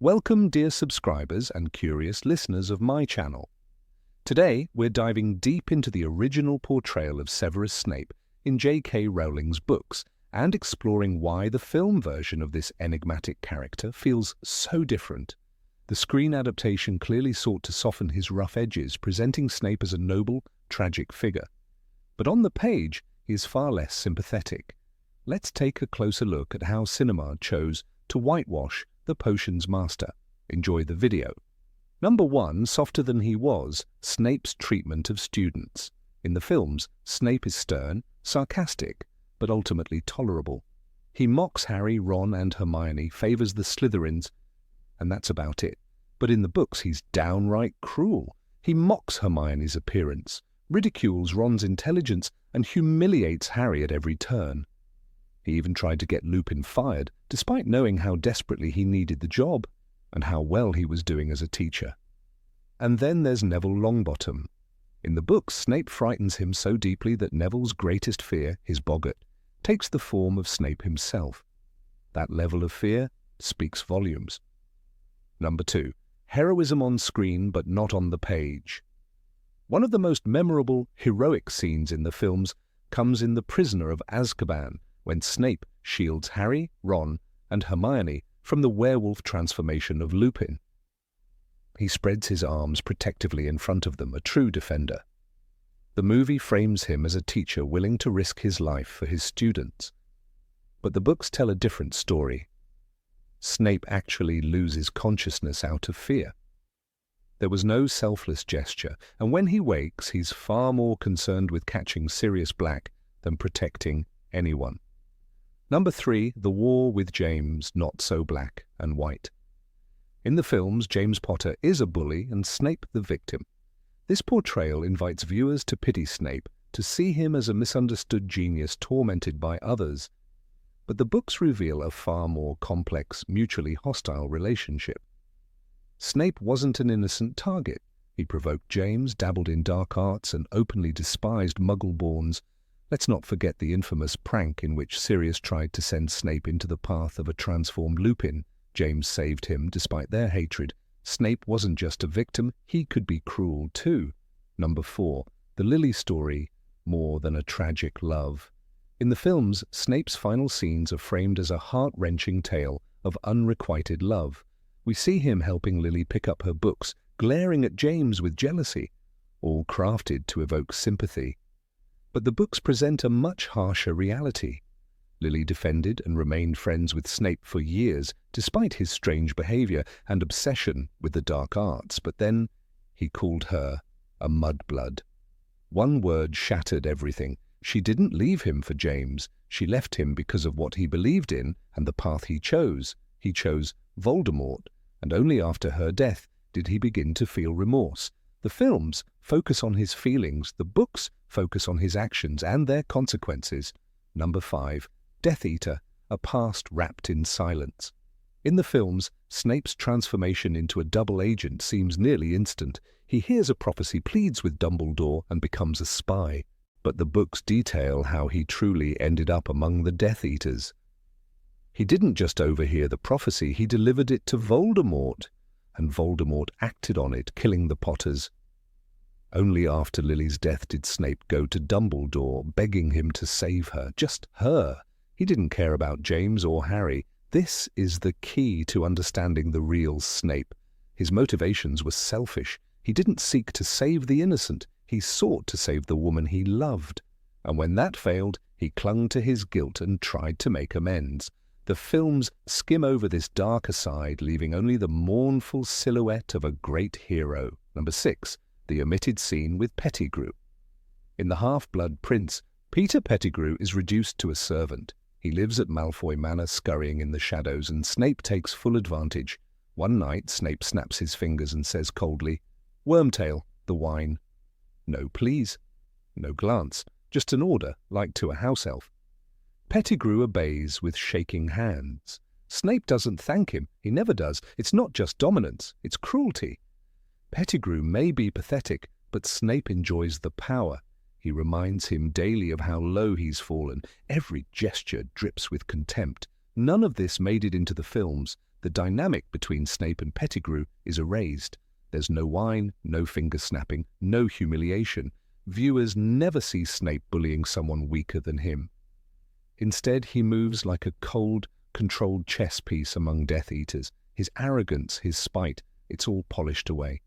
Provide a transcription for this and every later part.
Welcome, dear subscribers and curious listeners of my channel. Today, we're diving deep into the original portrayal of Severus Snape in J.K. Rowling's books and exploring why the film version of this enigmatic character feels so different. The screen adaptation clearly sought to soften his rough edges, presenting Snape as a noble, tragic figure. But on the page, he is far less sympathetic. Let's take a closer look at how cinema chose to whitewash the potion's master. Enjoy the video. Number 1, softer than he was, Snape's treatment of students. In the films, Snape is stern, sarcastic, but ultimately tolerable. He mocks Harry, Ron, and Hermione, favors the Slytherins, and that's about it. But in the books, he's downright cruel. He mocks Hermione's appearance, ridicules Ron's intelligence, and humiliates Harry at every turn. He even tried to get Lupin fired, despite knowing how desperately he needed the job and how well he was doing as a teacher. And then there's Neville Longbottom. In the books, Snape frightens him so deeply that Neville's greatest fear, his boggart, takes the form of Snape himself. That level of fear speaks volumes. Number 2, heroism on screen but not on the page. One of the most memorable, heroic scenes in the films comes in The Prisoner of Azkaban, when Snape shields Harry, Ron, and Hermione from the werewolf transformation of Lupin. He spreads his arms protectively in front of them, a true defender. The movie frames him as a teacher willing to risk his life for his students. But the books tell a different story. Snape actually loses consciousness out of fear. There was no selfless gesture, and when he wakes, he's far more concerned with catching Sirius Black than protecting anyone. Number 3, the war with James, not so black and white. In the films, James Potter is a bully and Snape the victim. This portrayal invites viewers to pity Snape, to see him as a misunderstood genius tormented by others. But the books reveal a far more complex, mutually hostile relationship. Snape wasn't an innocent target. He provoked James, dabbled in dark arts, and openly despised Muggle-borns. Let's not forget the infamous prank in which Sirius tried to send Snape into the path of a transformed Lupin. James saved him despite their hatred. Snape wasn't just a victim, he could be cruel too. Number 4, the Lily story, more than a tragic love. In the films, Snape's final scenes are framed as a heart-wrenching tale of unrequited love. We see him helping Lily pick up her books, glaring at James with jealousy, all crafted to evoke sympathy. But the books present a much harsher reality. Lily defended and remained friends with Snape for years, despite his strange behavior and obsession with the dark arts, but then he called her a mudblood. One word shattered everything. She didn't leave him for James. She left him because of what he believed in and the path he chose. He chose Voldemort, and only after her death did he begin to feel remorse. The films focus on his feelings, the books focus on his actions and their consequences. Number 5, Death Eater, a past wrapped in silence. In the films, Snape's transformation into a double agent seems nearly instant. He hears a prophecy, pleads with Dumbledore, and becomes a spy. But the books detail how he truly ended up among the Death Eaters. He didn't just overhear the prophecy, he delivered it to Voldemort, and Voldemort acted on it, killing the Potters. Only after Lily's death did Snape go to Dumbledore, begging him to save her, just her. He didn't care about James or Harry. This is the key to understanding the real Snape. His motivations were selfish. He didn't seek to save the innocent. He sought to save the woman he loved. And when that failed, he clung to his guilt and tried to make amends. The films skim over this darker side, leaving only the mournful silhouette of a great hero. Number 6, the omitted scene with Pettigrew. In The Half-Blood Prince, Peter Pettigrew is reduced to a servant. He lives at Malfoy Manor, scurrying in the shadows, and Snape takes full advantage. One night, Snape snaps his fingers and says coldly, "Wormtail, the wine." No please, no glance, just an order, like to a house elf. Pettigrew obeys with shaking hands. Snape doesn't thank him. He never does. It's not just dominance, it's cruelty. Pettigrew may be pathetic, but Snape enjoys the power. He reminds him daily of how low he's fallen. Every gesture drips with contempt. None of this made it into the films. The dynamic between Snape and Pettigrew is erased. There's no whine, no finger-snapping, no humiliation. Viewers never see Snape bullying someone weaker than him. Instead, he moves like a cold, controlled chess piece among Death Eaters. His arrogance, his spite, it's all polished away.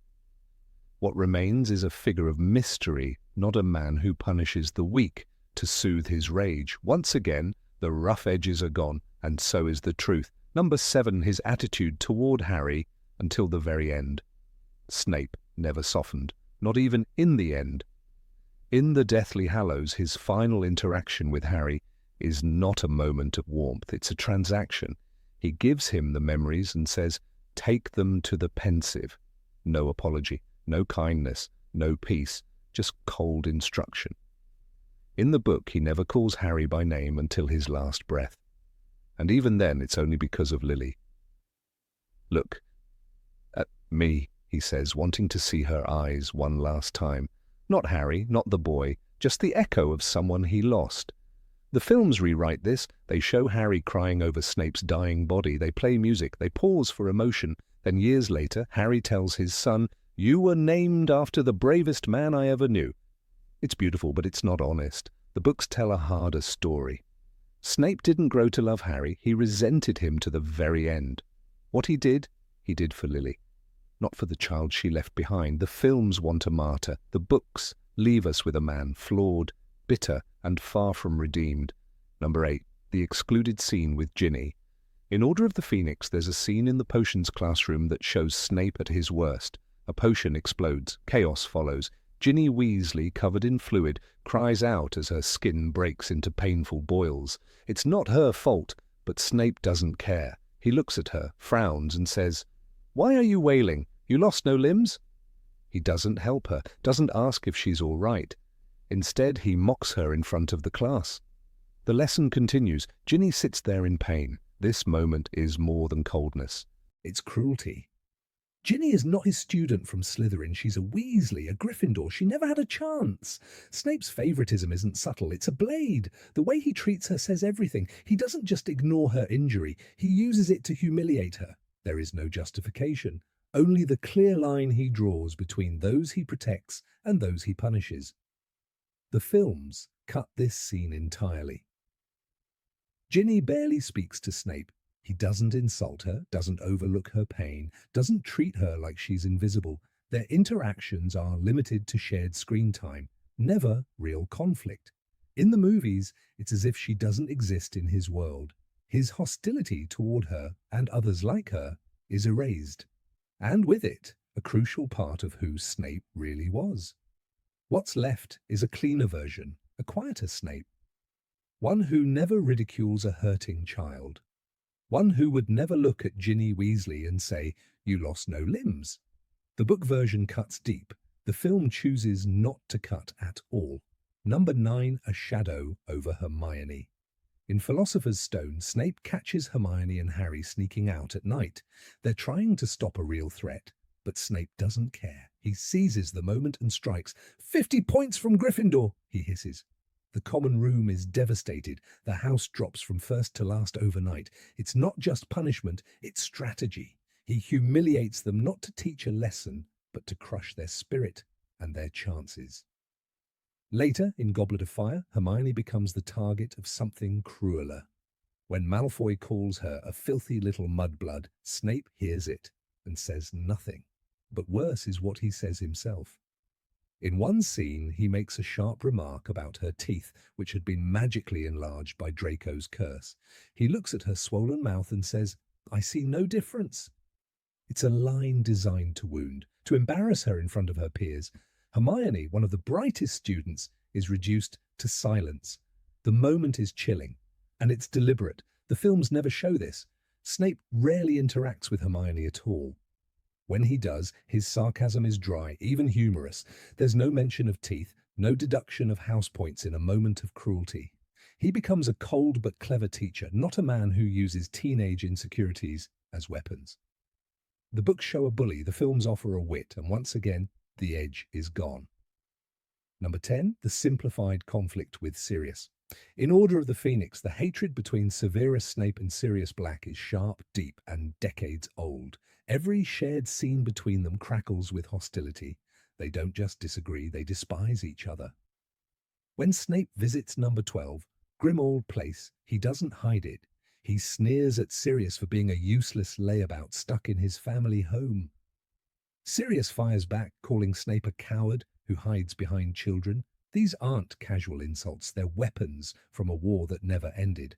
What remains is a figure of mystery, not a man who punishes the weak to soothe his rage. Once again, the rough edges are gone, and so is the truth. Number 7, his attitude toward Harry until the very end. Snape never softened, not even in the end. In the Deathly Hallows, his final interaction with Harry is not a moment of warmth, it's a transaction. He gives him the memories and says, "Take them to the pensive." No apology, no kindness, no peace, just cold instruction. In the book, he never calls Harry by name until his last breath. And even then, it's only because of Lily. "Look at me," he says, wanting to see her eyes one last time. Not Harry, not the boy, just the echo of someone he lost. The films rewrite this. They show Harry crying over Snape's dying body. They play music. They pause for emotion. Then years later, Harry tells his son, "You were named after the bravest man I ever knew." It's beautiful, but it's not honest. The books tell a harder story. Snape didn't grow to love Harry. He resented him to the very end. What he did for Lily, not for the child she left behind. The films want a martyr. The books leave us with a man flawed, bitter, and far from redeemed. Number 8, the excluded scene with Ginny. In Order of the Phoenix, there's a scene in the potions classroom that shows Snape at his worst. A potion explodes. Chaos follows. Ginny Weasley, covered in fluid, cries out as her skin breaks into painful boils. It's not her fault, but Snape doesn't care. He looks at her, frowns, and says, "Why are you wailing? You lost no limbs?" He doesn't help her, doesn't ask if she's all right. Instead, he mocks her in front of the class. The lesson continues. Ginny sits there in pain. This moment is more than coldness. It's cruelty. Ginny is not his student from Slytherin. She's a Weasley, a Gryffindor. She never had a chance. Snape's favoritism isn't subtle. It's a blade. The way he treats her says everything. He doesn't just ignore her injury. He uses it to humiliate her. There is no justification. Only the clear line he draws between those he protects and those he punishes. The films cut this scene entirely. Ginny barely speaks to Snape. He doesn't insult her, doesn't overlook her pain, doesn't treat her like she's invisible. Their interactions are limited to shared screen time, never real conflict. In the movies, it's as if she doesn't exist in his world. His hostility toward her and others like her is erased. And with it, a crucial part of who Snape really was. What's left is a cleaner version, a quieter Snape. One who never ridicules a hurting child. One who would never look at Ginny Weasley and say, "You lost no limbs." The book version cuts deep. The film chooses not to cut at all. Number 9, a shadow over Hermione. In Philosopher's Stone, Snape catches Hermione and Harry sneaking out at night. They're trying to stop a real threat, but Snape doesn't care. He seizes the moment and strikes. 50 points from Gryffindor, he hisses. The common room is devastated. The house drops from first to last overnight. It's not just punishment, it's strategy. He humiliates them not to teach a lesson, but to crush their spirit and their chances. Later, in Goblet of Fire, Hermione becomes the target of something crueler. When Malfoy calls her a filthy little mudblood, Snape hears it and says nothing. But worse is what he says himself. In one scene, he makes a sharp remark about her teeth, which had been magically enlarged by Draco's curse. He looks at her swollen mouth and says, "I see no difference." It's a line designed to wound, to embarrass her in front of her peers. Hermione, one of the brightest students, is reduced to silence. The moment is chilling, and it's deliberate. The films never show this. Snape rarely interacts with Hermione at all. When he does, his sarcasm is dry, even humorous. There's no mention of teeth, no deduction of house points in a moment of cruelty. He becomes a cold but clever teacher, not a man who uses teenage insecurities as weapons. The books show a bully, the films offer a wit, and once again, the edge is gone. Number 10, the simplified conflict with Sirius. In Order of the Phoenix, the hatred between Severus Snape and Sirius Black is sharp, deep, and decades old. Every shared scene between them crackles with hostility. They don't just disagree, they despise each other. When Snape visits number 12, Grimmauld Place, he doesn't hide it. He sneers at Sirius for being a useless layabout stuck in his family home. Sirius fires back, calling Snape a coward who hides behind children. These aren't casual insults, they're weapons from a war that never ended.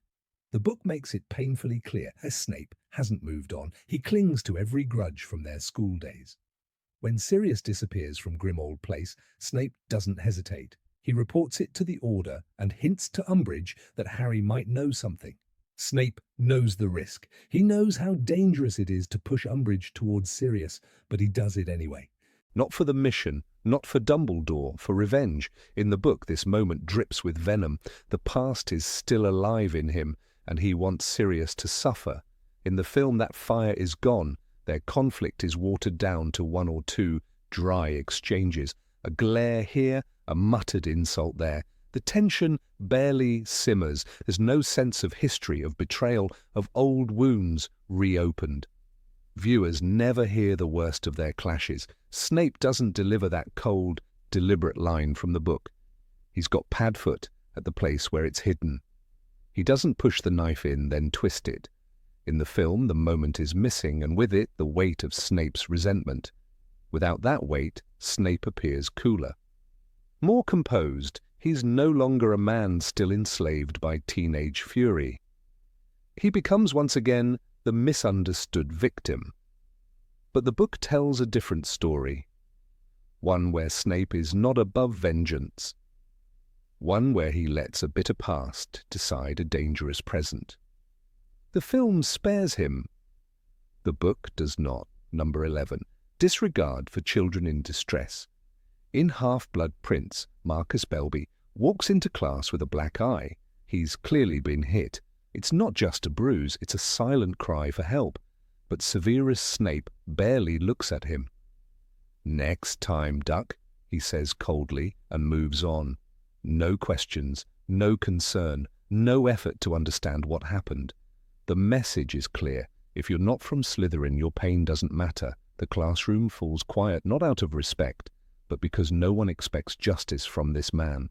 The book makes it painfully clear as Snape hasn't moved on. He clings to every grudge from their school days. When Sirius disappears from Grimmauld Place, Snape doesn't hesitate. He reports it to the Order and hints to Umbridge that Harry might know something. Snape knows the risk. He knows how dangerous it is to push Umbridge towards Sirius, but he does it anyway. Not for the mission, not for Dumbledore, for revenge. In the book, this moment drips with venom. The past is still alive in him, and he wants Sirius to suffer. In the film, that fire is gone. Their conflict is watered down to one or two dry exchanges. A glare here, a muttered insult there. The tension barely simmers. There's no sense of history, of betrayal, of old wounds reopened. Viewers never hear the worst of their clashes. Snape doesn't deliver that cold, deliberate line from the book. He's got Padfoot at the place where it's hidden. He doesn't push the knife in, then twist it. In the film, the moment is missing, and with it, the weight of Snape's resentment. Without that weight, Snape appears cooler. More composed, he's no longer a man still enslaved by teenage fury. He becomes once again the misunderstood victim. But the book tells a different story. One where Snape is not above vengeance. One where he lets a bitter past decide a dangerous present. The film spares him. The book does not. Number 11. Disregard for children in distress. In Half-Blood Prince, Marcus Belby walks into class with a black eye. He's clearly been hit. It's not just a bruise, it's a silent cry for help. But Severus Snape barely looks at him. "Next time, Duck," he says coldly and moves on. No questions, no concern, no effort to understand what happened. The message is clear. If you're not from Slytherin, your pain doesn't matter. The classroom falls quiet, not out of respect, but because no one expects justice from this man.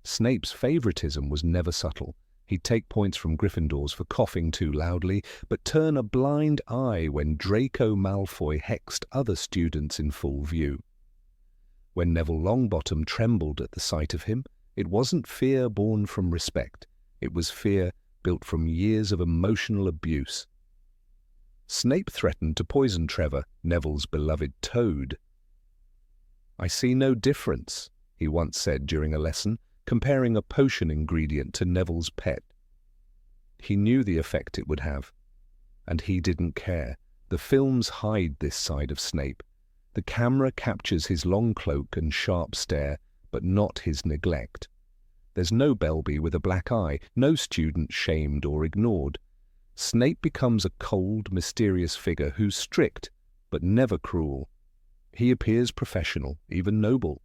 Snape's favoritism was never subtle. He'd take points from Gryffindors for coughing too loudly, but turn a blind eye when Draco Malfoy hexed other students in full view. When Neville Longbottom trembled at the sight of him, it wasn't fear born from respect. It was fear built from years of emotional abuse. Snape threatened to poison Trevor, Neville's beloved toad. "I see no difference," he once said during a lesson, comparing a potion ingredient to Neville's pet. He knew the effect it would have, and he didn't care. The films hide this side of Snape. The camera captures his long cloak and sharp stare, but not his neglect. There's no Belby with a black eye, no student shamed or ignored. Snape becomes a cold, mysterious figure who's strict, but never cruel. He appears professional, even noble,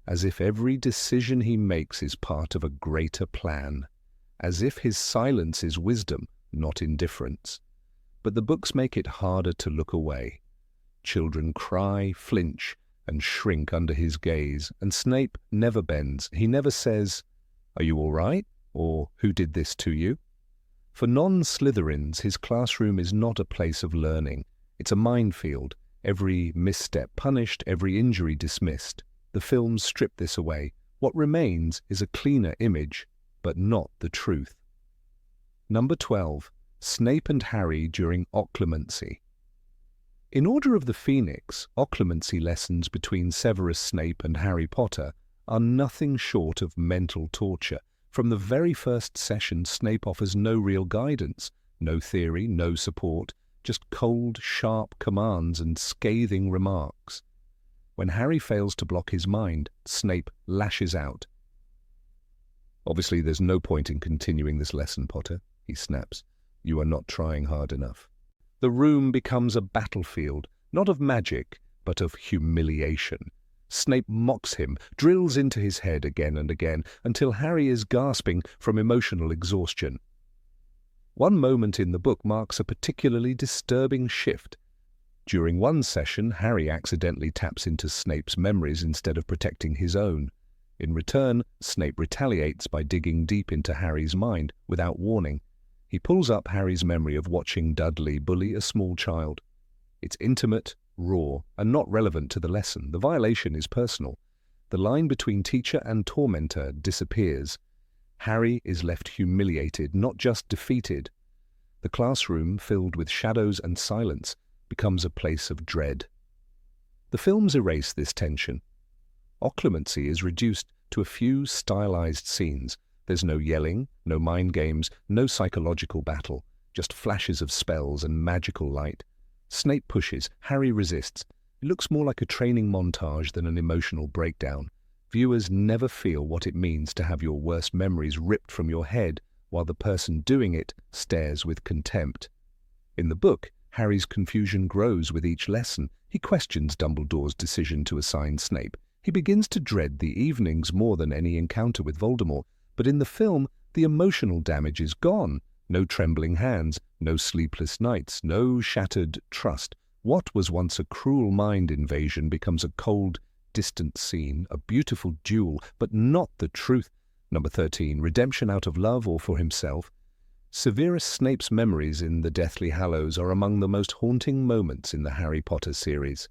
as if every decision he makes is part of a greater plan, as if his silence is wisdom, not indifference. But the books make it harder to look away. Children cry, flinch, and shrink under his gaze, and Snape never bends. He never says, "Are you all right?" or "Who did this to you?" For non-Slytherins, his classroom is not a place of learning. It's a minefield, every misstep punished, every injury dismissed. The films strip this away. What remains is a cleaner image, but not the truth. Number 12. Snape and Harry during Occlumency. In Order of the Phoenix, Occlumency lessons between Severus Snape and Harry Potter are nothing short of mental torture. From the very first session, Snape offers no real guidance, no theory, no support, just cold, sharp commands and scathing remarks. When Harry fails to block his mind, Snape lashes out. "Obviously, there's no point in continuing this lesson, Potter," he snaps. "You are not trying hard enough." The room becomes a battlefield, not of magic, but of humiliation. Snape mocks him, drills into his head again and again, until Harry is gasping from emotional exhaustion. One moment in the book marks a particularly disturbing shift. During one session, Harry accidentally taps into Snape's memories instead of protecting his own. In return, Snape retaliates by digging deep into Harry's mind without warning. He pulls up Harry's memory of watching Dudley bully a small child. It's intimate, raw, and not relevant to the lesson. The violation is personal. The line between teacher and tormentor disappears. Harry is left humiliated, not just defeated. The classroom, filled with shadows and silence, becomes a place of dread. The films erase this tension. Occlumency is reduced to a few stylized scenes. There's no yelling, no mind games, no psychological battle, just flashes of spells and magical light. Snape pushes, Harry resists. It looks more like a training montage than an emotional breakdown. Viewers never feel what it means to have your worst memories ripped from your head while the person doing it stares with contempt. In the book, Harry's confusion grows with each lesson. He questions Dumbledore's decision to assign Snape. He begins to dread the evenings more than any encounter with Voldemort. But in the film, the emotional damage is gone. No trembling hands, no sleepless nights, no shattered trust. What was once a cruel mind invasion becomes a cold, distant scene, a beautiful duel, but not the truth. Number 13, redemption out of love or for himself. Severus Snape's memories in the Deathly Hallows are among the most haunting moments in the Harry Potter series.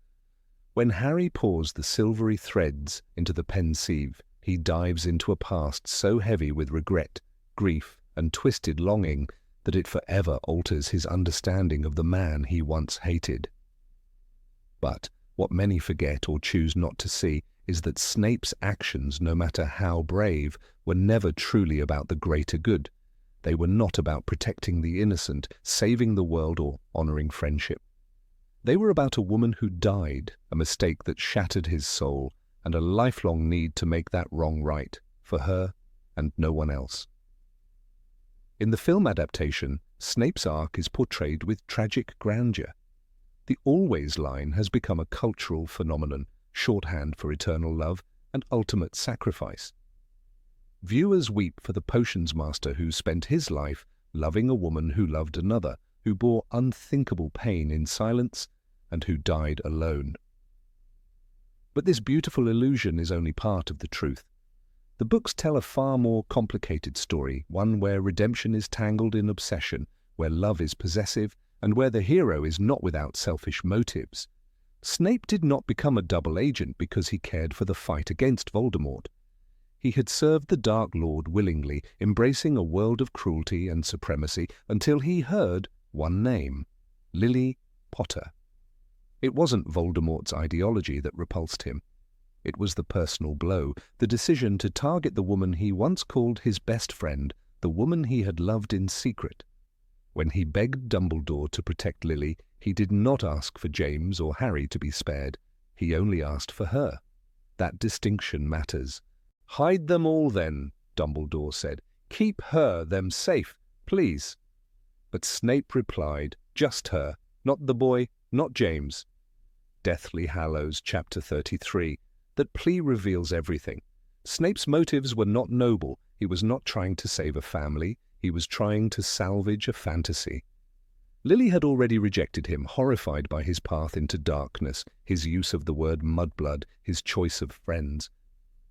When Harry pours the silvery threads into the pensieve, he dives into a past so heavy with regret, grief, and twisted longing that it forever alters his understanding of the man he once hated. But what many forget or choose not to see is that Snape's actions, no matter how brave, were never truly about the greater good. They were not about protecting the innocent, saving the world, or honoring friendship. They were about a woman who died, a mistake that shattered his soul, and a lifelong need to make that wrong right, for her and no one else. In the film adaptation, Snape's arc is portrayed with tragic grandeur. The always line has become a cultural phenomenon, shorthand for eternal love and ultimate sacrifice. Viewers weep for the potions master who spent his life loving a woman who loved another, who bore unthinkable pain in silence, and who died alone. But this beautiful illusion is only part of the truth. The books tell a far more complicated story, one where redemption is tangled in obsession, where love is possessive, and where the hero is not without selfish motives. Snape did not become a double agent because he cared for the fight against Voldemort. He had served the Dark Lord willingly, embracing a world of cruelty and supremacy until he heard one name, Lily Potter. It wasn't Voldemort's ideology that repulsed him. It was the personal blow, the decision to target the woman he once called his best friend, the woman he had loved in secret. When he begged Dumbledore to protect Lily, he did not ask for James or Harry to be spared. He only asked for her. That distinction matters. "Hide them all then," Dumbledore said. "Keep them safe, please." But Snape replied, "Just her, not the boy, not James." Deathly Hallows, Chapter 33. That plea reveals everything. Snape's motives were not noble. He was not trying to save a family. He was trying to salvage a fantasy. Lily had already rejected him, horrified by his path into darkness, his use of the word mudblood, his choice of friends.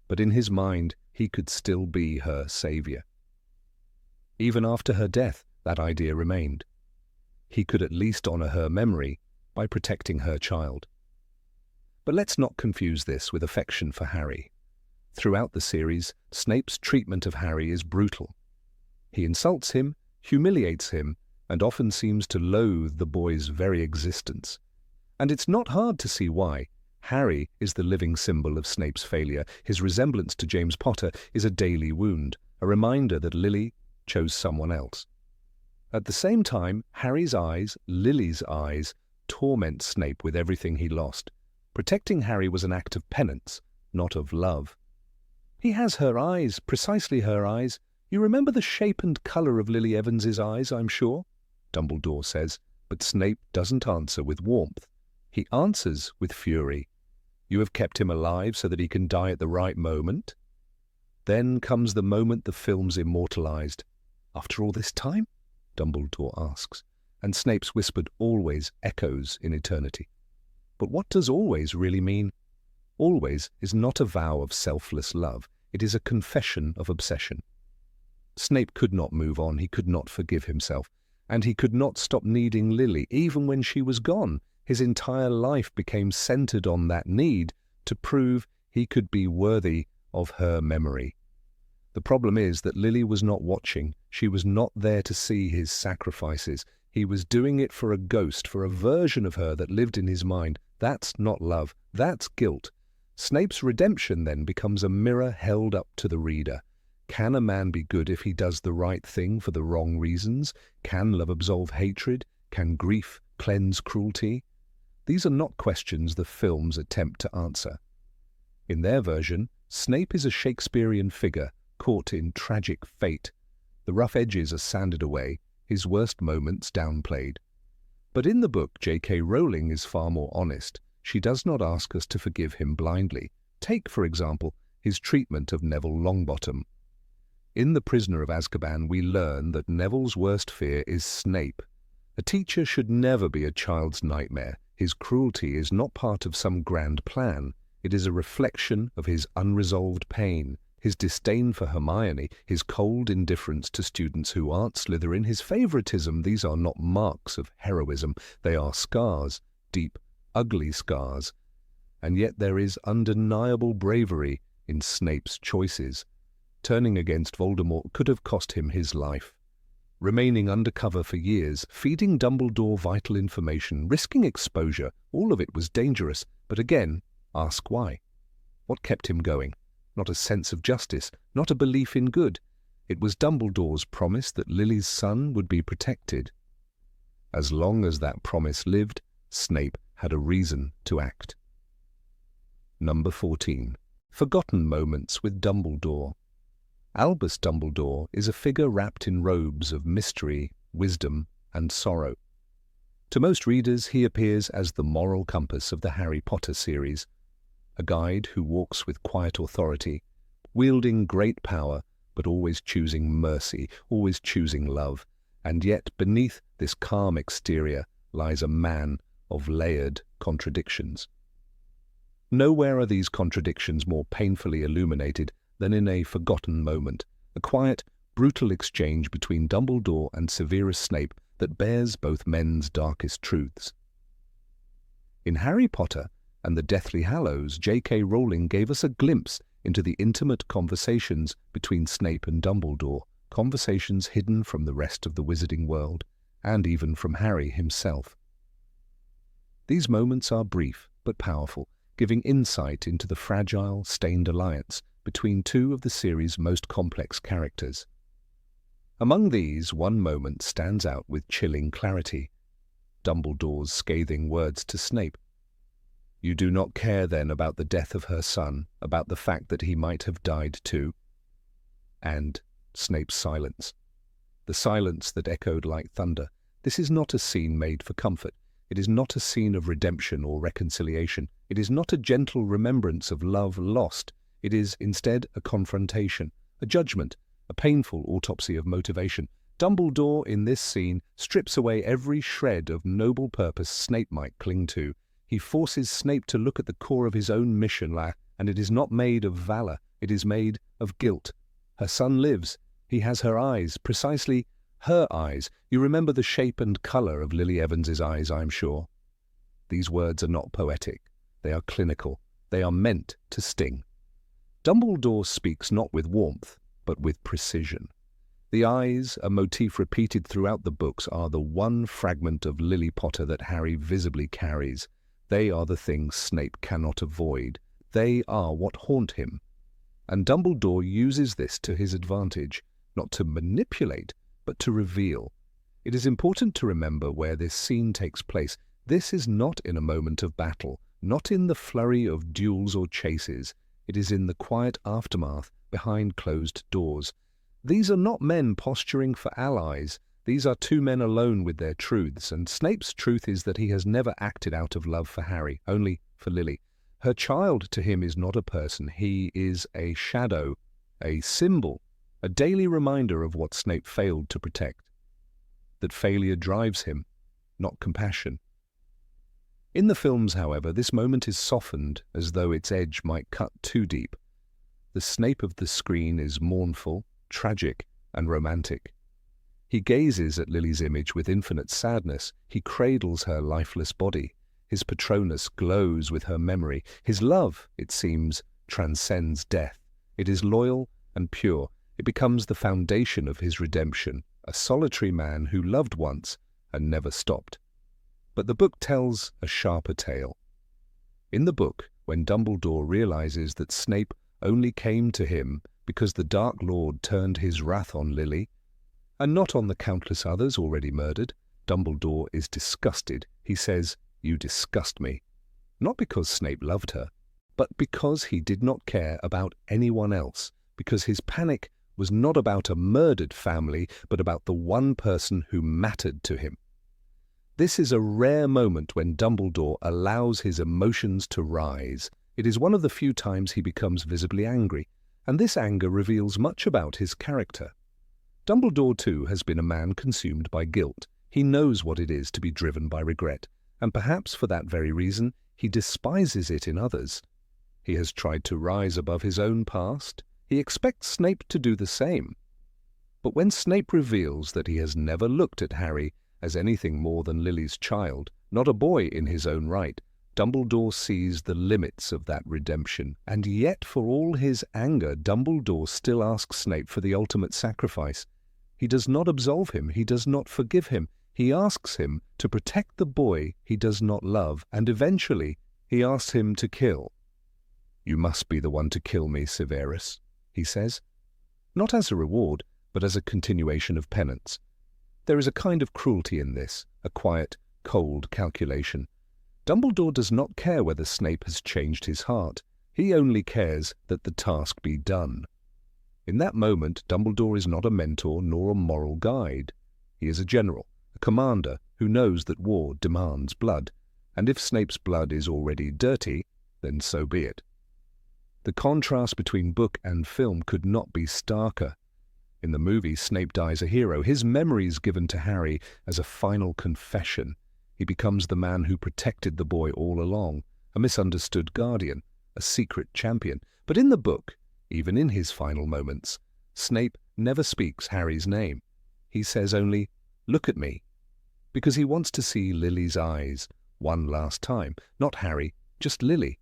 But in his mind, he could still be her savior. Even after her death, that idea remained. He could at least honor her memory by protecting her child. But let's not confuse this with affection for Harry. Throughout the series, Snape's treatment of Harry is brutal. He insults him, humiliates him, and often seems to loathe the boy's very existence. And it's not hard to see why. Harry is the living symbol of Snape's failure. His resemblance to James Potter is a daily wound, a reminder that Lily chose someone else. At the same time, Harry's eyes, Lily's eyes, torment Snape with everything he lost. Protecting Harry was an act of penance, not of love. "He has her eyes, precisely her eyes. You remember the shape and colour of Lily Evans's eyes, I'm sure," Dumbledore says, but Snape doesn't answer with warmth. He answers with fury. You have kept him alive so that he can die at the right moment. Then comes the moment the film's immortalized. After all this time? Dumbledore asks, and Snape's whispered always echoes in eternity. But what does always really mean? Always is not a vow of selfless love. It is a confession of obsession. Snape could not move on, he could not forgive himself, and he could not stop needing Lily even when she was gone. His entire life became centered on that need to prove he could be worthy of her memory. The problem is that Lily was not watching. She was not there to see his sacrifices. He was doing it for a ghost, for a version of her that lived in his mind. That's not love. That's guilt. Snape's redemption then becomes a mirror held up to the reader. Can a man be good if he does the right thing for the wrong reasons? Can love absolve hatred? Can grief cleanse cruelty? These are not questions the films attempt to answer. In their version, Snape is a Shakespearean figure caught in tragic fate. The rough edges are sanded away, his worst moments downplayed. But in the book, J.K. Rowling is far more honest. She does not ask us to forgive him blindly. Take, for example, his treatment of Neville Longbottom. In The Prisoner of Azkaban, we learn that Neville's worst fear is Snape. A teacher should never be a child's nightmare. His cruelty is not part of some grand plan. It is a reflection of his unresolved pain, his disdain for Hermione, his cold indifference to students who aren't Slytherin, his favoritism. These are not marks of heroism. They are scars, deep, ugly scars. And yet there is undeniable bravery in Snape's choices. Turning against Voldemort could have cost him his life. Remaining undercover for years, feeding Dumbledore vital information, risking exposure, all of it was dangerous. But again, ask why. What kept him going? Not a sense of justice, not a belief in good. It was Dumbledore's promise that Lily's son would be protected. As long as that promise lived, Snape had a reason to act. Number 14. Forgotten moments with Dumbledore. Albus Dumbledore is a figure wrapped in robes of mystery, wisdom, and sorrow. To most readers, he appears as the moral compass of the Harry Potter series, a guide who walks with quiet authority, wielding great power, but always choosing mercy, always choosing love. And yet, beneath this calm exterior lies a man of layered contradictions. Nowhere are these contradictions more painfully illuminated than in a forgotten moment, a quiet, brutal exchange between Dumbledore and Severus Snape that bears both men's darkest truths. In Harry Potter and the Deathly Hallows, J.K. Rowling gave us a glimpse into the intimate conversations between Snape and Dumbledore, conversations hidden from the rest of the wizarding world, and even from Harry himself. These moments are brief but powerful, giving insight into the fragile, stained alliance between two of the series' most complex characters. Among these, one moment stands out with chilling clarity. Dumbledore's scathing words to Snape. "You do not care then about the death of her son, about the fact that he might have died too?" And Snape's silence. The silence that echoed like thunder. This is not a scene made for comfort. It is not a scene of redemption or reconciliation. It is not a gentle remembrance of love lost. It is instead a confrontation, a judgment, a painful autopsy of motivation. Dumbledore, in this scene, strips away every shred of noble purpose Snape might cling to. He forces Snape to look at the core of his own mission, and it is not made of valor, it is made of guilt. Her son lives. He has her eyes, precisely her eyes. You remember the shape and color of Lily Evans's eyes, I am sure. These words are not poetic. They are clinical. They are meant to sting. Dumbledore speaks not with warmth, but with precision. The eyes, a motif repeated throughout the books, are the one fragment of Lily Potter that Harry visibly carries. They are the things Snape cannot avoid. They are what haunt him. And Dumbledore uses this to his advantage, not to manipulate, but to reveal. It is important to remember where this scene takes place. This is not in a moment of battle, not in the flurry of duels or chases. It is in the quiet aftermath, behind closed doors. These are not men posturing for allies. These are two men alone with their truths, and Snape's truth is that he has never acted out of love for Harry, only for Lily. Her child to him is not a person, he is a shadow, a symbol, a daily reminder of what Snape failed to protect. That failure drives him, not compassion. In the films, however, this moment is softened as though its edge might cut too deep. The Snape of the screen is mournful, tragic, and romantic. He gazes at Lily's image with infinite sadness. He cradles her lifeless body. His Patronus glows with her memory. His love, it seems, transcends death. It is loyal and pure. It becomes the foundation of his redemption, a solitary man who loved once and never stopped. But the book tells a sharper tale. In the book, when Dumbledore realizes that Snape only came to him because the Dark Lord turned his wrath on Lily, and not on the countless others already murdered, Dumbledore is disgusted. He says, "You disgust me." Not because Snape loved her, but because he did not care about anyone else, because his panic was not about a murdered family, but about the one person who mattered to him. This is a rare moment when Dumbledore allows his emotions to rise. It is one of the few times he becomes visibly angry, and this anger reveals much about his character. Dumbledore, too, has been a man consumed by guilt. He knows what it is to be driven by regret, and perhaps for that very reason, he despises it in others. He has tried to rise above his own past. He expects Snape to do the same. But when Snape reveals that he has never looked at Harry as anything more than Lily's child, not a boy in his own right, Dumbledore sees the limits of that redemption. And yet, for all his anger, Dumbledore still asks Snape for the ultimate sacrifice. He does not absolve him. He does not forgive him. He asks him to protect the boy he does not love, and eventually he asks him to kill. "You must be the one to kill me, Severus," he says. Not as a reward, but as a continuation of penance. There is a kind of cruelty in this, a quiet, cold calculation. Dumbledore does not care whether Snape has changed his heart. He only cares that the task be done. In that moment, Dumbledore is not a mentor nor a moral guide. He is a general, a commander who knows that war demands blood, and if Snape's blood is already dirty, then so be it. The contrast between book and film could not be starker. In the movie, Snape dies a hero. His memories given to Harry as a final confession. He becomes the man who protected the boy all along, a misunderstood guardian, a secret champion. But in the book, even in his final moments, Snape never speaks Harry's name. He says only, "Look at me," because he wants to see Lily's eyes one last time. Not Harry, just Lily.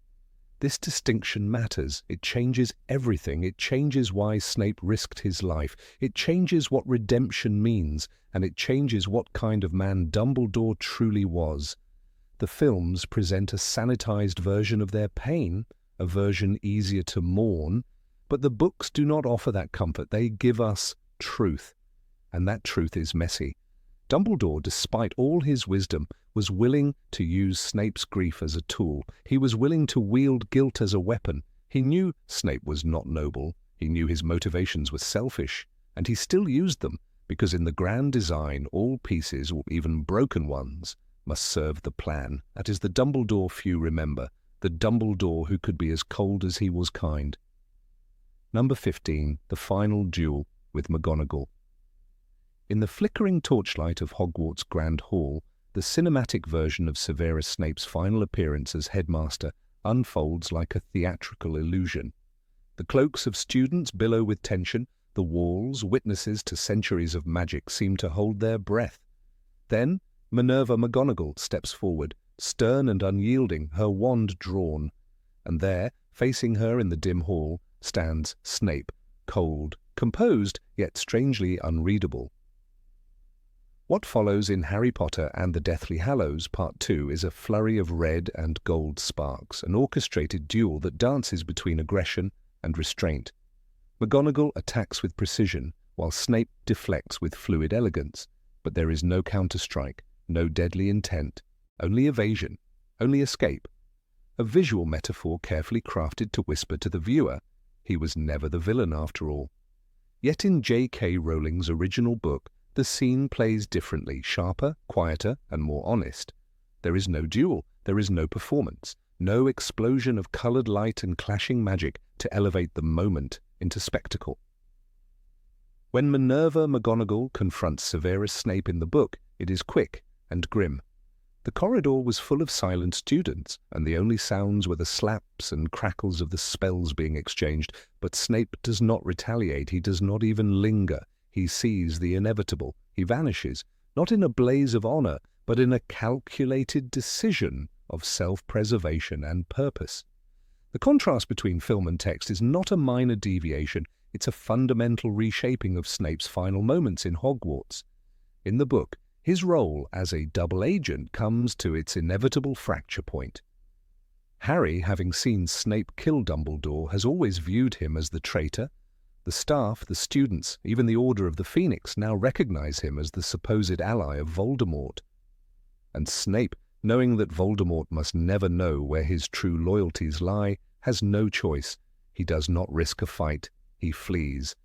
This distinction matters. It changes everything. It changes why Snape risked his life. It changes what redemption means, and it changes what kind of man Dumbledore truly was. The films present a sanitized version of their pain, a version easier to mourn, but the books do not offer that comfort. They give us truth, and that truth is messy. Dumbledore, despite all his wisdom, was willing to use Snape's grief as a tool. He was willing to wield guilt as a weapon. He knew Snape was not noble. He knew his motivations were selfish, and he still used them, because in the grand design, all pieces, or even broken ones, must serve the plan. That is the Dumbledore few remember, the Dumbledore who could be as cold as he was kind. Number 15, the final duel with McGonagall. In the flickering torchlight of Hogwarts' Grand Hall, the cinematic version of Severus Snape's final appearance as headmaster unfolds like a theatrical illusion. The cloaks of students billow with tension. The walls, witnesses to centuries of magic, seem to hold their breath. Then Minerva McGonagall steps forward, stern and unyielding, her wand drawn. And there, facing her in the dim hall, stands Snape, cold, composed, yet strangely unreadable. What follows in Harry Potter and the Deathly Hallows Part 2 is a flurry of red and gold sparks, an orchestrated duel that dances between aggression and restraint. McGonagall attacks with precision, while Snape deflects with fluid elegance, but there is no counterstrike, no deadly intent, only evasion, only escape. A visual metaphor carefully crafted to whisper to the viewer, he was never the villain after all. Yet in J.K. Rowling's original book, the scene plays differently, sharper, quieter, and more honest. There is no duel, there is no performance. No explosion of coloured light and clashing magic to elevate the moment into spectacle. When Minerva McGonagall confronts Severus Snape in the book, it is quick and grim. The corridor was full of silent students, and the only sounds were the slaps and crackles of the spells being exchanged. But Snape does not retaliate, he does not even linger. He sees the inevitable. He vanishes, not in a blaze of honour, but in a calculated decision of self-preservation and purpose. The contrast between film and text is not a minor deviation, it's a fundamental reshaping of Snape's final moments in Hogwarts. In the book, his role as a double agent comes to its inevitable fracture point. Harry, having seen Snape kill Dumbledore, has always viewed him as the traitor. The staff, the students, even the Order of the Phoenix now recognize him as the supposed ally of Voldemort. And Snape, knowing that Voldemort must never know where his true loyalties lie, has no choice. He does not risk a fight. He flees.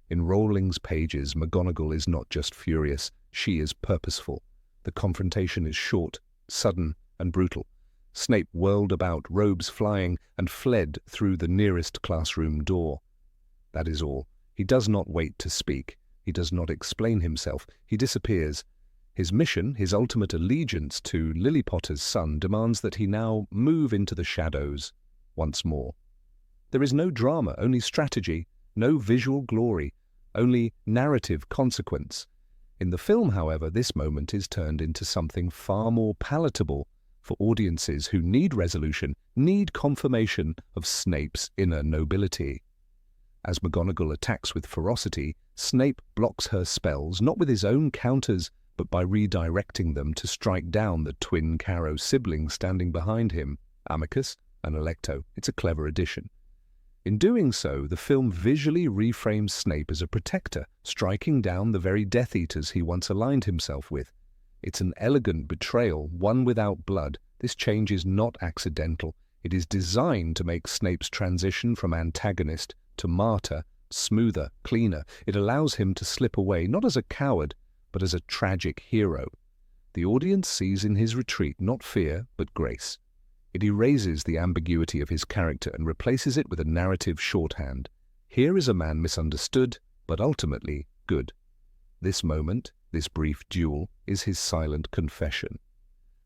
In Rowling's pages, McGonagall is not just furious, she is purposeful. The confrontation is short, sudden, and brutal. Snape whirled about, robes flying, and fled through the nearest classroom door. That is all. He does not wait to speak. He does not explain himself. He disappears. His mission, his ultimate allegiance to Lily Potter's son, demands that he now move into the shadows once more. There is no drama, only strategy, no visual glory, only narrative consequence. In the film, however, this moment is turned into something far more palatable for audiences who need resolution, need confirmation of Snape's inner nobility. As McGonagall attacks with ferocity, Snape blocks her spells, not with his own counters, but by redirecting them to strike down the twin Carrow siblings standing behind him, Amicus and Alecto. It's a clever addition. In doing so, the film visually reframes Snape as a protector, striking down the very Death Eaters he once aligned himself with. It's an elegant betrayal, one without blood. This change is not accidental. It is designed to make Snape's transition from antagonist to martyr smoother, cleaner. It allows him to slip away, not as a coward, but as a tragic hero. The audience sees in his retreat not fear, but grace. It erases the ambiguity of his character and replaces it with a narrative shorthand. Here is a man misunderstood, but ultimately good. This moment, this brief duel, is his silent confession.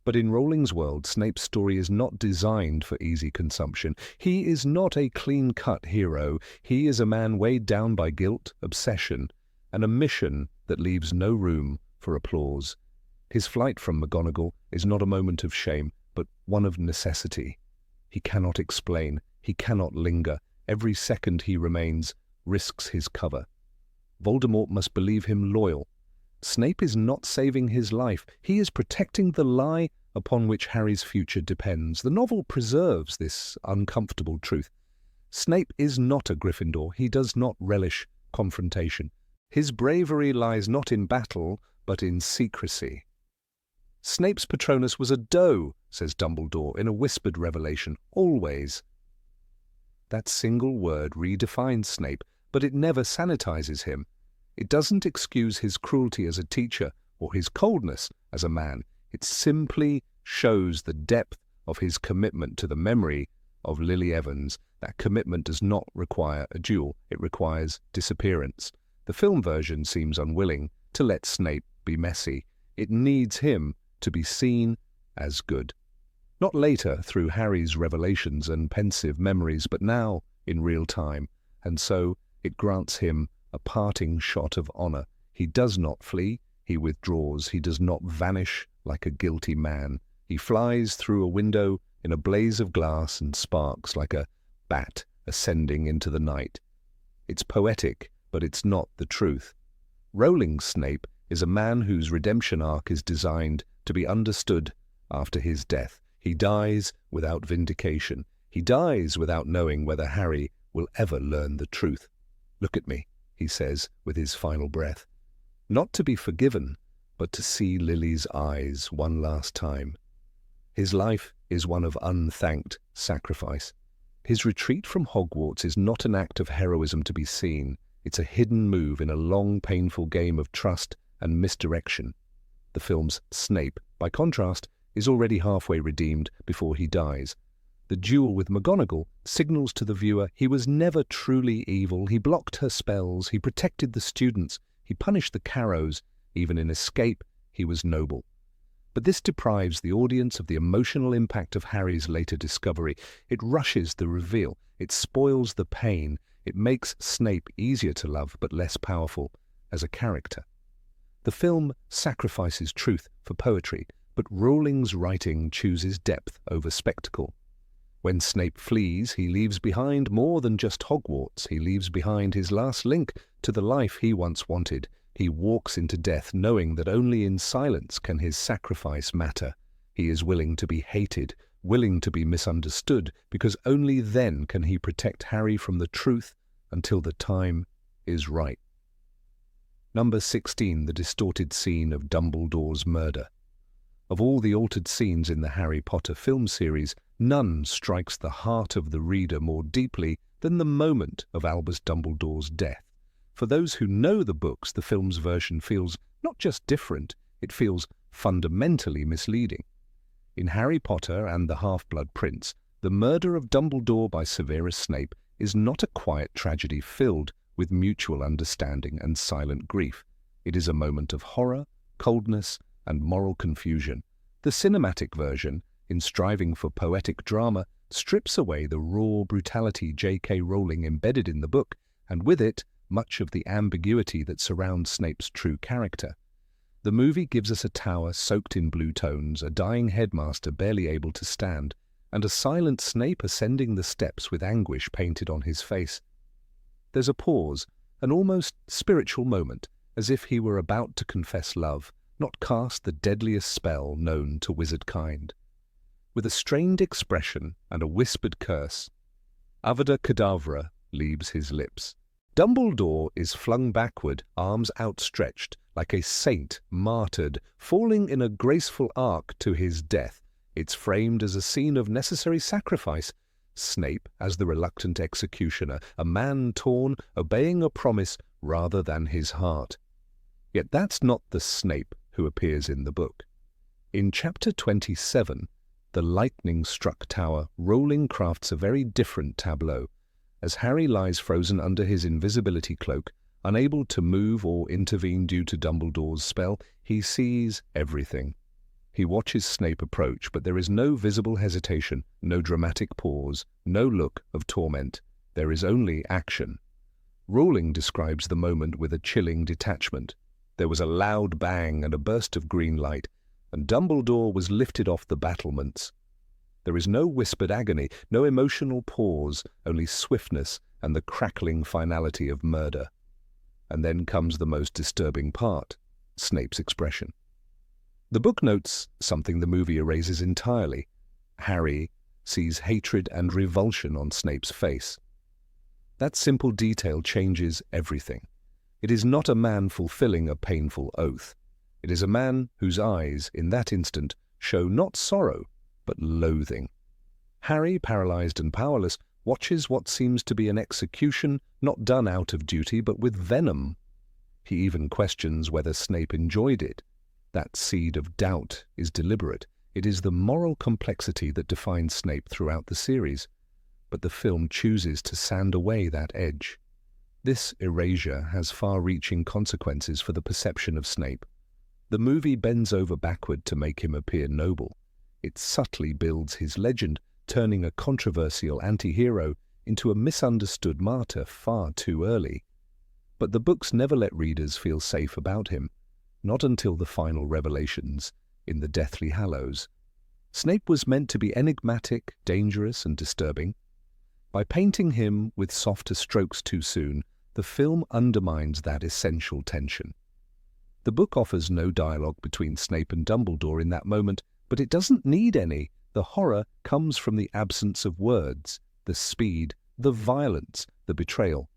But in Rowling's world, Snape's story is not designed for easy consumption. He is not a clean-cut hero. He is a man weighed down by guilt, obsession, and a mission that leaves no room for applause. His flight from McGonagall is not a moment of shame, but one of necessity. He cannot explain, he cannot linger. Every second he remains risks his cover. Voldemort must believe him loyal. Snape is not saving his life, he is protecting the lie upon which Harry's future depends. The novel preserves this uncomfortable truth. Snape is not a Gryffindor, he does not relish confrontation. His bravery lies not in battle, but in secrecy. Snape's Patronus was a doe, says Dumbledore in a whispered revelation, always. That single word redefines Snape, but it never sanitizes him. It doesn't excuse his cruelty as a teacher or his coldness as a man. It simply shows the depth of his commitment to the memory of Lily Evans. That commitment does not require a duel, it requires disappearance. The film version seems unwilling to let Snape be messy. It needs him to be seen as good. Not later through Harry's revelations and pensive memories, but now in real time. And so it grants him a parting shot of honor. He does not flee, he withdraws. He does not vanish like a guilty man. He flies through a window in a blaze of glass and sparks like a bat ascending into the night. It's poetic, but it's not the truth. Rowling's Snape is a man whose redemption arc is designed to be understood after his death. He dies without vindication. He dies without knowing whether Harry will ever learn the truth. Look at me, he says with his final breath. Not to be forgiven, but to see Lily's eyes one last time. His life is one of unthanked sacrifice. His retreat from Hogwarts is not an act of heroism to be seen. It's a hidden move in a long, painful game of trust and misdirection. The film's Snape, by contrast, is already halfway redeemed before he dies. The duel with McGonagall signals to the viewer he was never truly evil. He blocked her spells, he protected the students, he punished the Carrows. Even in Escape, he was noble. But this deprives the audience of the emotional impact of Harry's later discovery. It rushes the reveal, it spoils the pain, it makes Snape easier to love but less powerful as a character. The film sacrifices truth for poetry, but Rowling's writing chooses depth over spectacle. When Snape flees, he leaves behind more than just Hogwarts. He leaves behind his last link to the life he once wanted. He walks into death knowing that only in silence can his sacrifice matter. He is willing to be hated, willing to be misunderstood, because only then can he protect Harry from the truth until the time is right. Number 16, the distorted scene of Dumbledore's murder. Of all the altered scenes in the Harry Potter film series, none strikes the heart of the reader more deeply than the moment of Albus Dumbledore's death. For those who know the books, the film's version feels not just different, it feels fundamentally misleading. In Harry Potter and the Half-Blood Prince, the murder of Dumbledore by Severus Snape is not a quiet tragedy filled with mutual understanding and silent grief. It is a moment of horror, coldness, and moral confusion. The cinematic version, in striving for poetic drama, strips away the raw brutality J.K. Rowling embedded in the book, and with it, much of the ambiguity that surrounds Snape's true character. The movie gives us a tower soaked in blue tones, a dying headmaster barely able to stand, and a silent Snape ascending the steps with anguish painted on his face. There's a pause, an almost spiritual moment, as if he were about to confess love, not cast the deadliest spell known to wizard kind. With a strained expression and a whispered curse, Avada Kedavra leaves his lips. Dumbledore is flung backward, arms outstretched, like a saint martyred, falling in a graceful arc to his death. It's framed as a scene of necessary sacrifice. Snape as the reluctant executioner, a man torn, obeying a promise rather than his heart. Yet that's not the Snape who appears in the book. In Chapter 27, The Lightning-Struck Tower, Rowling crafts a very different tableau. As Harry lies frozen under his invisibility cloak, unable to move or intervene due to Dumbledore's spell, he sees everything. He watches Snape approach, but there is no visible hesitation, no dramatic pause, no look of torment. There is only action. Rowling describes the moment with a chilling detachment. There was a loud bang and a burst of green light, and Dumbledore was lifted off the battlements. There is no whispered agony, no emotional pause, only swiftness and the crackling finality of murder. And then comes the most disturbing part, Snape's expression. The book notes something the movie erases entirely. Harry sees hatred and revulsion on Snape's face. That simple detail changes everything. It is not a man fulfilling a painful oath. It is a man whose eyes, in that instant, show not sorrow, but loathing. Harry, paralyzed and powerless, watches what seems to be an execution not done out of duty but with venom. He even questions whether Snape enjoyed it. That seed of doubt is deliberate. It is the moral complexity that defines Snape throughout the series. But the film chooses to sand away that edge. This erasure has far-reaching consequences for the perception of Snape. The movie bends over backward to make him appear noble. It subtly builds his legend, turning a controversial anti-hero into a misunderstood martyr far too early. But the books never let readers feel safe about him, not until the final revelations in the Deathly Hallows. Snape was meant to be enigmatic, dangerous, and disturbing. By painting him with softer strokes too soon, the film undermines that essential tension. The book offers no dialogue between Snape and Dumbledore in that moment, but it doesn't need any. The horror comes from the absence of words, the speed, the violence, the betrayal.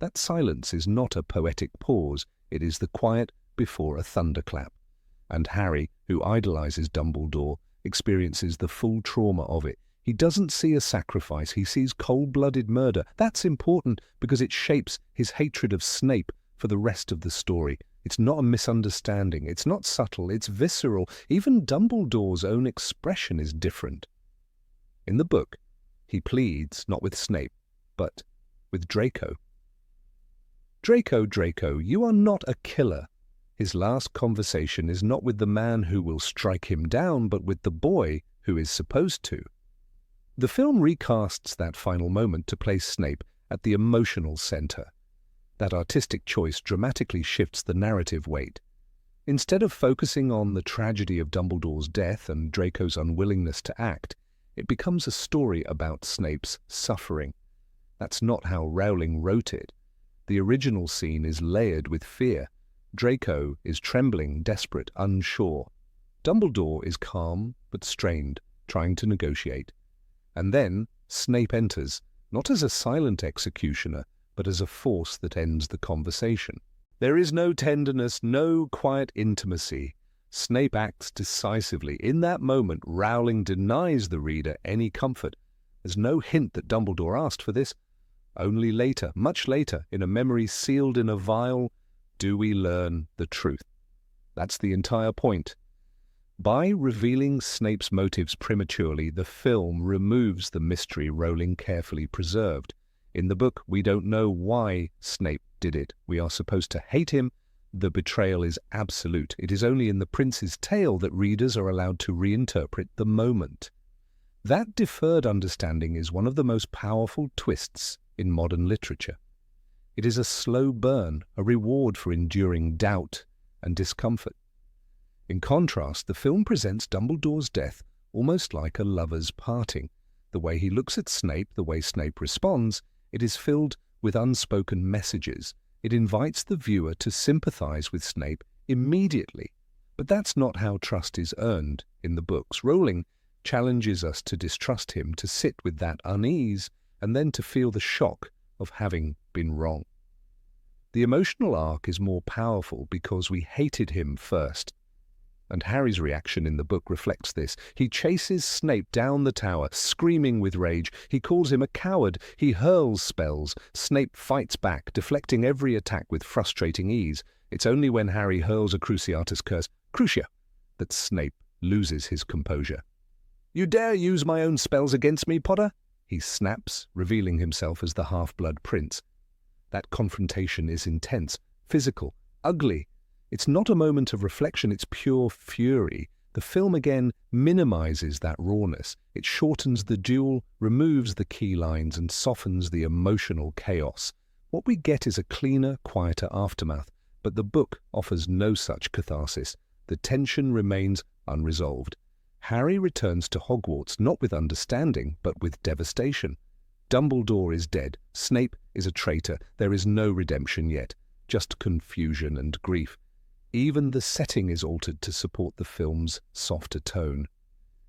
That silence is not a poetic pause, it is the quiet before a thunderclap. And Harry, who idolizes Dumbledore, experiences the full trauma of it. He doesn't see a sacrifice, he sees cold-blooded murder. That's important because it shapes his hatred of Snape for the rest of the story. It's not a misunderstanding, it's not subtle, it's visceral. Even Dumbledore's own expression is different. In the book, He pleads not with Snape, but with Draco. Draco, Draco, you are not a killer. His last conversation is not with the man who will strike him down, but with the boy who is supposed to. The film recasts that final moment to place Snape at the emotional center. That artistic choice dramatically shifts the narrative weight. Instead of focusing on the tragedy of Dumbledore's death and Draco's unwillingness to act, it becomes a story about Snape's suffering. That's not how Rowling wrote it. The original scene is layered with fear. Draco is trembling, desperate, unsure. Dumbledore is calm but strained, trying to negotiate. And then Snape enters, not as a silent executioner, but as a force that ends the conversation. There is no tenderness, no quiet intimacy. Snape acts decisively. In that moment, Rowling denies the reader any comfort. There's no hint that Dumbledore asked for this. Only later, much later, in a memory sealed in a vial, do we learn the truth. That's the entire point. By revealing Snape's motives prematurely, the film removes the mystery Rowling carefully preserved. In the book, we don't know why Snape did it. We are supposed to hate him. The betrayal is absolute. It is only in The Prince's Tale that readers are allowed to reinterpret the moment. That deferred understanding is one of the most powerful twists in modern literature. It is a slow burn, a reward for enduring doubt and discomfort. In contrast, the film presents Dumbledore's death almost like a lover's parting. The way he looks at Snape, the way Snape responds, it is filled with unspoken messages. It invites the viewer to sympathize with Snape immediately. But that's not how trust is earned in the books. Rowling challenges us to distrust him, to sit with that unease, and then to feel the shock of having been wrong. The emotional arc is more powerful because we hated him first. And Harry's reaction in the book reflects this. He chases Snape down the tower, screaming with rage. He calls him a coward. He hurls spells. Snape fights back, deflecting every attack with frustrating ease. It's only when Harry hurls a Cruciatus curse, Crucia, that Snape loses his composure. "You dare use my own spells against me, Potter?" he snaps, revealing himself as the half-blood prince. That confrontation is intense, physical, ugly. It's not a moment of reflection, it's pure fury. The film again minimizes that rawness. It shortens the duel, removes the key lines, and softens the emotional chaos. What we get is a cleaner, quieter aftermath, but the book offers no such catharsis. The tension remains unresolved. Harry returns to Hogwarts not with understanding, but with devastation. Dumbledore is dead. Snape is a traitor. There is no redemption yet, just confusion and grief. Even the setting is altered to support the film's softer tone.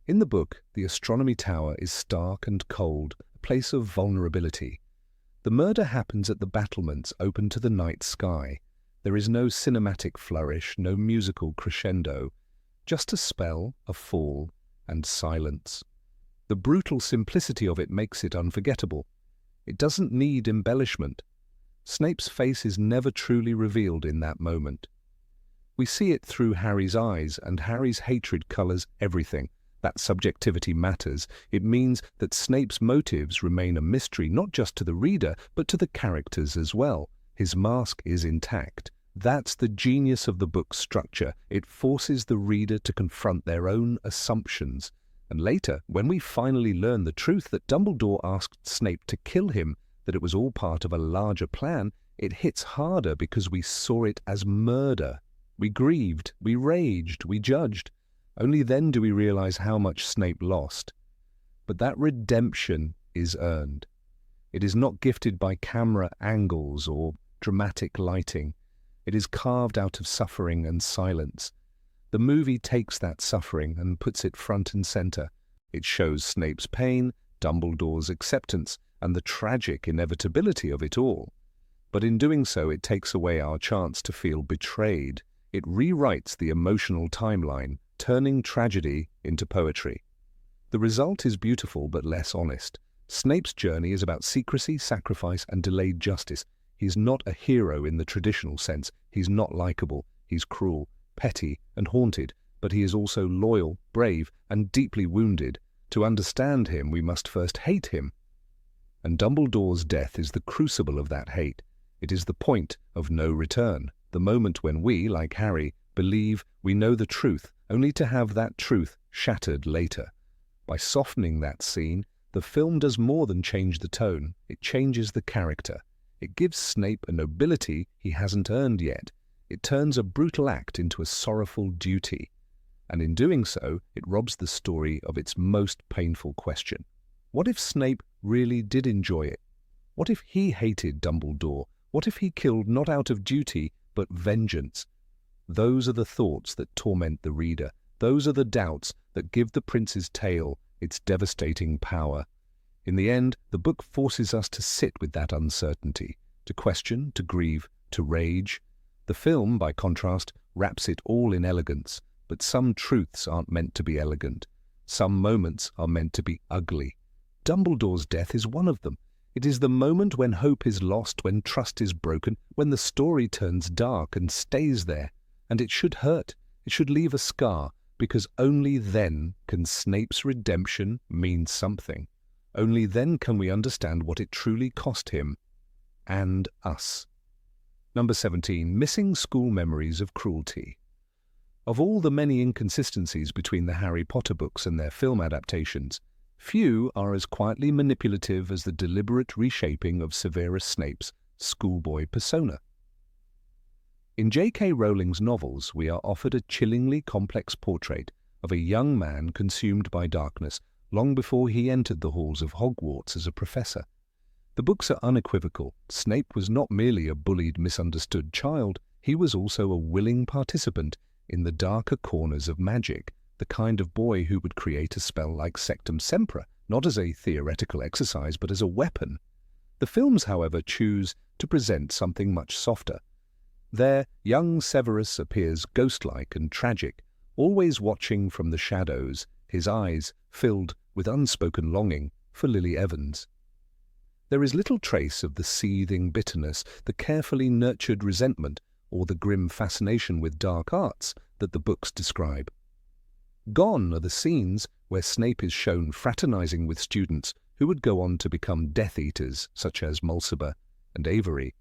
In the book, the Astronomy Tower is stark and cold, a place of vulnerability. The murder happens at the battlements open to the night sky. There is no cinematic flourish, no musical crescendo, just a spell, a fall, and silence. The brutal simplicity of it makes it unforgettable. It doesn't need embellishment. Snape's face is never truly revealed in that moment. We see it through Harry's eyes, and Harry's hatred colors everything. That subjectivity matters. It means that Snape's motives remain a mystery not just to the reader, but to the characters as well. His mask is intact. That's the genius of the book's structure. It forces the reader to confront their own assumptions. And later, when we finally learn the truth that Dumbledore asked Snape to kill him, that it was all part of a larger plan, it hits harder because we saw it as murder. We grieved, we raged, we judged. Only then do we realize how much Snape lost. But that redemption is earned. It is not gifted by camera angles or dramatic lighting. It is carved out of suffering and silence. The movie takes that suffering and puts it front and center. It shows Snape's pain, Dumbledore's acceptance, and the tragic inevitability of it all. But in doing so, it takes away our chance to feel betrayed. It rewrites the emotional timeline, turning tragedy into poetry. The result is beautiful but less honest. Snape's journey is about secrecy, sacrifice, and delayed justice. He's not a hero in the traditional sense. He's not likable. He's cruel, petty, and haunted, but he is also loyal, brave, and deeply wounded. To understand him, we must first hate him. And Dumbledore's death is the crucible of that hate. It is the point of no return, the moment when we, like Harry, believe we know the truth, only to have that truth shattered later. By softening that scene, the film does more than change the tone. It changes the character. It gives Snape a nobility he hasn't earned yet. It turns a brutal act into a sorrowful duty. And in doing so, it robs the story of its most painful question. What if Snape really did enjoy it? What if he hated Dumbledore? What if he killed not out of duty, but vengeance? Those are the thoughts that torment the reader. Those are the doubts that give the Prince's Tale its devastating power. In the end, the book forces us to sit with that uncertainty, to question, to grieve, to rage. The film, by contrast, wraps it all in elegance, but some truths aren't meant to be elegant. Some moments are meant to be ugly. Dumbledore's death is one of them. It is the moment when hope is lost, when trust is broken, when the story turns dark and stays there. And it should hurt. It should leave a scar, because only then can Snape's redemption mean something. Only then can we understand what it truly cost him and us. Number 17. Missing school memories of cruelty. Of all the many inconsistencies between the Harry Potter books and their film adaptations, few are as quietly manipulative as the deliberate reshaping of Severus Snape's schoolboy persona. In J.K. Rowling's novels, we are offered a chillingly complex portrait of a young man consumed by darkness long before he entered the halls of Hogwarts as a professor. The books are unequivocal. Snape was not merely a bullied, misunderstood child, he was also a willing participant in the darker corners of magic, the kind of boy who would create a spell like Sectum Sempra, not as a theoretical exercise but as a weapon. The films, however, choose to present something much softer. There, young Severus appears ghost-like and tragic, always watching from the shadows, his eyes filled with unspoken longing for Lily Evans. There is little trace of the seething bitterness, the carefully nurtured resentment, or the grim fascination with dark arts that the books describe. Gone are the scenes where Snape is shown fraternizing with students who would go on to become Death Eaters, such as Mulciber and Avery.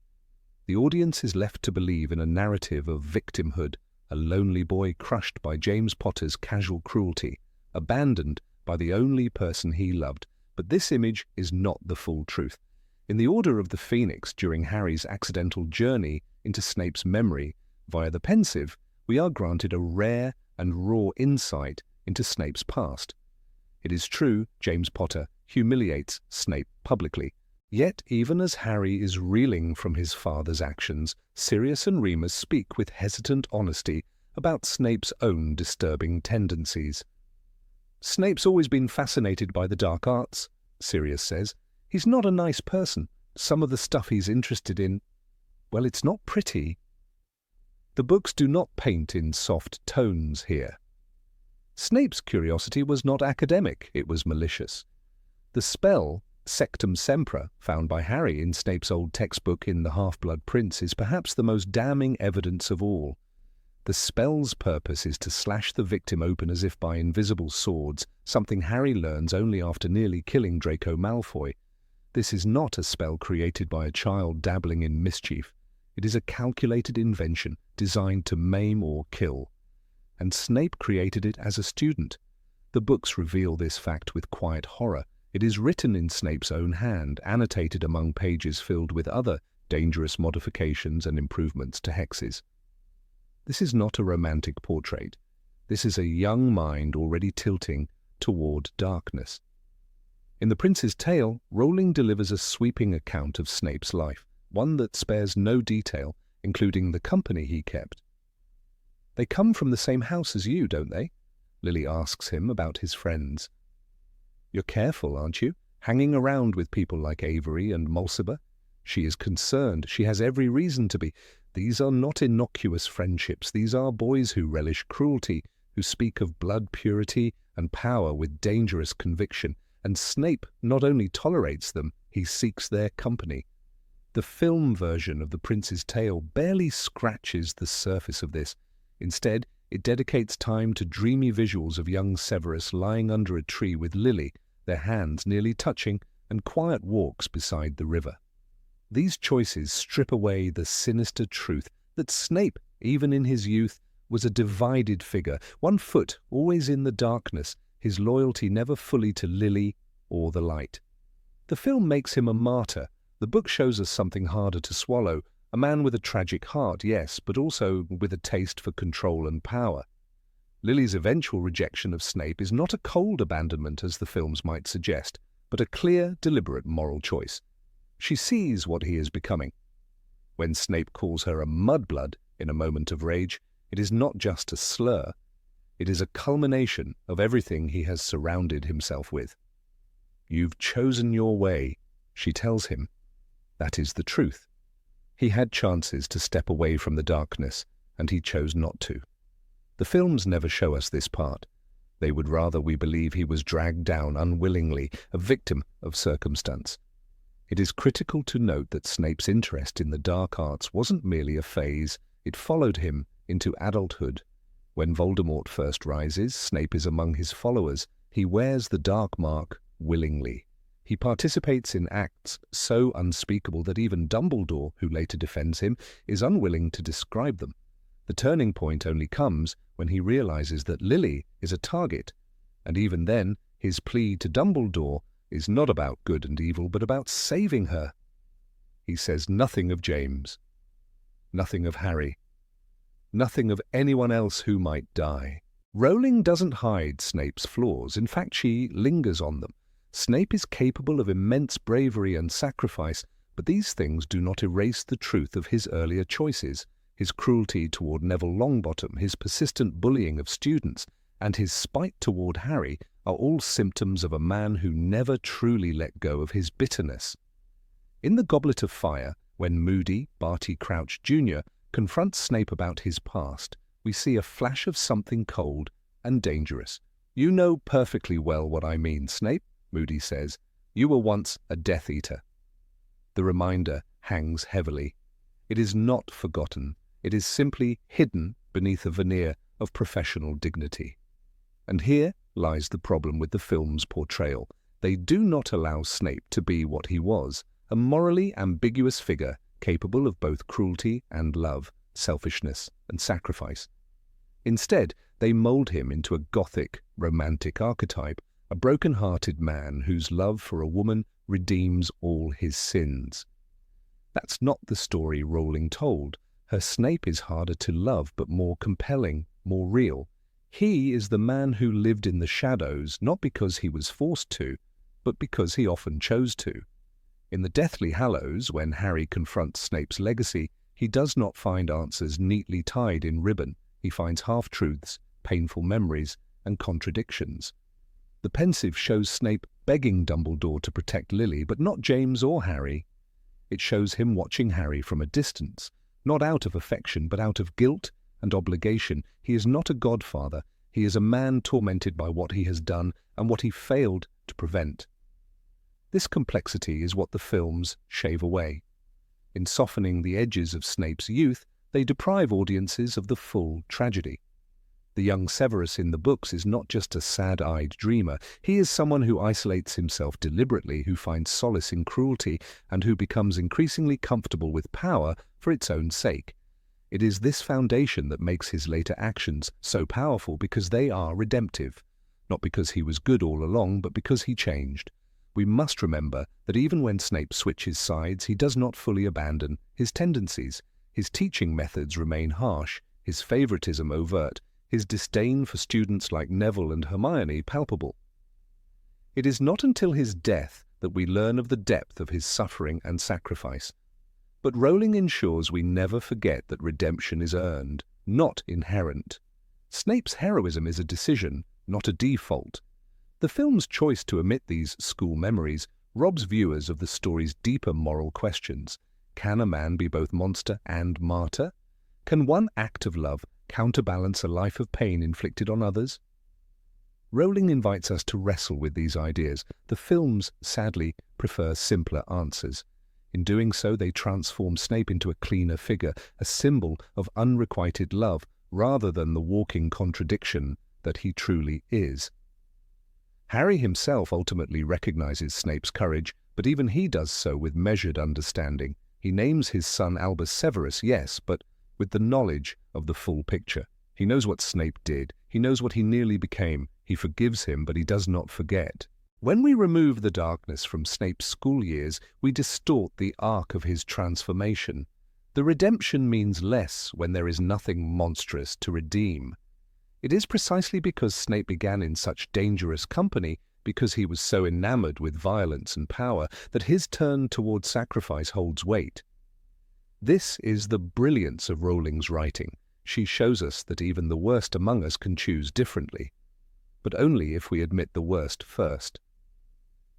The audience is left to believe in a narrative of victimhood, a lonely boy crushed by James Potter's casual cruelty, abandoned by the only person he loved. But this image is not the full truth. In the Order of the Phoenix, during Harry's accidental journey into Snape's memory via the pensieve, we are granted a rare and raw insight into Snape's past. It is true, James Potter humiliates Snape publicly. Yet, even as Harry is reeling from his father's actions, Sirius and Remus speak with hesitant honesty about Snape's own disturbing tendencies. Snape's always been fascinated by the dark arts, Sirius says. He's not a nice person. Some of the stuff he's interested in, well, it's not pretty. The books do not paint in soft tones here. Snape's curiosity was not academic, it was malicious. The spell, Sectum Sempra, found by Harry in Snape's old textbook in The Half-Blood Prince, is perhaps the most damning evidence of all. The spell's purpose is to slash the victim open as if by invisible swords, something Harry learns only after nearly killing Draco Malfoy. This is not a spell created by a child dabbling in mischief. It is a calculated invention designed to maim or kill. And Snape created it as a student. The books reveal this fact with quiet horror. It is written in Snape's own hand, annotated among pages filled with other dangerous modifications and improvements to hexes. This is not a romantic portrait. This is a young mind already tilting toward darkness. In The Prince's Tale, Rowling delivers a sweeping account of Snape's life, one that spares no detail, including the company he kept. "They come from the same house as you, don't they?" Lily asks him about his friends. "You're careful, aren't you, hanging around with people like Avery and Mulciber?" She is concerned. She has every reason to be. These are not innocuous friendships. These are boys who relish cruelty, who speak of blood purity and power with dangerous conviction. And Snape not only tolerates them, he seeks their company. The film version of The Prince's Tale barely scratches the surface of this. Instead, It dedicates time to dreamy visuals of young Severus lying under a tree with Lily, their hands nearly touching, and quiet walks beside the river. These choices strip away the sinister truth that Snape, even in his youth, was a divided figure, one foot always in the darkness, his loyalty never fully to Lily or the light. The film makes him a martyr. The book shows us something harder to swallow, a man with a tragic heart, yes, but also with a taste for control and power. Lily's eventual rejection of Snape is not a cold abandonment, as the films might suggest, but a clear, deliberate moral choice. She sees what he is becoming. When Snape calls her a mudblood in a moment of rage, it is not just a slur. It is a culmination of everything he has surrounded himself with. "You've chosen your way," she tells him. That is the truth. He had chances to step away from the darkness, and he chose not to. The films never show us this part. They would rather we believe he was dragged down unwillingly, a victim of circumstance. It is critical to note that Snape's interest in the dark arts wasn't merely a phase, it followed him into adulthood. When Voldemort first rises, Snape is among his followers. He wears the dark mark willingly. He participates in acts so unspeakable that even Dumbledore, who later defends him, is unwilling to describe them. The turning point only comes when he realizes that Lily is a target, and even then, his plea to Dumbledore is not about good and evil, but about saving her. He says nothing of James, nothing of Harry, nothing of anyone else who might die. Rowling doesn't hide Snape's flaws. In fact, she lingers on them. Snape is capable of immense bravery and sacrifice, but these things do not erase the truth of his earlier choices. His cruelty toward Neville Longbottom, his persistent bullying of students, and his spite toward Harry are all symptoms of a man who never truly let go of his bitterness. In The Goblet of Fire, when moody Barty Crouch Jr. confronts Snape about his past, we see a flash of something cold and dangerous. "You know perfectly well what I mean, Snape," Moody says. "You were once a Death Eater." The reminder hangs heavily. It is not forgotten. It is simply hidden beneath a veneer of professional dignity. And here lies the problem with the film's portrayal. They do not allow Snape to be what he was, a morally ambiguous figure capable of both cruelty and love, selfishness and sacrifice. Instead, they mold him into a gothic, romantic archetype, a broken-hearted man whose love for a woman redeems all his sins. That's not the story Rowling told. Her Snape is harder to love, but more compelling, more real. He is the man who lived in the shadows, not because he was forced to, but because he often chose to. In the Deathly Hallows, when Harry confronts Snape's legacy, he does not find answers neatly tied in ribbon. He finds half-truths, painful memories, and contradictions. The Pensieve shows Snape begging Dumbledore to protect Lily, but not James or Harry. It shows him watching Harry from a distance, not out of affection, but out of guilt and obligation. He is not a godfather. He is a man tormented by what he has done and what he failed to prevent. This complexity is what the films shave away. In softening the edges of Snape's youth, they deprive audiences of the full tragedy. The young Severus in the books is not just a sad-eyed dreamer. He is someone who isolates himself deliberately, who finds solace in cruelty, and who becomes increasingly comfortable with power for its own sake. It is this foundation that makes his later actions so powerful, because they are redemptive. Not because he was good all along, but because he changed. We must remember that even when Snape switches sides, he does not fully abandon his tendencies. His teaching methods remain harsh, his favoritism overt, his disdain for students like Neville and Hermione palpable. It is not until his death that we learn of the depth of his suffering and sacrifice. But Rowling ensures we never forget that redemption is earned, not inherent. Snape's heroism is a decision, not a default. The film's choice to omit these school memories robs viewers of the story's deeper moral questions. Can a man be both monster and martyr? Can one act of love counterbalance a life of pain inflicted on others? Rowling invites us to wrestle with these ideas. The films, sadly, prefer simpler answers. In doing so, they transform Snape into a cleaner figure, a symbol of unrequited love, rather than the walking contradiction that he truly is. Harry himself ultimately recognizes Snape's courage, but even he does so with measured understanding. He names his son Albus Severus, yes, but with the knowledge of the full picture. He knows what Snape did. He knows what he nearly became. He forgives him, but he does not forget. When we remove the darkness from Snape's school years, we distort the arc of his transformation. The redemption means less when there is nothing monstrous to redeem. It is precisely because Snape began in such dangerous company, because he was so enamored with violence and power, that his turn towards sacrifice holds weight. This is the brilliance of Rowling's writing. She shows us that even the worst among us can choose differently, but only if we admit the worst first.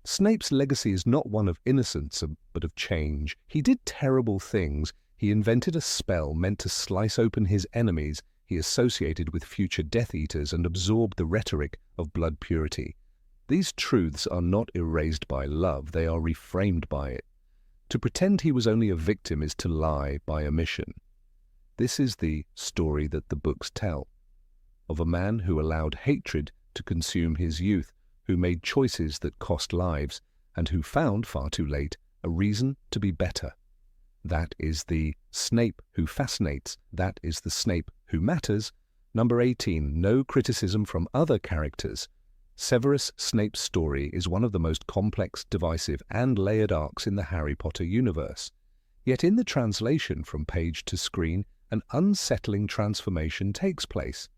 Snape's legacy is not one of innocence, but of change. He did terrible things. He invented a spell meant to slice open his enemies. He associated with future Death Eaters and absorbed the rhetoric of blood purity. These truths are not erased by love, they are reframed by it. To pretend he was only a victim is to lie by omission. This is the story that the books tell, of a man who allowed hatred to consume his youth, who made choices that cost lives, and who found, far too late, a reason to be better. That is the Snape who fascinates. That is the Snape who matters. Number 18. No criticism from other characters. Severus Snape's story is one of the most complex, divisive, and layered arcs in the Harry Potter universe. Yet in the translation from page to screen, an unsettling transformation takes place.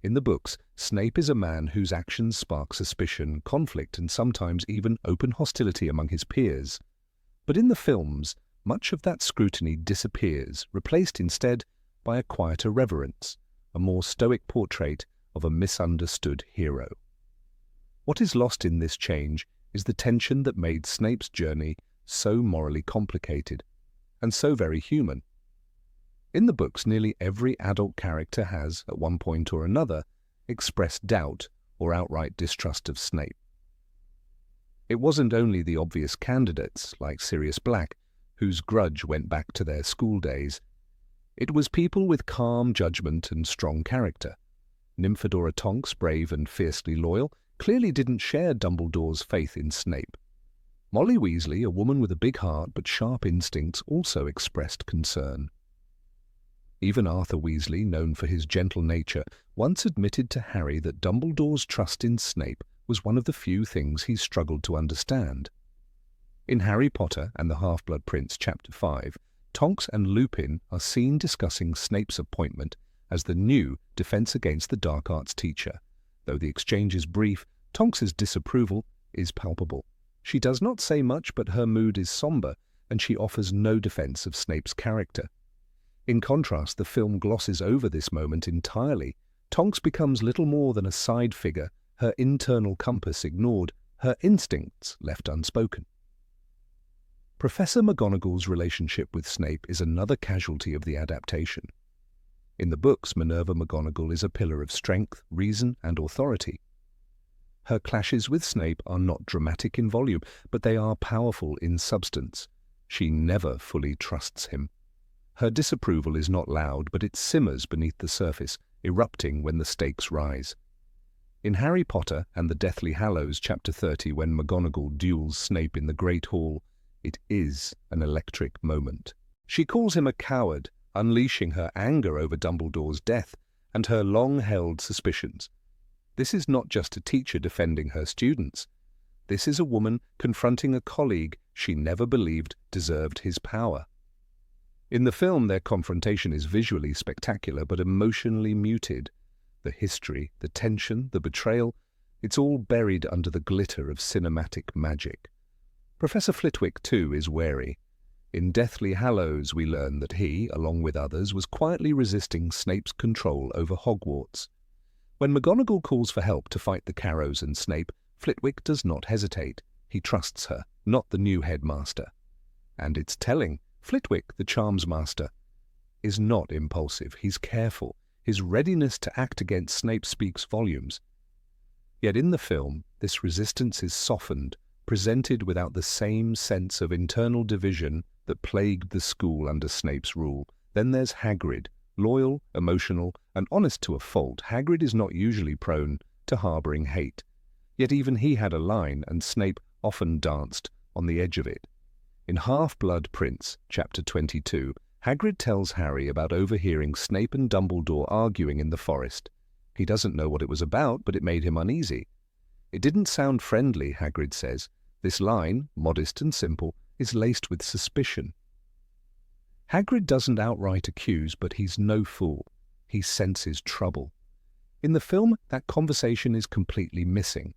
In the books, Snape is a man whose actions spark suspicion, conflict, and sometimes even open hostility among his peers. But in the films, much of that scrutiny disappears, replaced instead by a quieter reverence, a more stoic portrait of a misunderstood hero. What is lost in this change is the tension that made Snape's journey so morally complicated, and so very human. In the books, nearly every adult character has, at one point or another, expressed doubt or outright distrust of Snape. It wasn't only the obvious candidates, like Sirius Black, whose grudge went back to their school days. It was people with calm judgment and strong character. Nymphadora Tonks, brave and fiercely loyal, clearly didn't share Dumbledore's faith in Snape. Molly Weasley, a woman with a big heart but sharp instincts, also expressed concern. Even Arthur Weasley, known for his gentle nature, once admitted to Harry that Dumbledore's trust in Snape was one of the few things he struggled to understand. In Harry Potter and the Half-Blood Prince, Chapter 5, Tonks and Lupin are seen discussing Snape's appointment as the new Defense Against the Dark Arts teacher. Though the exchange is brief, Tonks's disapproval is palpable. She does not say much, but her mood is somber, and she offers no defense of Snape's character. In contrast, the film glosses over this moment entirely. Tonks becomes little more than a side figure, her internal compass ignored, her instincts left unspoken. Professor McGonagall's relationship with Snape is another casualty of the adaptation. In the books, Minerva McGonagall is a pillar of strength, reason, and authority. Her clashes with Snape are not dramatic in volume, but they are powerful in substance. She never fully trusts him. Her disapproval is not loud, but it simmers beneath the surface, erupting when the stakes rise. In Harry Potter and the Deathly Hallows, Chapter 30, when McGonagall duels Snape in the Great Hall, it is an electric moment. She calls him a coward, unleashing her anger over Dumbledore's death and her long-held suspicions. This is not just a teacher defending her students. This is a woman confronting a colleague she never believed deserved his power. In the film, their confrontation is visually spectacular but emotionally muted. The history, the tension, the betrayal, it's all buried under the glitter of cinematic magic. Professor Flitwick, too, is wary. In Deathly Hallows, we learn that he, along with others, was quietly resisting Snape's control over Hogwarts. When McGonagall calls for help to fight the Carrows and Snape, Flitwick does not hesitate. He trusts her, not the new headmaster. And it's telling. Flitwick, the charms master, is not impulsive. He's careful. His readiness to act against Snape speaks volumes. Yet in the film, this resistance is softened, presented without the same sense of internal division that plagued the school under Snape's rule. Then there's Hagrid, Loyal, emotional, and honest to a fault, Hagrid is not usually prone to harbouring hate. Yet even he had a line, and Snape often danced on the edge of it. In Half-Blood Prince, Chapter 22, Hagrid tells Harry about overhearing Snape and Dumbledore arguing in the forest. He doesn't know what it was about, but it made him uneasy. It didn't sound friendly, Hagrid says. This line, modest and simple, is laced with suspicion. Hagrid doesn't outright accuse, but he's no fool. He senses trouble. In the film, that conversation is completely missing.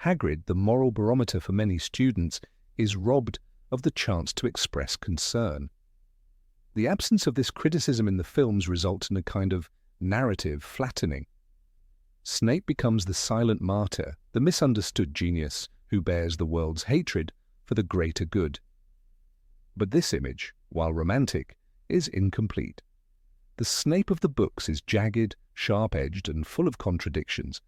Hagrid, the moral barometer for many students, is robbed of the chance to express concern. The absence of this criticism in the films results in a kind of narrative flattening. Snape becomes the silent martyr, the misunderstood genius who bears the world's hatred for the greater good. But this image, while romantic, is incomplete. The Snape of the books is jagged, sharp-edged, and full of contradictions.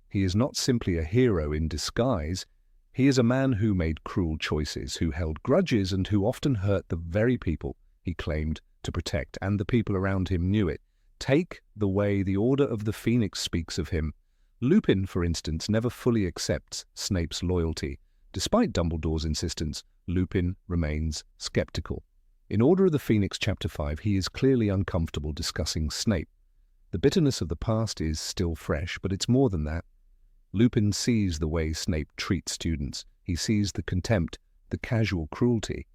He is not simply a hero in disguise. He is a man who made cruel choices, who held grudges, and who often hurt the very people he claimed to protect, and the people around him knew it. Take the way the Order of the Phoenix speaks of him. Lupin, for instance, never fully accepts Snape's loyalty. Despite Dumbledore's insistence, Lupin remains skeptical. In Order of the Phoenix, Chapter 5, he is clearly uncomfortable discussing Snape. The bitterness of the past is still fresh, but it's more than that. Lupin sees the way Snape treats students. He sees the contempt, the casual cruelty,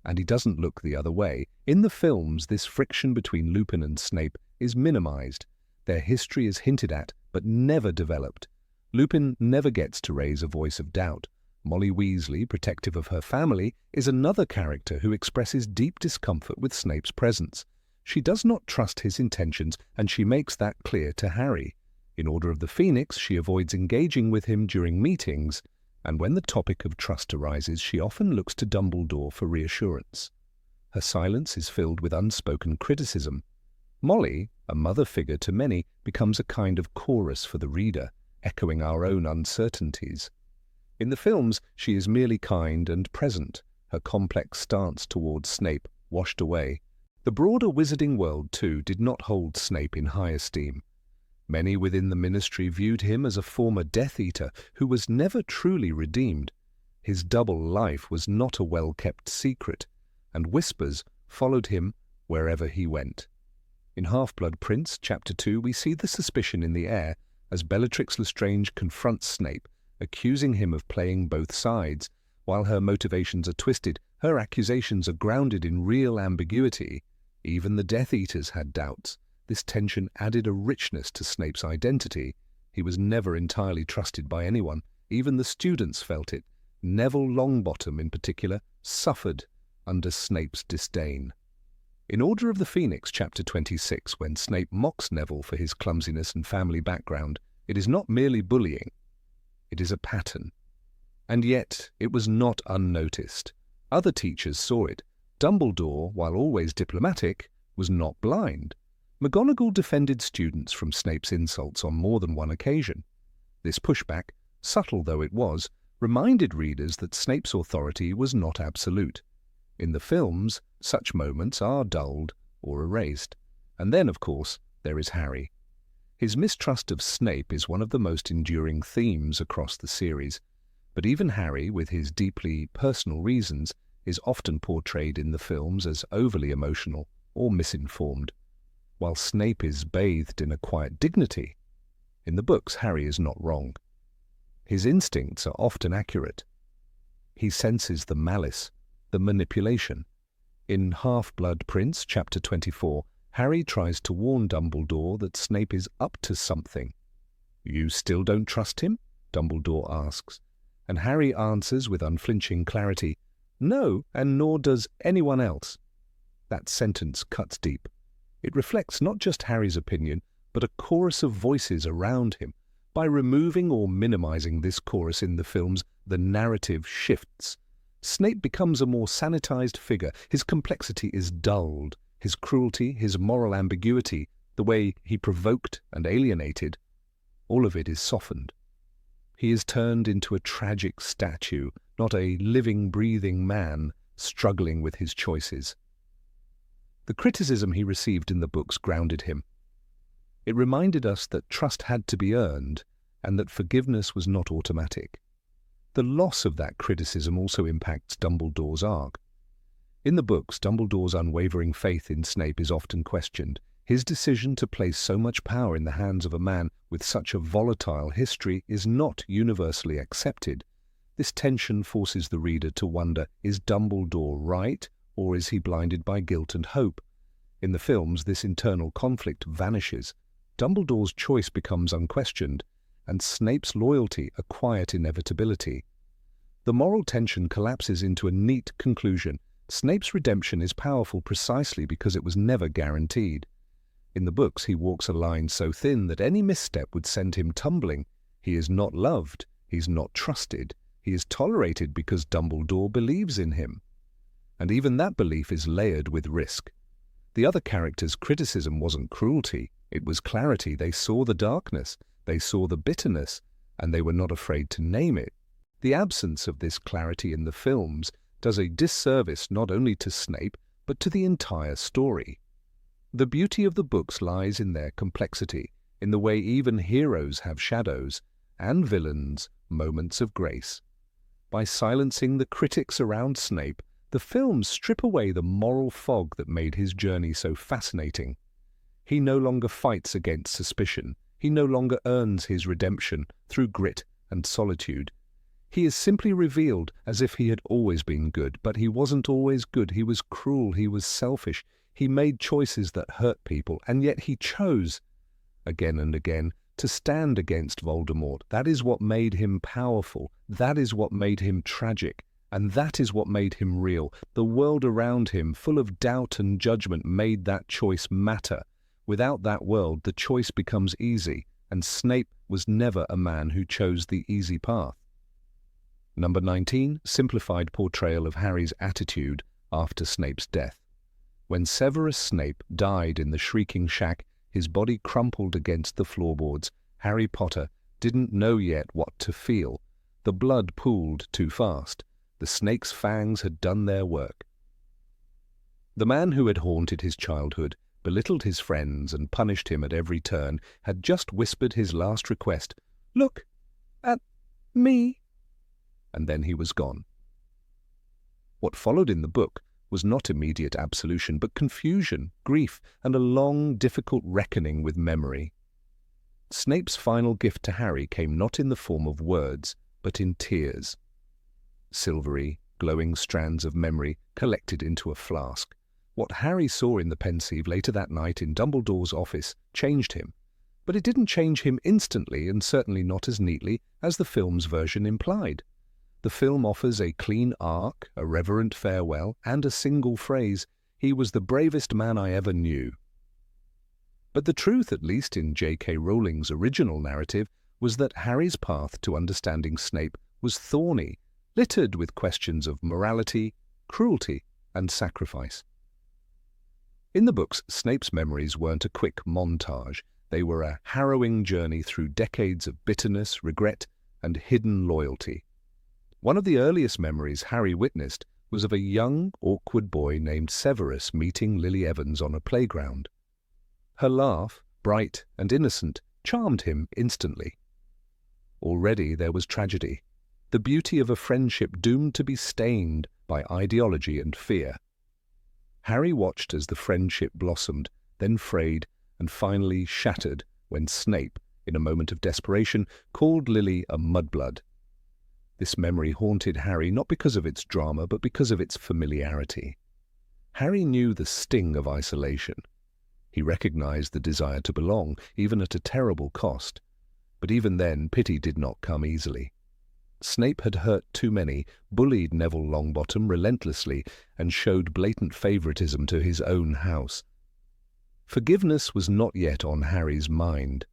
and he doesn't look the other way. In the films, this friction between Lupin and Snape is minimized. Their history is hinted at, but never developed. Lupin never gets to raise a voice of doubt. Molly Weasley, protective of her family, is another character who expresses deep discomfort with Snape's presence. She does not trust his intentions, and she makes that clear to Harry. In Order of the Phoenix, she avoids engaging with him during meetings, and when the topic of trust arises, she often looks to Dumbledore for reassurance. Her silence is filled with unspoken criticism. Molly, a mother figure to many, becomes a kind of chorus for the reader, echoing our own uncertainties. In the films, she is merely kind and present, her complex stance towards Snape washed away. The broader wizarding world, too, did not hold Snape in high esteem. Many within the ministry viewed him as a former Death Eater who was never truly redeemed. His double life was not a well-kept secret, and whispers followed him wherever he went. In Half-Blood Prince, Chapter 2, we see the suspicion in the air as Bellatrix Lestrange confronts Snape, accusing him of playing both sides. While her motivations are twisted, her accusations are grounded in real ambiguity. Even the Death Eaters had doubts. This tension added a richness to Snape's identity. He was never entirely trusted by anyone. Even the students felt it. Neville Longbottom, in particular, suffered under Snape's disdain. In Order of the Phoenix, Chapter 26, when Snape mocks Neville for his clumsiness and family background, it is not merely bullying. It is a pattern. And yet, it was not unnoticed. Other teachers saw it. Dumbledore, while always diplomatic, was not blind. McGonagall defended students from Snape's insults on more than one occasion. This pushback, subtle though it was, reminded readers that Snape's authority was not absolute. In the films, such moments are dulled or erased. And then, of course, there is Harry. His mistrust of Snape is one of the most enduring themes across the series. But even Harry, with his deeply personal reasons, is often portrayed in the films as overly emotional or misinformed. While Snape is bathed in a quiet dignity, in the books Harry is not wrong. His instincts are often accurate. He senses the malice, the manipulation. In Half-Blood Prince, Chapter 24, Harry tries to warn Dumbledore that Snape is up to something. "You still don't trust him?" Dumbledore asks, and Harry answers with unflinching clarity, "No, and nor does anyone else." That sentence cuts deep. It reflects not just Harry's opinion, but a chorus of voices around him. By removing or minimizing this chorus in the films, the narrative shifts. Snape becomes a more sanitized figure. His complexity is dulled. His cruelty, his moral ambiguity, the way he provoked and alienated, all of it is softened. He is turned into a tragic statue, not a living, breathing man struggling with his choices. The criticism he received in the books grounded him. It reminded us that trust had to be earned and that forgiveness was not automatic. The loss of that criticism also impacts Dumbledore's arc. In the books, Dumbledore's unwavering faith in Snape is often questioned. His decision to place so much power in the hands of a man with such a volatile history is not universally accepted. This tension forces the reader to wonder, is Dumbledore right, or is he blinded by guilt and hope? In the films, this internal conflict vanishes. Dumbledore's choice becomes unquestioned, and Snape's loyalty a quiet inevitability. The moral tension collapses into a neat conclusion. Snape's redemption is powerful precisely because it was never guaranteed. In the books, he walks a line so thin that any misstep would send him tumbling. He is not loved, he's not trusted, he is tolerated because Dumbledore believes in him. And even that belief is layered with risk. The other characters' criticism wasn't cruelty, it was clarity. They saw the darkness, they saw the bitterness, and they were not afraid to name it. The absence of this clarity in the films does a disservice not only to Snape, but to the entire story. The beauty of the books lies in their complexity, in the way even heroes have shadows, and villains moments of grace. By silencing the critics around Snape, the films strip away the moral fog that made his journey so fascinating. He no longer fights against suspicion. He no longer earns his redemption through grit and solitude. He is simply revealed as if he had always been good, but he wasn't always good. He was cruel, he was selfish, he made choices that hurt people, and yet he chose, again and again, to stand against Voldemort. That is what made him powerful, that is what made him tragic, and that is what made him real. The world around him, full of doubt and judgment, made that choice matter. Without that world, the choice becomes easy, and Snape was never a man who chose the easy path. Number 19, simplified portrayal of Harry's attitude after Snape's death. When Severus Snape died in the Shrieking Shack, his body crumpled against the floorboards. Harry Potter didn't know yet what to feel. The blood pooled too fast. The snake's fangs had done their work. The man who had haunted his childhood, belittled his friends, and punished him at every turn, had just whispered his last request, "Look at me," and then he was gone. What followed in the book was not immediate absolution, but confusion, grief, and a long, difficult reckoning with memory. Snape's final gift to Harry came not in the form of words, but in tears. Silvery, glowing strands of memory collected into a flask. What Harry saw in the Pensieve later that night in Dumbledore's office changed him, but it didn't change him instantly, and certainly not as neatly as the film's version implied. The film offers a clean arc, a reverent farewell, and a single phrase, "He was the bravest man I ever knew." But the truth, at least in J.K. Rowling's original narrative, was that Harry's path to understanding Snape was thorny, littered with questions of morality, cruelty, and sacrifice. In the books, Snape's memories weren't a quick montage. They were a harrowing journey through decades of bitterness, regret, and hidden loyalty. One of the earliest memories Harry witnessed was of a young, awkward boy named Severus meeting Lily Evans on a playground. Her laugh, bright and innocent, charmed him instantly. Already there was tragedy, the beauty of a friendship doomed to be stained by ideology and fear. Harry watched as the friendship blossomed, then frayed, and finally shattered when Snape, in a moment of desperation, called Lily a mudblood. This memory haunted Harry not because of its drama, but because of its familiarity. Harry knew the sting of isolation. He recognized the desire to belong, even at a terrible cost. But even then, pity did not come easily. Snape had hurt too many, bullied Neville Longbottom relentlessly, and showed blatant favoritism to his own house. Forgiveness was not yet on Harry's mind.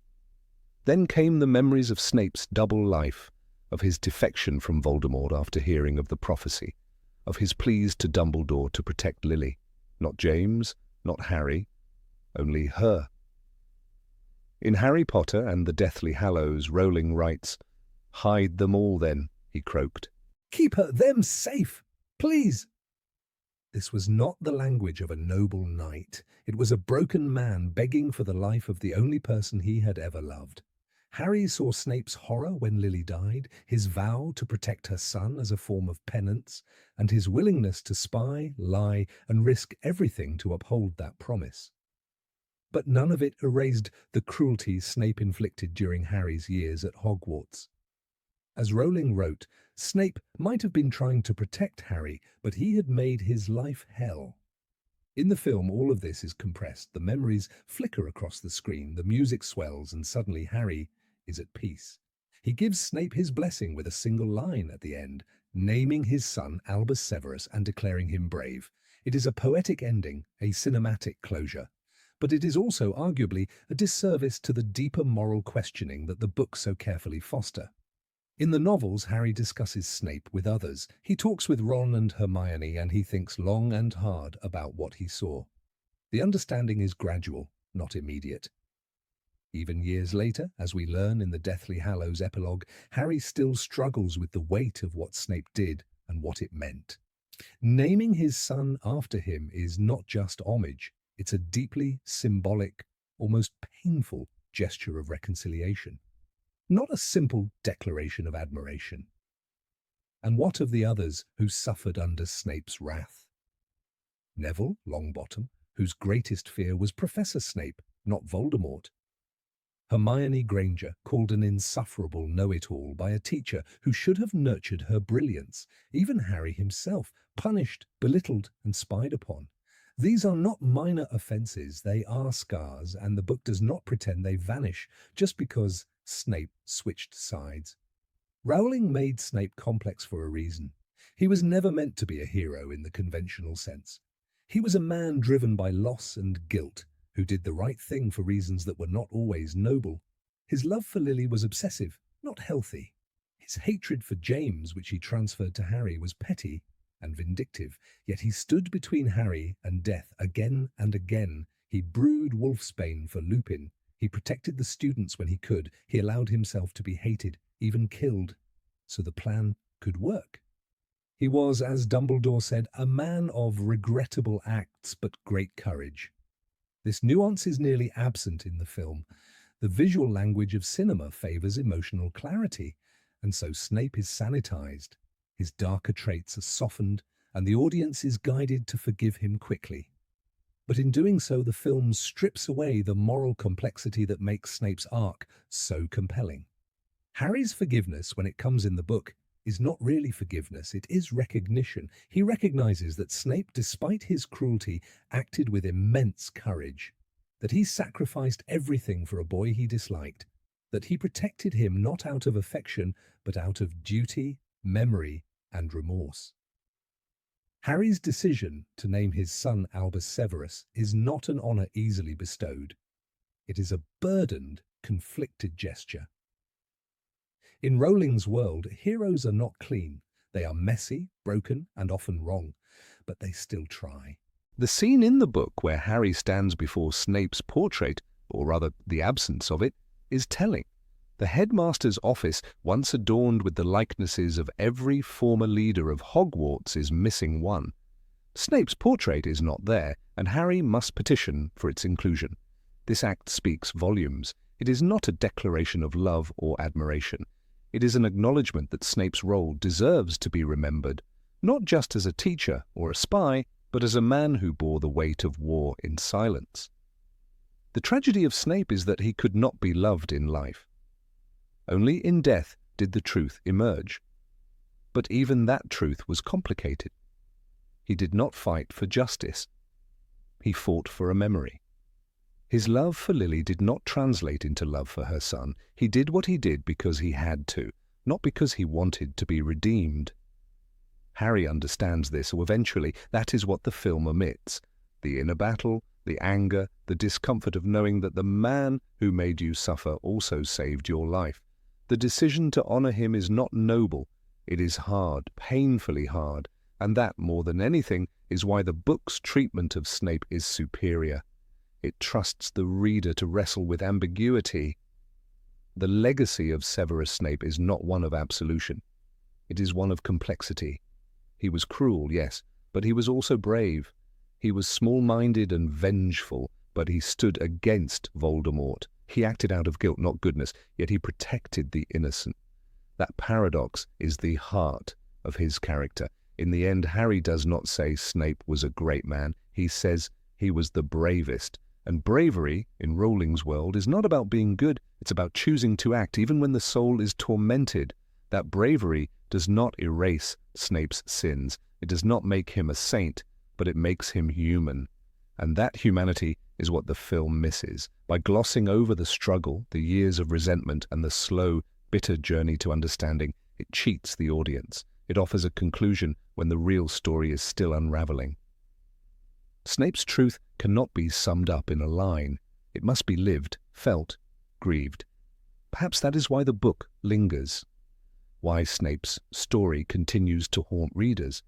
Then came the memories of Snape's double life, of his defection from Voldemort after hearing of the prophecy, of his pleas to Dumbledore to protect Lily, not James, not Harry, only her. In Harry Potter and the Deathly Hallows, Rowling writes, "Hide them all then," he croaked. "Keep them safe, please." This was not the language of a noble knight. It was a broken man begging for the life of the only person he had ever loved. Harry saw Snape's horror when Lily died, his vow to protect her son as a form of penance, and his willingness to spy, lie, and risk everything to uphold that promise. But none of it erased the cruelty Snape inflicted during Harry's years at Hogwarts. As Rowling wrote, Snape might have been trying to protect Harry, but he had made his life hell. In the film, all of this is compressed. The memories flicker across the screen, the music swells, and suddenly Harry is at peace. He gives Snape his blessing with a single line at the end, naming his son Albus Severus and declaring him brave. It is a poetic ending, a cinematic closure. But it is also arguably a disservice to the deeper moral questioning that the books so carefully foster. In the novels, Harry discusses Snape with others. He talks with Ron and Hermione, and he thinks long and hard about what he saw. The understanding is gradual, not immediate. Even years later, as we learn in the Deathly Hallows epilogue, Harry still struggles with the weight of what Snape did and what it meant. Naming his son after him is not just homage, it's a deeply symbolic, almost painful gesture of reconciliation. Not a simple declaration of admiration. And what of the others who suffered under Snape's wrath? Neville Longbottom, whose greatest fear was Professor Snape, not Voldemort. Hermione Granger, called an insufferable know-it-all by a teacher who should have nurtured her brilliance. Even Harry himself, punished, belittled, and spied upon. These are not minor offences, they are scars, and the book does not pretend they vanish just because Snape switched sides. Rowling made Snape complex for a reason. He was never meant to be a hero in the conventional sense. He was a man driven by loss and guilt, who did the right thing for reasons that were not always noble. His love for Lily was obsessive, not healthy. His hatred for James, which he transferred to Harry, was petty and vindictive, yet he stood between Harry and death again and again. He brewed wolfsbane for Lupin. He protected the students when he could. He allowed himself to be hated, even killed, so the plan could work. He was, as Dumbledore said, a man of regrettable acts but great courage. This nuance is nearly absent in the film. The visual language of cinema favors emotional clarity, and so Snape is sanitized. His darker traits are softened, and the audience is guided to forgive him quickly. But in doing so, the film strips away the moral complexity that makes Snape's arc so compelling. Harry's forgiveness, when it comes in the book, is not really forgiveness, it is recognition. He recognizes that Snape, despite his cruelty, acted with immense courage, that he sacrificed everything for a boy he disliked, that he protected him not out of affection, but out of duty, memory, and remorse. Harry's decision to name his son Albus Severus is not an honor easily bestowed. It is a burdened, conflicted gesture. In Rowling's world, heroes are not clean. They are messy, broken, and often wrong, but they still try. The scene in the book where Harry stands before Snape's portrait, or rather the absence of it, is telling. The headmaster's office, once adorned with the likenesses of every former leader of Hogwarts, is missing one. Snape's portrait is not there, and Harry must petition for its inclusion. This act speaks volumes. It is not a declaration of love or admiration. It is an acknowledgement that Snape's role deserves to be remembered, not just as a teacher or a spy, but as a man who bore the weight of war in silence. The tragedy of Snape is that he could not be loved in life. Only in death did the truth emerge. But even that truth was complicated. He did not fight for justice. He fought for a memory. His love for Lily did not translate into love for her son. He did what he did because he had to, not because he wanted to be redeemed. Harry understands this, so eventually that is what the film omits. The inner battle, the anger, the discomfort of knowing that the man who made you suffer also saved your life. The decision to honor him is not noble. It is hard, painfully hard, and that, more than anything, is why the book's treatment of Snape is superior. It trusts the reader to wrestle with ambiguity. The legacy of Severus Snape is not one of absolution. It is one of complexity. He was cruel, yes, but he was also brave. He was small-minded and vengeful, but he stood against Voldemort. He acted out of guilt, not goodness, yet he protected the innocent. That paradox is the heart of his character. In the end, Harry does not say Snape was a great man. He says he was the bravest. And bravery, in Rowling's world, is not about being good. It's about choosing to act, even when the soul is tormented. That bravery does not erase Snape's sins. It does not make him a saint, but it makes him human. And that humanity is what the film misses. By glossing over the struggle, the years of resentment, and the slow, bitter journey to understanding, it cheats the audience. It offers a conclusion when the real story is still unraveling. Snape's truth cannot be summed up in a line. It must be lived, felt, grieved. Perhaps that is why the book lingers, why Snape's story continues to haunt readers,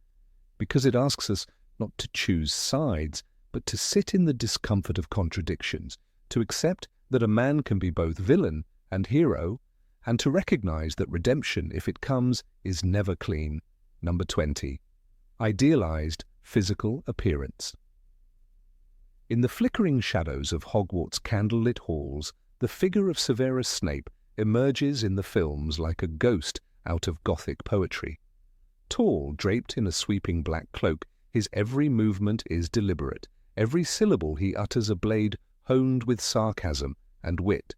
because it asks us not to choose sides, but to sit in the discomfort of contradictions, to accept that a man can be both villain and hero, and to recognize that redemption, if it comes, is never clean. Number 20. Idealized physical appearance. In the flickering shadows of Hogwarts' candlelit halls, the figure of Severus Snape emerges in the films like a ghost out of Gothic poetry. Tall, draped in a sweeping black cloak, his every movement is deliberate. Every syllable he utters a blade honed with sarcasm and wit.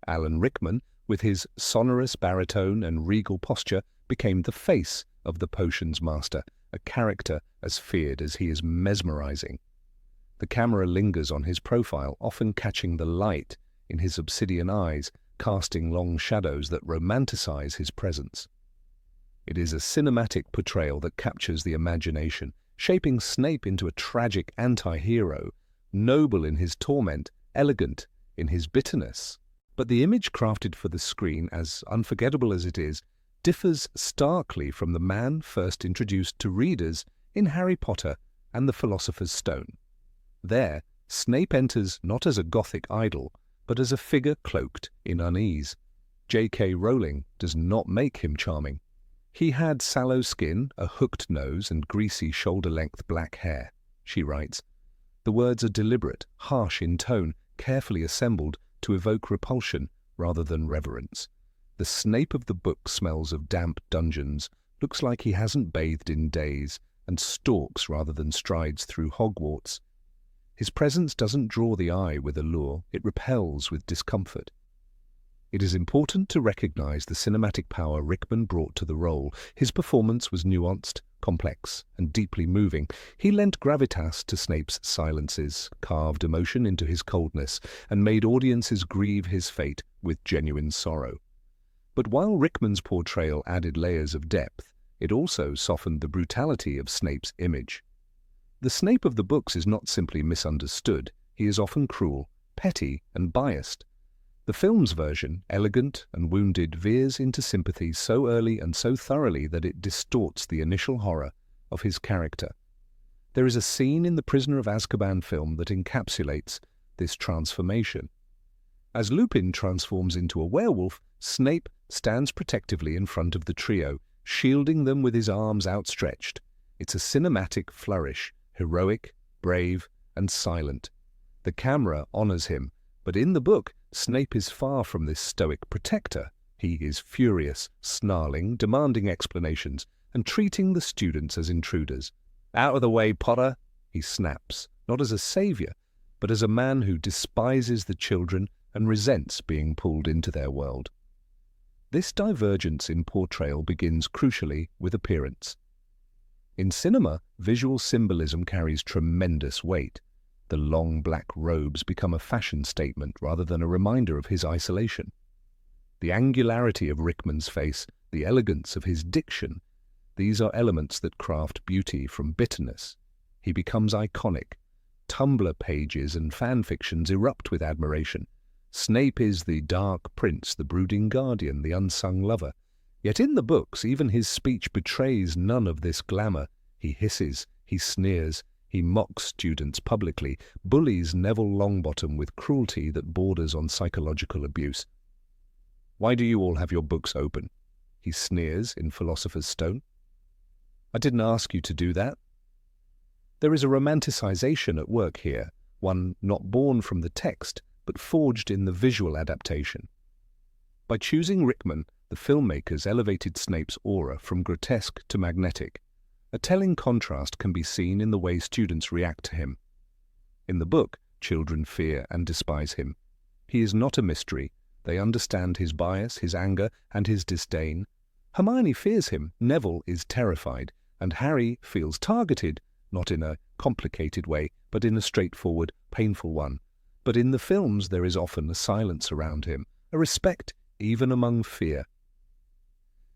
Alan Rickman, with his sonorous baritone and regal posture, became the face of the potions master, a character as feared as he is mesmerizing. The camera lingers on his profile, often catching the light in his obsidian eyes, casting long shadows that romanticize his presence. It is a cinematic portrayal that captures the imagination, shaping Snape into a tragic anti-hero, noble in his torment, elegant in his bitterness. But the image crafted for the screen, as unforgettable as it is, differs starkly from the man first introduced to readers in Harry Potter and the Philosopher's Stone. There, Snape enters not as a Gothic idol, but as a figure cloaked in unease. J.K. Rowling does not make him charming. He had sallow skin, a hooked nose, and greasy shoulder-length black hair, she writes. The words are deliberate, harsh in tone, carefully assembled to evoke repulsion rather than reverence. The Snape of the book smells of damp dungeons, looks like he hasn't bathed in days, and stalks rather than strides through Hogwarts. His presence doesn't draw the eye with allure, it repels with discomfort. It is important to recognize the cinematic power Rickman brought to the role. His performance was nuanced, complex, and deeply moving. He lent gravitas to Snape's silences, carved emotion into his coldness, and made audiences grieve his fate with genuine sorrow. But while Rickman's portrayal added layers of depth, it also softened the brutality of Snape's image. The Snape of the books is not simply misunderstood, he is often cruel, petty, and biased. The film's version, elegant and wounded, veers into sympathy so early and so thoroughly that it distorts the initial horror of his character. There is a scene in the Prisoner of Azkaban film that encapsulates this transformation. As Lupin transforms into a werewolf, Snape stands protectively in front of the trio, shielding them with his arms outstretched. It's a cinematic flourish, heroic, brave, and silent. The camera honors him, but in the book, Snape is far from this stoic protector. He is furious, snarling, demanding explanations, and treating the students as intruders. "Out of the way, Potter," he snaps, not as a savior, but as a man who despises the children and resents being pulled into their world. This divergence in portrayal begins crucially with appearance. In cinema, visual symbolism carries tremendous weight. The long black robes become a fashion statement rather than a reminder of his isolation. The angularity of Rickman's face, the elegance of his diction, these are elements that craft beauty from bitterness. He becomes iconic. Tumblr pages and fan fictions erupt with admiration. Snape is the dark prince, the brooding guardian, the unsung lover. Yet in the books, even his speech betrays none of this glamour. He hisses, he sneers, he mocks students publicly, bullies Neville Longbottom with cruelty that borders on psychological abuse. "Why do you all have your books open?" he sneers in Philosopher's Stone. "I didn't ask you to do that." There is a romanticization at work here, one not born from the text, but forged in the visual adaptation. By choosing Rickman, the filmmakers elevated Snape's aura from grotesque to magnetic. A telling contrast can be seen in the way students react to him. In the book, children fear and despise him. He is not a mystery. They understand his bias, his anger, and his disdain. Hermione fears him, Neville is terrified, and Harry feels targeted, not in a complicated way, but in a straightforward, painful one. But in the films there is often a silence around him, a respect even among fear.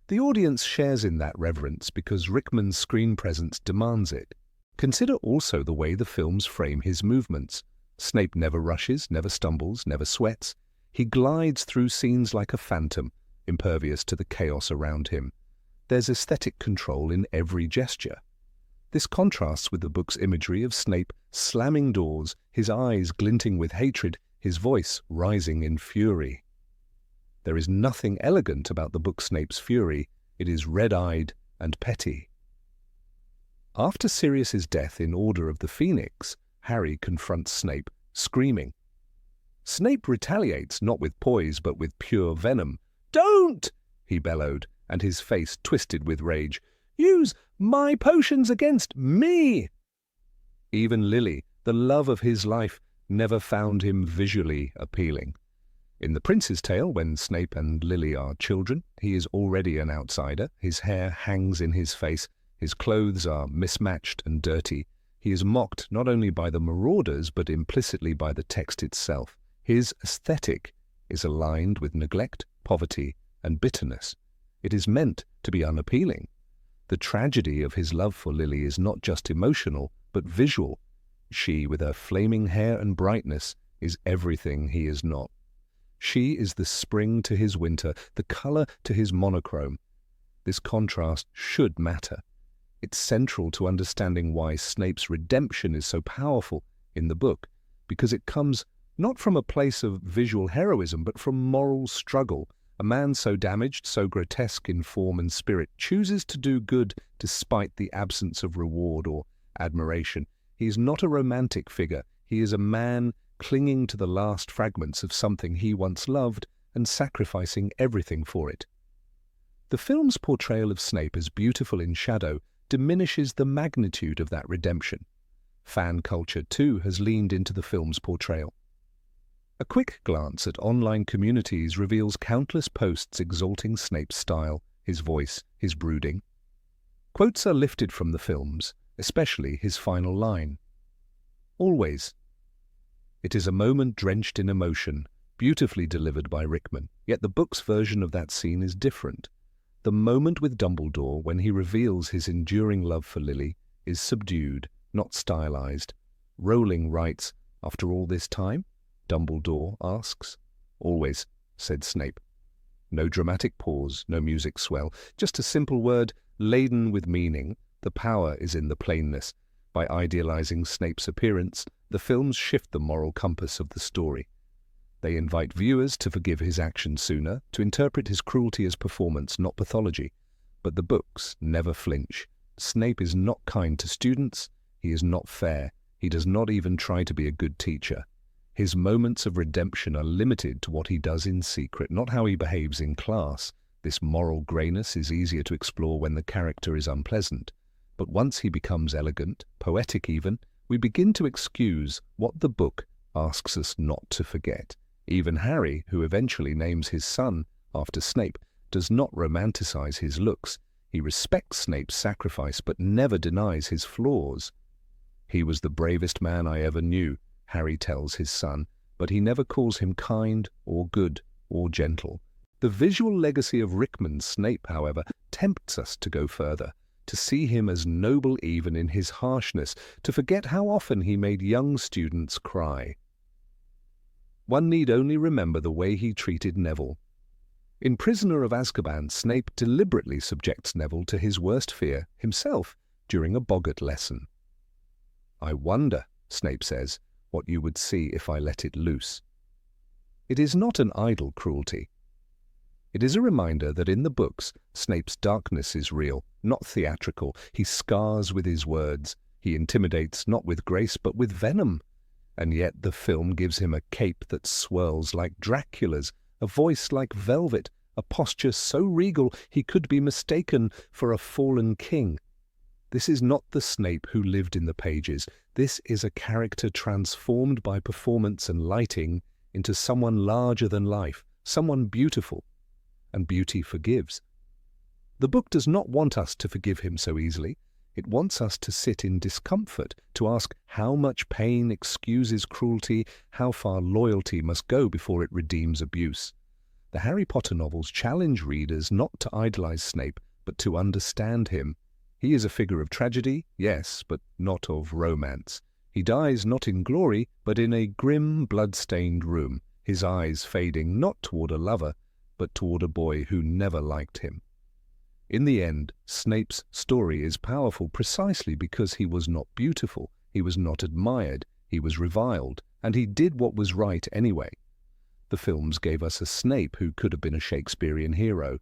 The audience shares in that reverence because Rickman's screen presence demands it. Consider also the way the films frame his movements. Snape never rushes, never stumbles, never sweats. He glides through scenes like a phantom, impervious to the chaos around him. There's aesthetic control in every gesture. This contrasts with the book's imagery of Snape slamming doors, his eyes glinting with hatred, his voice rising in fury. There is nothing elegant about the book Snape's fury. It is red-eyed and petty. After Sirius's death in Order of the Phoenix, Harry confronts Snape, screaming. Snape retaliates not with poise but with pure venom. "Don't!" he bellowed, and his face twisted with rage. "Use my potions against me!" Even Lily, the love of his life, never found him visually appealing. In The Prince's Tale, when Snape and Lily are children, he is already an outsider. His hair hangs in his face, his clothes are mismatched and dirty. He is mocked not only by the marauders but implicitly by the text itself. His aesthetic is aligned with neglect, poverty, and bitterness. It is meant to be unappealing. The tragedy of his love for Lily is not just emotional, but visual. She, with her flaming hair and brightness, is everything he is not. She is the spring to his winter, the color to his monochrome. This contrast should matter. It's central to understanding why Snape's redemption is so powerful in the book, because it comes not from a place of visual heroism, but from moral struggle. A man so damaged, so grotesque in form and spirit, chooses to do good despite the absence of reward or admiration. He is not a romantic figure. He is a man clinging to the last fragments of something he once loved and sacrificing everything for it. The film's portrayal of Snape as beautiful in shadow diminishes the magnitude of that redemption. Fan culture, too, has leaned into the film's portrayal. A quick glance at online communities reveals countless posts exalting Snape's style, his voice, his brooding. Quotes are lifted from the films, especially his final line. "Always." It is a moment drenched in emotion, beautifully delivered by Rickman, yet the book's version of that scene is different. The moment with Dumbledore, when he reveals his enduring love for Lily, is subdued, not stylized. Rowling writes, "After all this time?" Dumbledore asks. "Always," said Snape. No dramatic pause, no music swell, just a simple word laden with meaning. The power is in the plainness. By idealizing Snape's appearance, the films shift the moral compass of the story. They invite viewers to forgive his actions sooner, to interpret his cruelty as performance, not pathology. But the books never flinch. Snape is not kind to students. He is not fair. He does not even try to be a good teacher. His moments of redemption are limited to what he does in secret, not how he behaves in class. This moral grayness is easier to explore when the character is unpleasant. But once he becomes elegant, poetic even, we begin to excuse what the book asks us not to forget. Even Harry, who eventually names his son after Snape, does not romanticize his looks. He respects Snape's sacrifice but never denies his flaws. "He was the bravest man I ever knew," Harry tells his son, but he never calls him kind or good or gentle. The visual legacy of Rickman's Snape, however, tempts us to go further, to see him as noble even in his harshness, to forget how often he made young students cry. One need only remember the way he treated Neville. In Prisoner of Azkaban, Snape deliberately subjects Neville to his worst fear, himself, during a boggart lesson. "I wonder," Snape says, "what you would see if I let it loose." It is not an idle cruelty. It is a reminder that in the books, Snape's darkness is real, not theatrical. He scars with his words. He He intimidates not with grace but with venom. And yet the film gives him a cape that swirls like Dracula's, a voice like velvet, a posture so regal he could be mistaken for a fallen king. This is not the Snape who lived in the pages. This is a character transformed by performance and lighting into someone larger than life, someone beautiful. And beauty forgives. The book does not want us to forgive him so easily. It wants us to sit in discomfort, to ask how much pain excuses cruelty, how far loyalty must go before it redeems abuse. The Harry Potter novels challenge readers not to idolize Snape, but to understand him. He is a figure of tragedy, yes, but not of romance. He dies not in glory, but in a grim, blood-stained room, his eyes fading not toward a lover, but toward a boy who never liked him. In the end, Snape's story is powerful precisely because he was not beautiful, he was not admired, he was reviled, and he did what was right anyway. The films gave us a Snape who could have been a Shakespearean hero.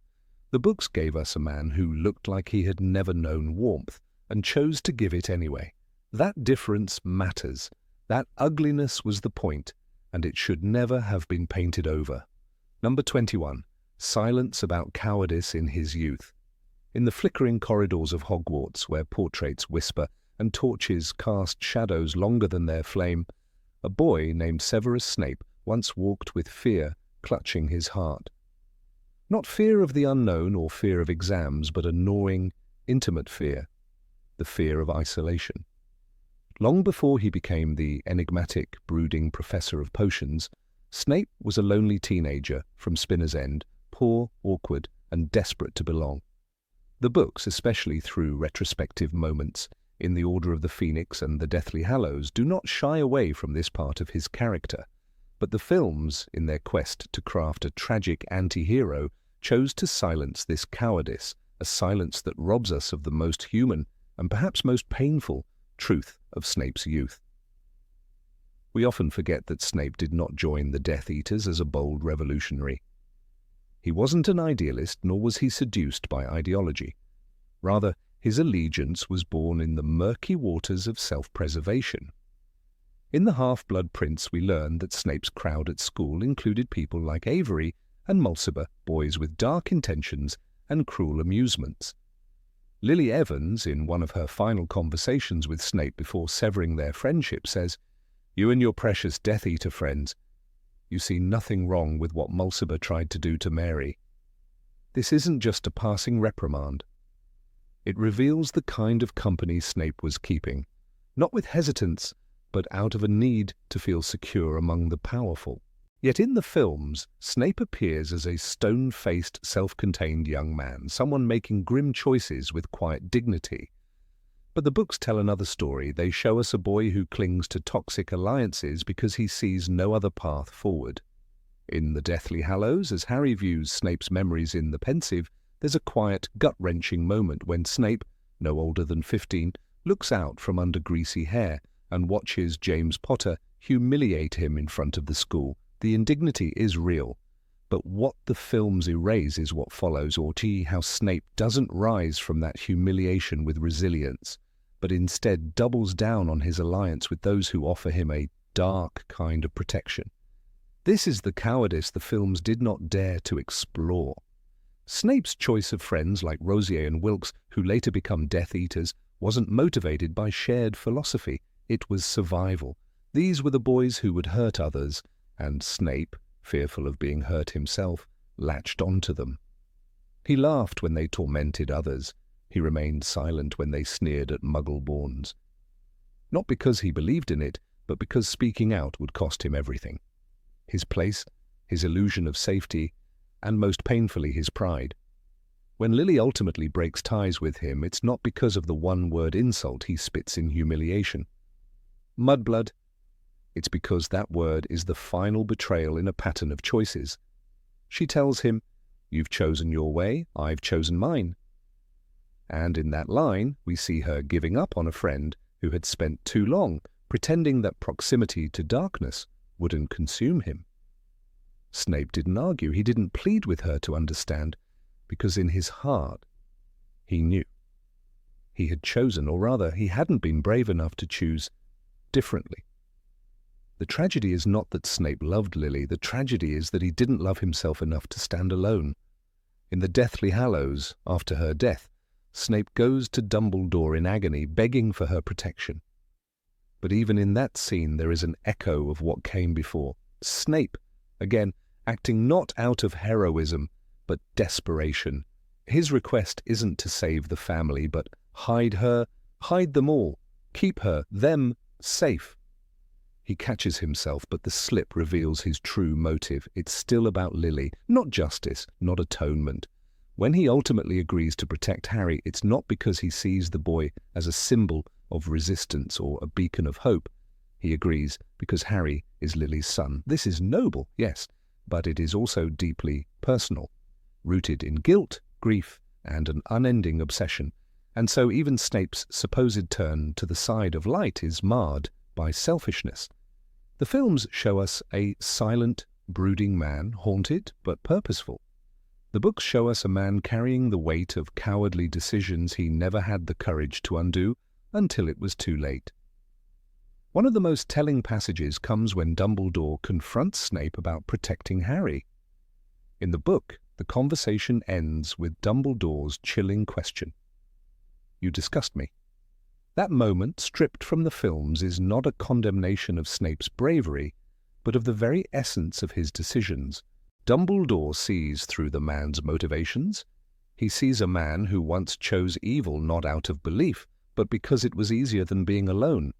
The books gave us a man who looked like he had never known warmth, and chose to give it anyway. That difference matters. That ugliness was the point, and it should never have been painted over. Number 21. Silence about cowardice in his youth. In the flickering corridors of Hogwarts, where portraits whisper and torches cast shadows longer than their flame, a boy named Severus Snape once walked with fear clutching his heart. Not fear of the unknown or fear of exams, but a gnawing, intimate fear, the fear of isolation. Long before he became the enigmatic, brooding professor of potions, Snape was a lonely teenager from Spinner's End, poor, awkward, and desperate to belong. The books, especially through retrospective moments in The Order of the Phoenix and The Deathly Hallows, do not shy away from this part of his character. But the films, in their quest to craft a tragic anti-hero, chose to silence this cowardice, a silence that robs us of the most human, and perhaps most painful, truth of Snape's youth. We often forget that Snape did not join the Death Eaters as a bold revolutionary. He wasn't an idealist, nor was he seduced by ideology. Rather, his allegiance was born in the murky waters of self-preservation. In The Half-Blood Prince, we learn that Snape's crowd at school included people like Avery and Mulciber, boys with dark intentions and cruel amusements. Lily Evans, in one of her final conversations with Snape before severing their friendship, says, "You and your precious Death Eater friends, you see nothing wrong with what Mulciber tried to do to Mary. This isn't just a passing reprimand. It reveals the kind of company Snape was keeping, not with hesitance, but out of a need to feel secure among the powerful." Yet in the films, Snape appears as a stone-faced, self-contained young man, someone making grim choices with quiet dignity. But the books tell another story. They show us a boy who clings to toxic alliances because he sees no other path forward. In The Deathly Hallows, as Harry views Snape's memories in The Pensive, there's a quiet, gut-wrenching moment when Snape, no older than 15, looks out from under greasy hair and watches James Potter humiliate him in front of the school. The indignity is real, but what the films erase is what follows, or how Snape doesn't rise from that humiliation with resilience, but instead doubles down on his alliance with those who offer him a dark kind of protection. This is the cowardice the films did not dare to explore. Snape's choice of friends like Rosier and Wilkes, who later become Death Eaters, wasn't motivated by shared philosophy. It was survival. These were the boys who would hurt others, and Snape, fearful of being hurt himself, latched onto them. He laughed when they tormented others. He remained silent when they sneered at Muggle-borns. Not because he believed in it, but because speaking out would cost him everything. His place, his illusion of safety, and most painfully his pride. When Lily ultimately breaks ties with him, it's not because of the one-word insult he spits in humiliation. Mudblood. It's because that word is the final betrayal in a pattern of choices. She tells him, "You've chosen your way, I've chosen mine." And in that line, we see her giving up on a friend who had spent too long pretending that proximity to darkness wouldn't consume him. Snape didn't argue, he didn't plead with her to understand, because in his heart, he knew. he had chosen, or rather, he hadn't been brave enough to choose differently. The tragedy is not that Snape loved Lily. The tragedy is that he didn't love himself enough to stand alone. In the Deathly Hallows, after her death, Snape goes to Dumbledore in agony, begging for her protection. But even in that scene, there is an echo of what came before. Snape, again, acting not out of heroism, but desperation. His request isn't to save the family, but hide her, hide them all, keep her, them, safe. He catches himself, but the slip reveals his true motive. It's still about Lily, not justice, not atonement. When he ultimately agrees to protect Harry, it's not because he sees the boy as a symbol of resistance or a beacon of hope. He agrees because Harry is Lily's son. This is noble, yes, but it is also deeply personal, rooted in guilt, grief, and an unending obsession. And so even Snape's supposed turn to the side of light is marred by selfishness. The films show us a silent, brooding man, haunted but purposeful. The books show us a man carrying the weight of cowardly decisions he never had the courage to undo until it was too late. One of the most telling passages comes when Dumbledore confronts Snape about protecting Harry. In the book, the conversation ends with Dumbledore's chilling question. "You disgust me." That moment, stripped from the films, is not a condemnation of Snape's bravery, but of the very essence of his decisions. Dumbledore sees through the man's motivations. He sees a man who once chose evil not out of belief, but because it was easier than being alone.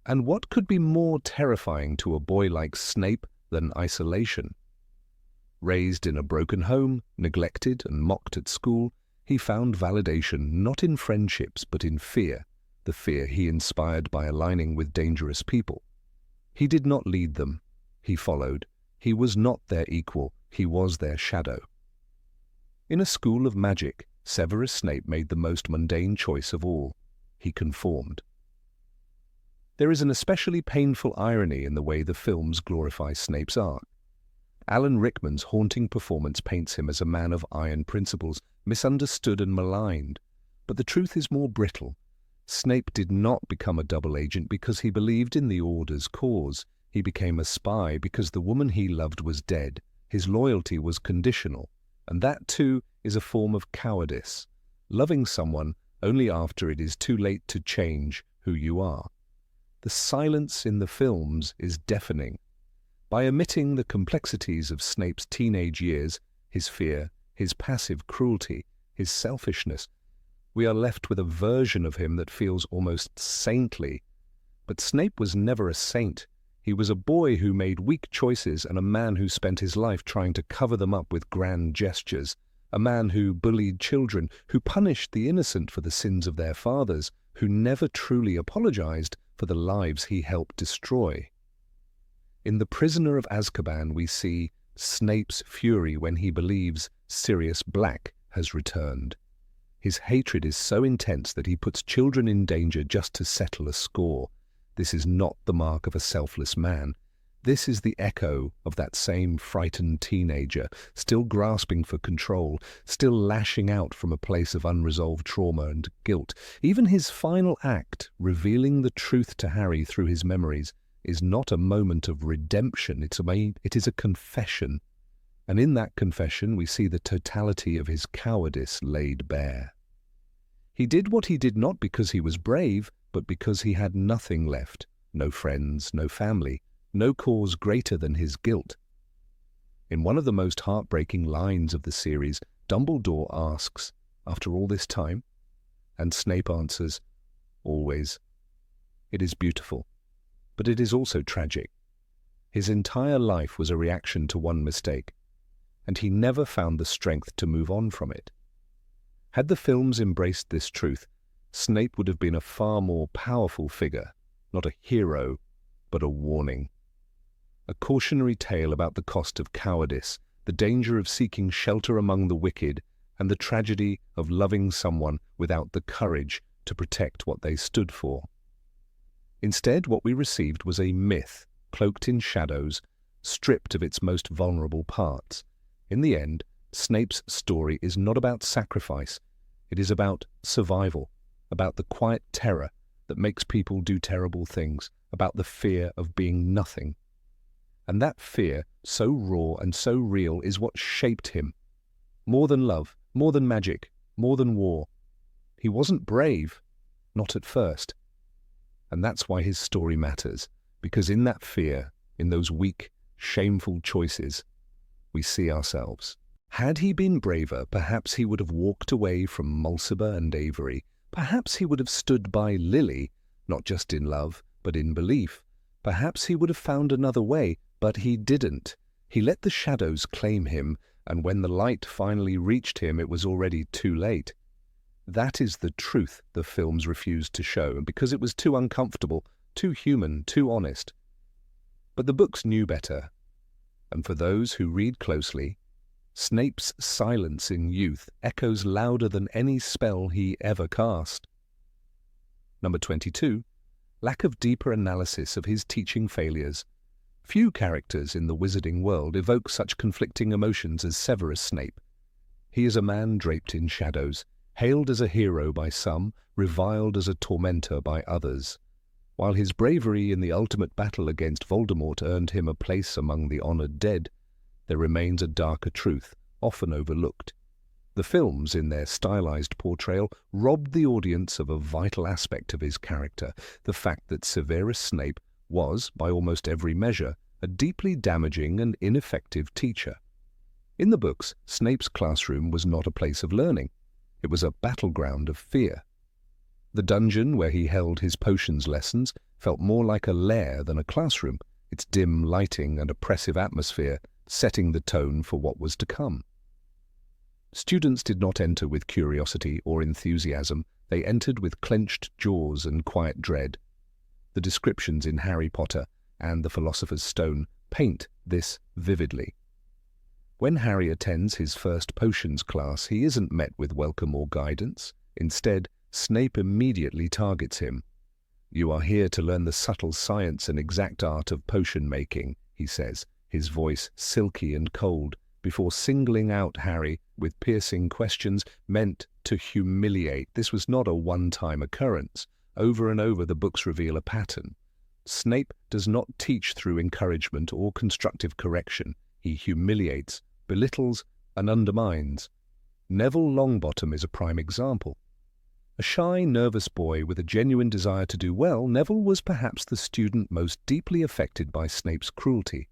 And what could be more terrifying to a boy like Snape than isolation? Raised in a broken home, neglected and mocked at school, he found validation not in friendships but in fear, the fear he inspired by aligning with dangerous people. He did not lead them, he followed. He was not their equal, he was their shadow. In a school of magic, Severus Snape made the most mundane choice of all. He conformed. There is an especially painful irony in the way the films glorify Snape's arc. Alan Rickman's haunting performance paints him as a man of iron principles, misunderstood and maligned. But the truth is more brittle. Snape did not become a double agent because he believed in the Order's cause. He became a spy because the woman he loved was dead. His loyalty was conditional. And that, too, is a form of cowardice. Loving someone only after it is too late to change who you are. The silence in the films is deafening. By omitting the complexities of Snape's teenage years, his fear, his passive cruelty, his selfishness, we are left with a version of him that feels almost saintly. But Snape was never a saint. He was a boy who made weak choices and a man who spent his life trying to cover them up with grand gestures, a man who bullied children, who punished the innocent for the sins of their fathers, who never truly apologized for the lives he helped destroy. In The Prisoner of Azkaban, we see Snape's fury when he believes Sirius Black has returned. His hatred is so intense that he puts children in danger just to settle a score. This is not the mark of a selfless man. This is the echo of that same frightened teenager, still grasping for control, still lashing out from a place of unresolved trauma and guilt. Even his final act, revealing the truth to Harry through his memories, is not a moment of redemption. It is a confession. And in that confession, we see the totality of his cowardice laid bare. He did what he did not because he was brave, but because he had nothing left. No friends, no family, no cause greater than his guilt. In one of the most heartbreaking lines of the series, Dumbledore asks, "After all this time?" And Snape answers, "Always." It is beautiful, but it is also tragic. His entire life was a reaction to one mistake, and he never found the strength to move on from it. Had the films embraced this truth, Snape would have been a far more powerful figure, not a hero, but a warning. A cautionary tale about the cost of cowardice, the danger of seeking shelter among the wicked, and the tragedy of loving someone without the courage to protect what they stood for. Instead, what we received was a myth, cloaked in shadows, stripped of its most vulnerable parts. In the end, Snape's story is not about sacrifice. It is about survival, about the quiet terror that makes people do terrible things, about the fear of being nothing. And that fear, so raw and so real, is what shaped him. More than love, more than magic, more than war. He wasn't brave, not at first. And that's why his story matters, because in that fear, in those weak, shameful choices, we see ourselves. Had he been braver, perhaps he would have walked away from Mulciber and Avery. Perhaps he would have stood by Lily, not just in love, but in belief. Perhaps he would have found another way, but he didn't. He let the shadows claim him, and when the light finally reached him, it was already too late. That is the truth the films refused to show, because it was too uncomfortable, too human, too honest. But the books knew better. And for those who read closely, Snape's silence in youth echoes louder than any spell he ever cast. Number 22. Lack of deeper analysis of his teaching failures. Few characters in the wizarding world evoke such conflicting emotions as Severus Snape. He is a man draped in shadows, hailed as a hero by some, reviled as a tormentor by others. While his bravery in the ultimate battle against Voldemort earned him a place among the honored dead, there remains a darker truth, often overlooked. The films, in their stylized portrayal, robbed the audience of a vital aspect of his character, the fact that Severus Snape was, by almost every measure, a deeply damaging and ineffective teacher. In the books, Snape's classroom was not a place of learning. It was a battleground of fear. The dungeon where he held his potions lessons felt more like a lair than a classroom, its dim lighting and oppressive atmosphere setting the tone for what was to come. Students did not enter with curiosity or enthusiasm. They entered with clenched jaws and quiet dread. The descriptions in Harry Potter and the Philosopher's Stone paint this vividly. When Harry attends his first potions class, he isn't met with welcome or guidance. Instead, Snape immediately targets him. "You are here to learn the subtle science and exact art of potion making," he says, his voice silky and cold, before singling out Harry with piercing questions meant to humiliate. This was not a one-time occurrence. Over and over the books reveal a pattern. Snape does not teach through encouragement or constructive correction. He humiliates, belittles, and undermines. Neville Longbottom is a prime example. A shy, nervous boy with a genuine desire to do well, Neville was perhaps the student most deeply affected by Snape's cruelty.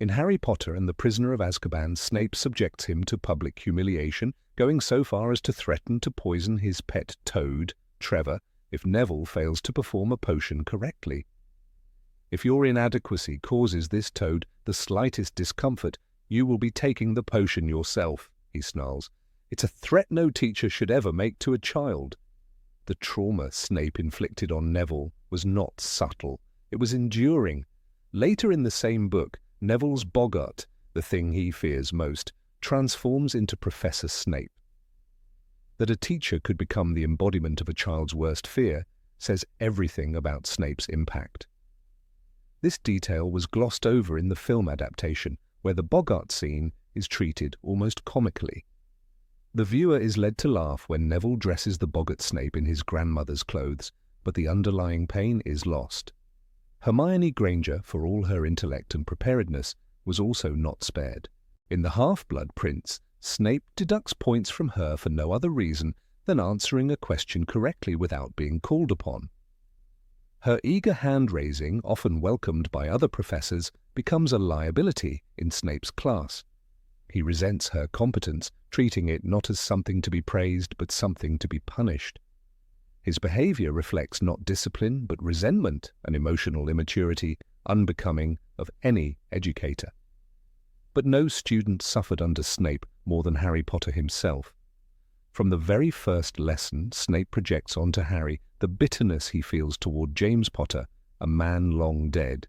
In Harry Potter and the Prisoner of Azkaban, Snape subjects him to public humiliation, going so far as to threaten to poison his pet toad, Trevor, if Neville fails to perform a potion correctly. "If your inadequacy causes this toad the slightest discomfort, you will be taking the potion yourself," he snarls. It's a threat no teacher should ever make to a child. The trauma Snape inflicted on Neville was not subtle. It was enduring. Later in the same book, Neville's boggart, the thing he fears most, transforms into Professor Snape. That a teacher could become the embodiment of a child's worst fear says everything about Snape's impact. This detail was glossed over in the film adaptation, where the boggart scene is treated almost comically. The viewer is led to laugh when Neville dresses the boggart Snape in his grandmother's clothes, but the underlying pain is lost. Hermione Granger, for all her intellect and preparedness, was also not spared. In The Half-Blood Prince, Snape deducts points from her for no other reason than answering a question correctly without being called upon. Her eager hand-raising, often welcomed by other professors, becomes a liability in Snape's class. He resents her competence, treating it not as something to be praised but something to be punished. His behavior reflects not discipline but resentment and emotional immaturity unbecoming of any educator. But no student suffered under Snape more than Harry Potter himself. From the very first lesson, Snape projects onto Harry the bitterness he feels toward James Potter, a man long dead.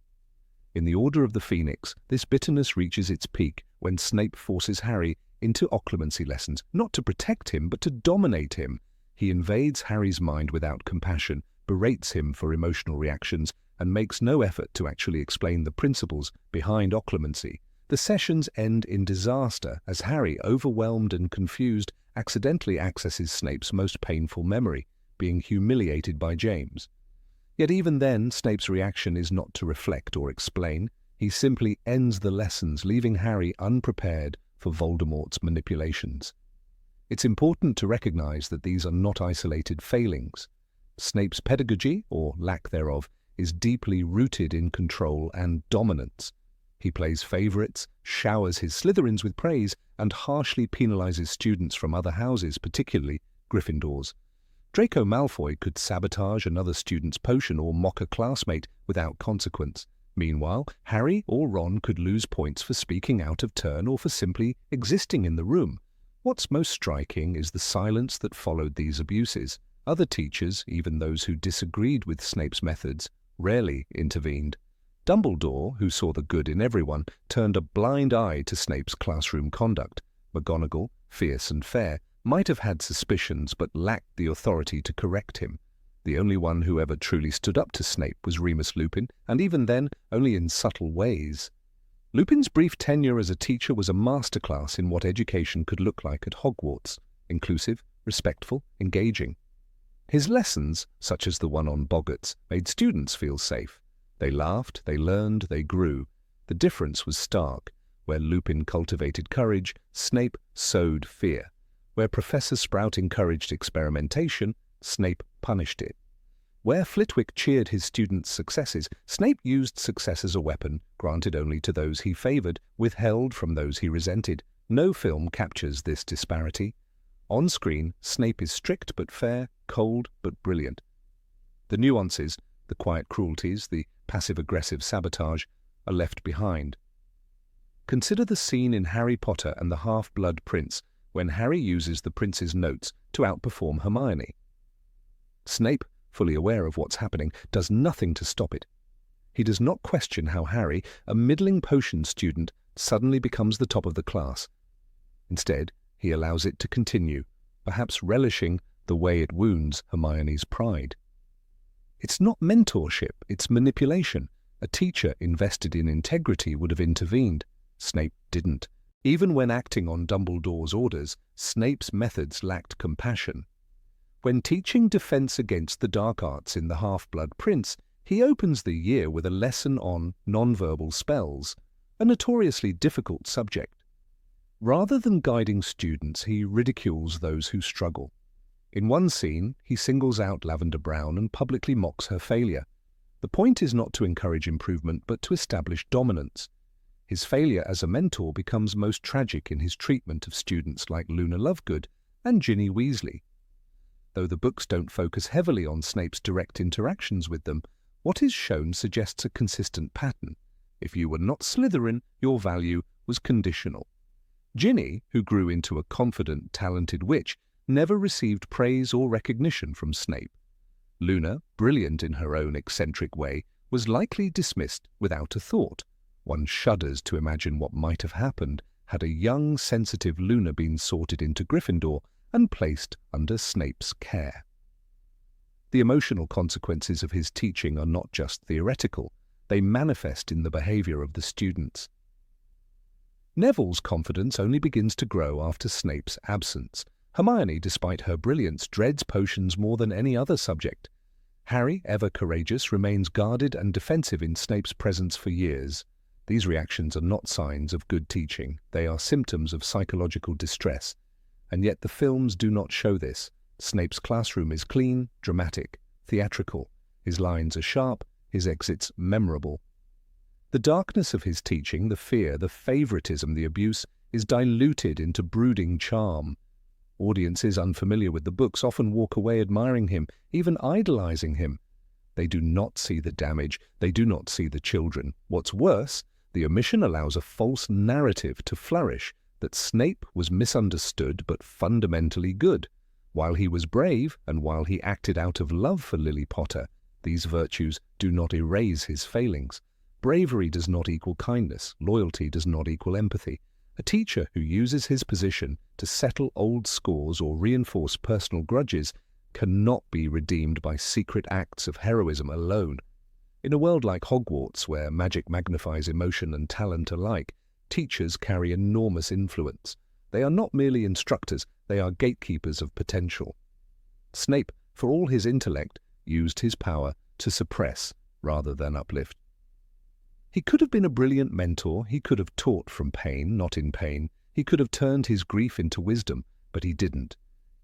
In the Order of the Phoenix, this bitterness reaches its peak when Snape forces Harry into occlumency lessons, not to protect him, but to dominate him. He invades Harry's mind without compassion, berates him for emotional reactions, and makes no effort to actually explain the principles behind occlumency. The sessions end in disaster as Harry, overwhelmed and confused, accidentally accesses Snape's most painful memory, being humiliated by James. Yet even then, Snape's reaction is not to reflect or explain. He simply ends the lessons, leaving Harry unprepared for Voldemort's manipulations. It's important to recognize that these are not isolated failings. Snape's pedagogy, or lack thereof, is deeply rooted in control and dominance. He plays favorites, showers his Slytherins with praise, and harshly penalizes students from other houses, particularly Gryffindors. Draco Malfoy could sabotage another student's potion or mock a classmate without consequence. Meanwhile, Harry or Ron could lose points for speaking out of turn or for simply existing in the room. What's most striking is the silence that followed these abuses. Other teachers, even those who disagreed with Snape's methods, rarely intervened. Dumbledore, who saw the good in everyone, turned a blind eye to Snape's classroom conduct. McGonagall, fierce and fair, might have had suspicions but lacked the authority to correct him. The only one who ever truly stood up to Snape was Remus Lupin, and even then, only in subtle ways. Lupin's brief tenure as a teacher was a masterclass in what education could look like at Hogwarts: inclusive, respectful, engaging. His lessons, such as the one on Boggarts, made students feel safe. They laughed, they learned, they grew. The difference was stark. Where Lupin cultivated courage, Snape sowed fear. Where Professor Sprout encouraged experimentation, Snape punished it. Where Flitwick cheered his students' successes, Snape used success as a weapon, granted only to those he favored, withheld from those he resented. No film captures this disparity. On screen, Snape is strict but fair, cold but brilliant. The nuances, the quiet cruelties, the passive-aggressive sabotage, are left behind. Consider the scene in Harry Potter and the Half-Blood Prince, when Harry uses the prince's notes to outperform Hermione. Snape, fully aware of what's happening, does nothing to stop it. He does not question how Harry, a middling potion student, suddenly becomes the top of the class. Instead, he allows it to continue, perhaps relishing the way it wounds Hermione's pride. It's not mentorship, it's manipulation. A teacher invested in integrity would have intervened. Snape didn't. Even when acting on Dumbledore's orders, Snape's methods lacked compassion. When teaching defense against the dark arts in The Half-Blood Prince, he opens the year with a lesson on nonverbal spells, a notoriously difficult subject. Rather than guiding students, he ridicules those who struggle. In one scene, he singles out Lavender Brown and publicly mocks her failure. The point is not to encourage improvement, but to establish dominance. His failure as a mentor becomes most tragic in his treatment of students like Luna Lovegood and Ginny Weasley. Though the books don't focus heavily on Snape's direct interactions with them, what is shown suggests a consistent pattern. If you were not Slytherin, your value was conditional. Ginny, who grew into a confident, talented witch, never received praise or recognition from Snape. Luna, brilliant in her own eccentric way, was likely dismissed without a thought. One shudders to imagine what might have happened had a young, sensitive Luna been sorted into Gryffindor and placed under Snape's care. The emotional consequences of his teaching are not just theoretical, they manifest in the behavior of the students. Neville's confidence only begins to grow after Snape's absence. Hermione, despite her brilliance, dreads potions more than any other subject. Harry, ever courageous, remains guarded and defensive in Snape's presence for years. These reactions are not signs of good teaching, they are symptoms of psychological distress. And yet the films do not show this. Snape's classroom is clean, dramatic, theatrical. His lines are sharp, his exits memorable. The darkness of his teaching, the fear, the favoritism, the abuse, is diluted into brooding charm. Audiences unfamiliar with the books often walk away admiring him, even idolizing him. They do not see the damage, they do not see the children. What's worse, the omission allows a false narrative to flourish that Snape was misunderstood but fundamentally good. While he was brave, and while he acted out of love for Lily Potter, these virtues do not erase his failings. Bravery does not equal kindness, loyalty does not equal empathy. A teacher who uses his position to settle old scores or reinforce personal grudges cannot be redeemed by secret acts of heroism alone. In a world like Hogwarts, where magic magnifies emotion and talent alike, teachers carry enormous influence. They are not merely instructors, they are gatekeepers of potential. Snape for all his intellect, used his power to suppress rather than uplift. He could have been a brilliant mentor, he could have taught from pain, not in pain, he could have turned his grief into wisdom, but he didn't.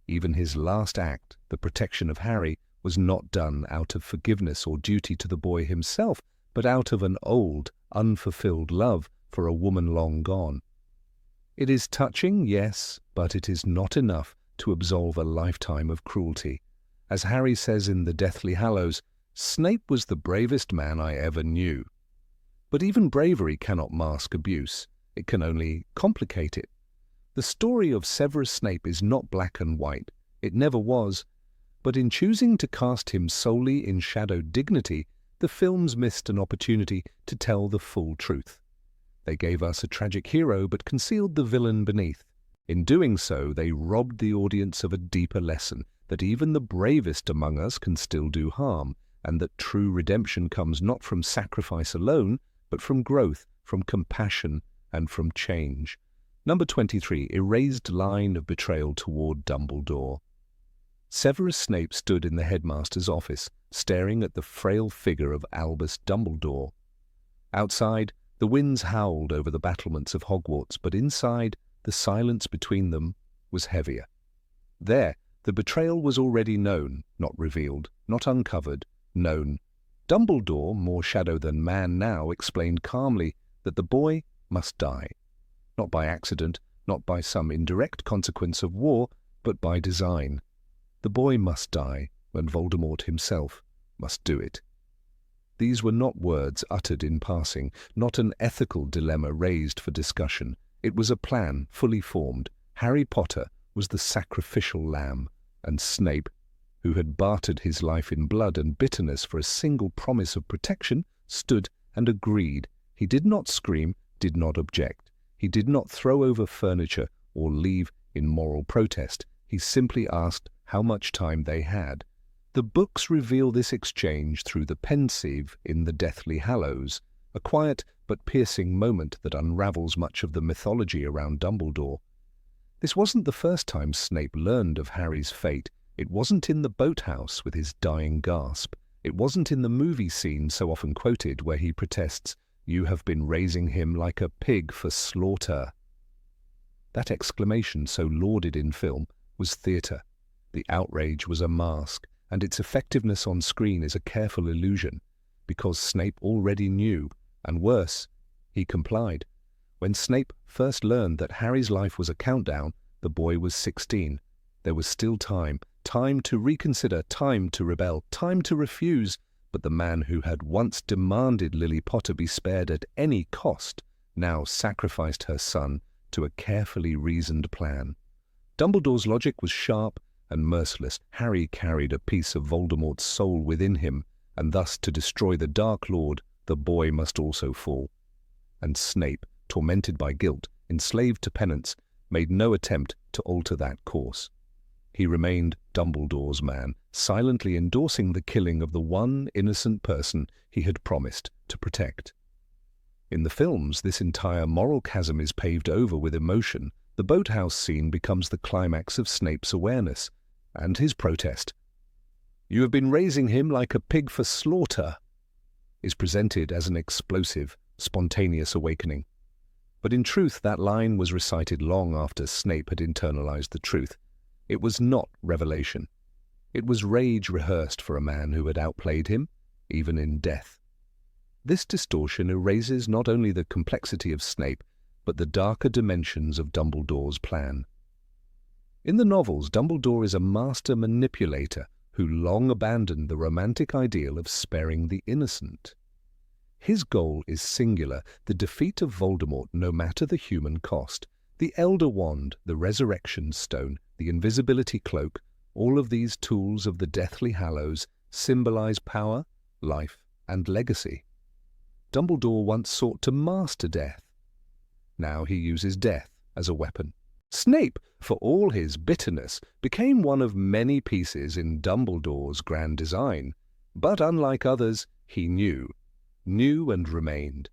Even his last act, the protection of Harry, was not done out of forgiveness or duty to the boy himself, but out of an old, unfulfilled love for a woman long gone. It is touching, yes, but it is not enough to absolve a lifetime of cruelty. As Harry says in the Deathly Hallows, Snape was the bravest man I ever knew. But even bravery cannot mask abuse. It can only complicate it. The story of Severus Snape is not black and white. It never was. But in choosing to cast him solely in shadowed dignity, the films missed an opportunity to tell the full truth. They gave us a tragic hero but concealed the villain beneath. In doing so, they robbed the audience of a deeper lesson, that even the bravest among us can still do harm, and that true redemption comes not from sacrifice alone, but from growth, from compassion, and from change. Number 23, erased line of betrayal toward Dumbledore. Severus Snape stood in the headmaster's office, staring at the frail figure of Albus Dumbledore. Outside, the winds howled over the battlements of Hogwarts, but inside, the silence between them was heavier. There, the betrayal was already known, not revealed, not uncovered, known. Dumbledore, more shadow than man now, explained calmly that the boy must die. Not by accident, not by some indirect consequence of war, but by design. The boy must die, and Voldemort himself must do it. These were not words uttered in passing, not an ethical dilemma raised for discussion. It was a plan fully formed. Harry Potter was the sacrificial lamb, and Snape, who had bartered his life in blood and bitterness for a single promise of protection, stood and agreed. He did not scream, did not object. He did not throw over furniture or leave in moral protest. He simply asked how much time they had. The books reveal this exchange through the pensieve in the Deathly Hallows, a quiet but piercing moment that unravels much of the mythology around Dumbledore. This wasn't the first time Snape learned of Harry's fate. It wasn't in the boathouse with his dying gasp. It wasn't in the movie scene so often quoted where he protests, "You have been raising him like a pig for slaughter." That exclamation, so lauded in film, was theatre. The outrage was a mask, and its effectiveness on screen is a careful illusion, because Snape already knew, and worse, he complied. When Snape first learned that Harry's life was a countdown, the boy was 16. There was still time to reconsider, time to rebel, time to refuse, but the man who had once demanded Lily Potter be spared at any cost now sacrificed her son to a carefully reasoned plan. Dumbledore's logic was sharp and merciless. Harry carried a piece of Voldemort's soul within him, and thus to destroy the Dark Lord, the boy must also fall. And Snape, tormented by guilt, enslaved to penance, made no attempt to alter that course. He remained Dumbledore's man, silently endorsing the killing of the one innocent person he had promised to protect. In the films, this entire moral chasm is paved over with emotion. The boathouse scene becomes the climax of Snape's awareness and his protest. "You have been raising him like a pig for slaughter," is presented as an explosive, spontaneous awakening. But in truth, that line was recited long after Snape had internalized the truth. It was not revelation. It was rage rehearsed for a man who had outplayed him, even in death. This distortion erases not only the complexity of Snape, but the darker dimensions of Dumbledore's plan. In the novels, Dumbledore is a master manipulator who long abandoned the romantic ideal of sparing the innocent. His goal is singular, the defeat of Voldemort no matter the human cost. The Elder Wand, the Resurrection Stone, the Invisibility Cloak, all of these tools of the Deathly Hallows symbolize power, life, and legacy. Dumbledore once sought to master death. Now he uses death as a weapon. Snape, for all his bitterness, became one of many pieces in Dumbledore's grand design. But unlike others, he knew and remained.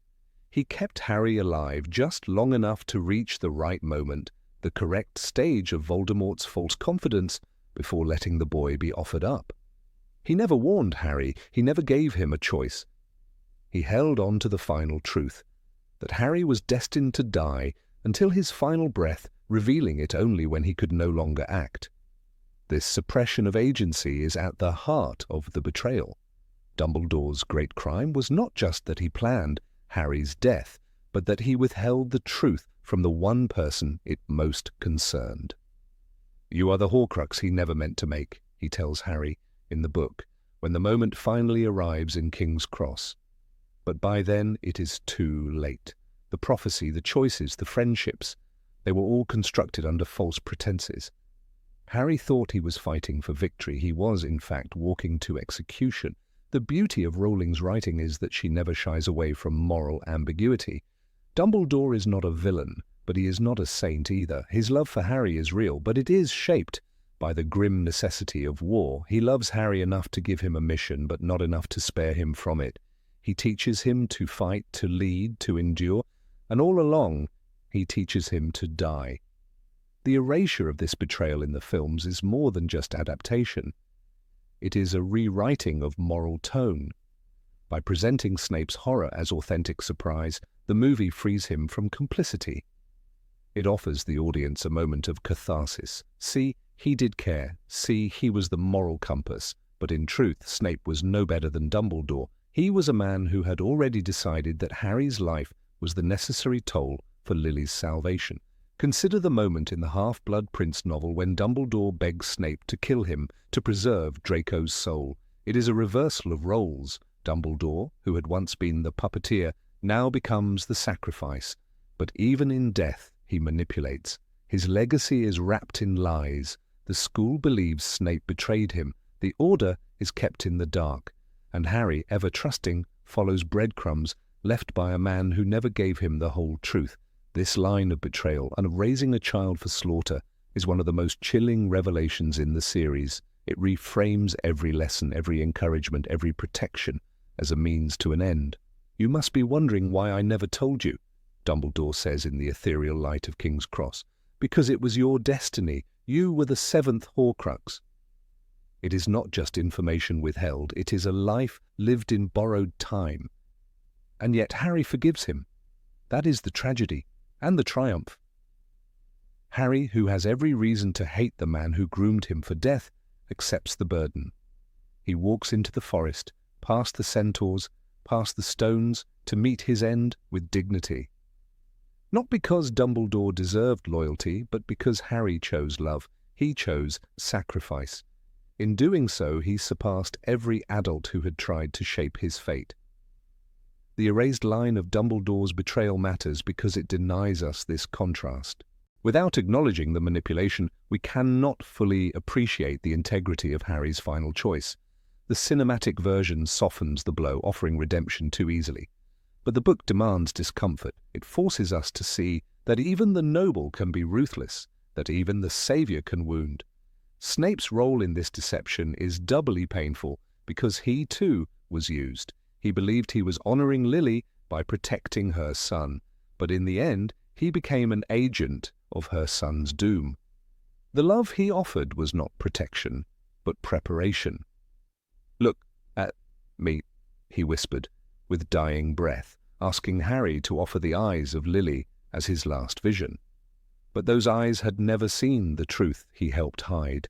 He kept Harry alive just long enough to reach the right moment, the correct stage of Voldemort's false confidence, before letting the boy be offered up. He never warned Harry, he never gave him a choice. He held on to the final truth, that Harry was destined to die until his final breath, revealing it only when he could no longer act. This suppression of agency is at the heart of the betrayal. Dumbledore's great crime was not just that he planned Harry's death, but that he withheld the truth from the one person it most concerned. "You are the Horcrux he never meant to make," he tells Harry in the book, when the moment finally arrives in King's Cross. But by then it is too late. The prophecy, the choices, the friendships, they were all constructed under false pretenses. Harry thought he was fighting for victory. He was, in fact, walking to execution. The beauty of Rowling's writing is that she never shies away from moral ambiguity. Dumbledore is not a villain, but he is not a saint either. His love for Harry is real, but it is shaped by the grim necessity of war. He loves Harry enough to give him a mission, but not enough to spare him from it. He teaches him to fight, to lead, to endure, and all along he teaches him to die. The erasure of this betrayal in the films is more than just adaptation. It is a rewriting of moral tone. By presenting Snape's horror as authentic surprise, the movie frees him from complicity. It offers the audience a moment of catharsis. See, he did care. See, he was the moral compass. But in truth, Snape was no better than Dumbledore. He was a man who had already decided that Harry's life was the necessary toll for Lily's salvation. Consider the moment in the Half-Blood Prince novel when Dumbledore begs Snape to kill him to preserve Draco's soul. It is a reversal of roles. Dumbledore, who had once been the puppeteer, now becomes the sacrifice. But even in death, he manipulates. His legacy is wrapped in lies. The school believes Snape betrayed him. The Order is kept in the dark. And Harry, ever trusting, follows breadcrumbs left by a man who never gave him the whole truth. This line of betrayal and of raising a child for slaughter is one of the most chilling revelations in the series. It reframes every lesson, every encouragement, every protection as a means to an end. "You must be wondering why I never told you," Dumbledore says in the ethereal light of King's Cross. "Because it was your destiny. You were the seventh Horcrux." It is not just information withheld, it is a life lived in borrowed time. And yet Harry forgives him. That is the tragedy and the triumph. Harry, who has every reason to hate the man who groomed him for death, accepts the burden. He walks into the forest, past the centaurs, past the stones, to meet his end with dignity. Not because Dumbledore deserved loyalty, but because Harry chose love. He chose sacrifice. In doing so, he surpassed every adult who had tried to shape his fate. The erased line of Dumbledore's betrayal matters because it denies us this contrast. Without acknowledging the manipulation, we cannot fully appreciate the integrity of Harry's final choice. The cinematic version softens the blow, offering redemption too easily. But the book demands discomfort. It forces us to see that even the noble can be ruthless, that even the savior can wound. Snape's role in this deception is doubly painful because he too was used. He believed he was honoring Lily by protecting her son, but in the end, he became an agent of her son's doom. The love he offered was not protection, but preparation. "Look at me," he whispered, with dying breath, asking Harry to offer the eyes of Lily as his last vision. But those eyes had never seen the truth he helped hide.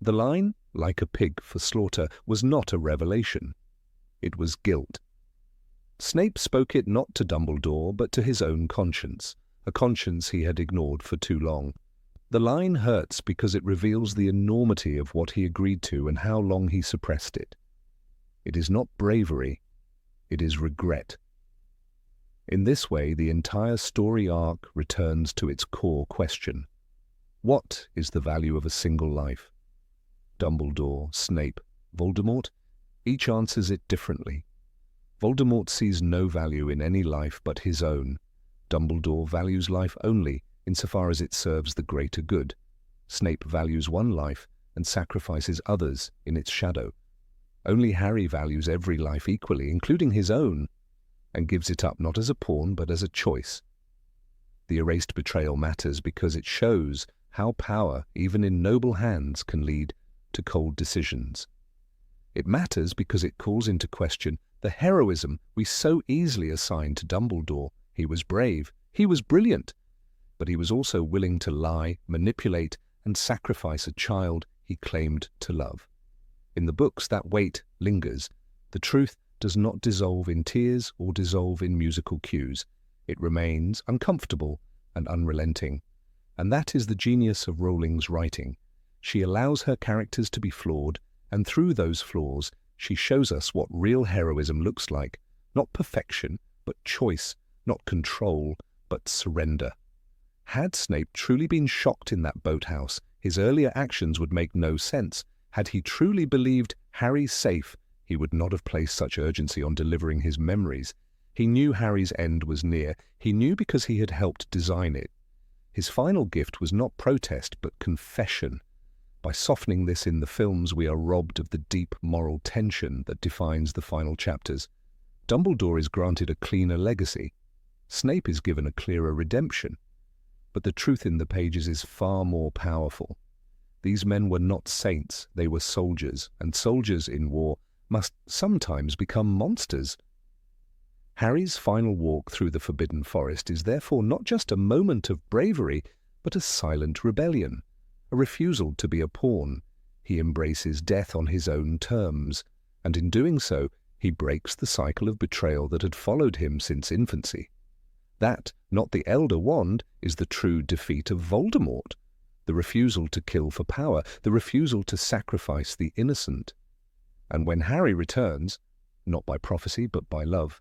The line, "like a pig for slaughter," was not a revelation. It was guilt. Snape spoke it not to Dumbledore, but to his own conscience, a conscience he had ignored for too long. The line hurts because it reveals the enormity of what he agreed to and how long he suppressed it. It is not bravery, it is regret. In this way, the entire story arc returns to its core question. What is the value of a single life? Dumbledore, Snape, Voldemort? Each answers it differently. Voldemort sees no value in any life but his own. Dumbledore values life only insofar as it serves the greater good. Snape values one life and sacrifices others in its shadow. Only Harry values every life equally, including his own, and gives it up not as a pawn but as a choice. The erased betrayal matters because it shows how power, even in noble hands, can lead to cold decisions. It matters because it calls into question the heroism we so easily assign to Dumbledore. He was brave, he was brilliant, but he was also willing to lie, manipulate, and sacrifice a child he claimed to love. In the books, that weight lingers. The truth does not dissolve in tears or dissolve in musical cues. It remains uncomfortable and unrelenting. And that is the genius of Rowling's writing. She allows her characters to be flawed, and through those flaws, she shows us what real heroism looks like. Not perfection, but choice. Not control, but surrender. Had Snape truly been shocked in that boathouse, his earlier actions would make no sense. Had he truly believed Harry safe, he would not have placed such urgency on delivering his memories. He knew Harry's end was near. He knew because he had helped design it. His final gift was not protest, but confession. By softening this in the films, we are robbed of the deep moral tension that defines the final chapters. Dumbledore is granted a cleaner legacy. Snape is given a clearer redemption. But the truth in the pages is far more powerful. These men were not saints, they were soldiers, and soldiers in war must sometimes become monsters. Harry's final walk through the Forbidden Forest is therefore not just a moment of bravery, but a silent rebellion, a refusal to be a pawn. He embraces death on his own terms, and in doing so, he breaks the cycle of betrayal that had followed him since infancy. That, not the Elder Wand, is the true defeat of Voldemort, the refusal to kill for power, the refusal to sacrifice the innocent. And when Harry returns, not by prophecy but by love,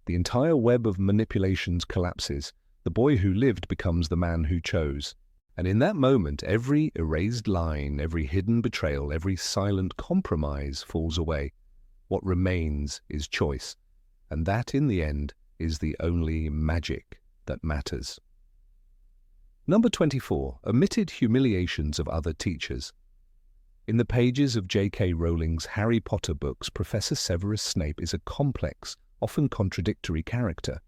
the entire web of manipulations collapses. The boy who lived becomes the man who chose. And in that moment, every erased line, every hidden betrayal, every silent compromise falls away. What remains is choice, and that, in the end, is the only magic that matters. Number 24. Omitted humiliations of other teachers. In the pages of J.K. Rowling's Harry Potter books, Professor Severus Snape is a complex, often contradictory character.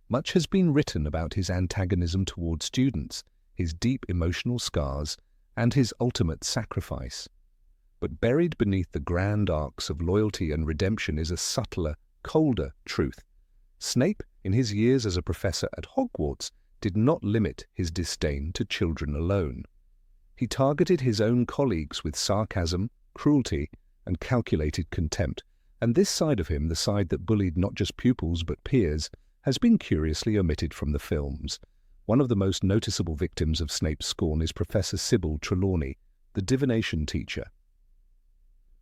Much has been written about his antagonism toward students, his deep emotional scars, and his ultimate sacrifice. But buried beneath the grand arcs of loyalty and redemption is a subtler, colder truth. Snape, in his years as a professor at Hogwarts, did not limit his disdain to children alone. He targeted his own colleagues with sarcasm, cruelty, and calculated contempt, and this side of him, the side that bullied not just pupils but peers, has been curiously omitted from the films. One of the most noticeable victims of Snape's scorn is Professor Sybil Trelawney, the divination teacher.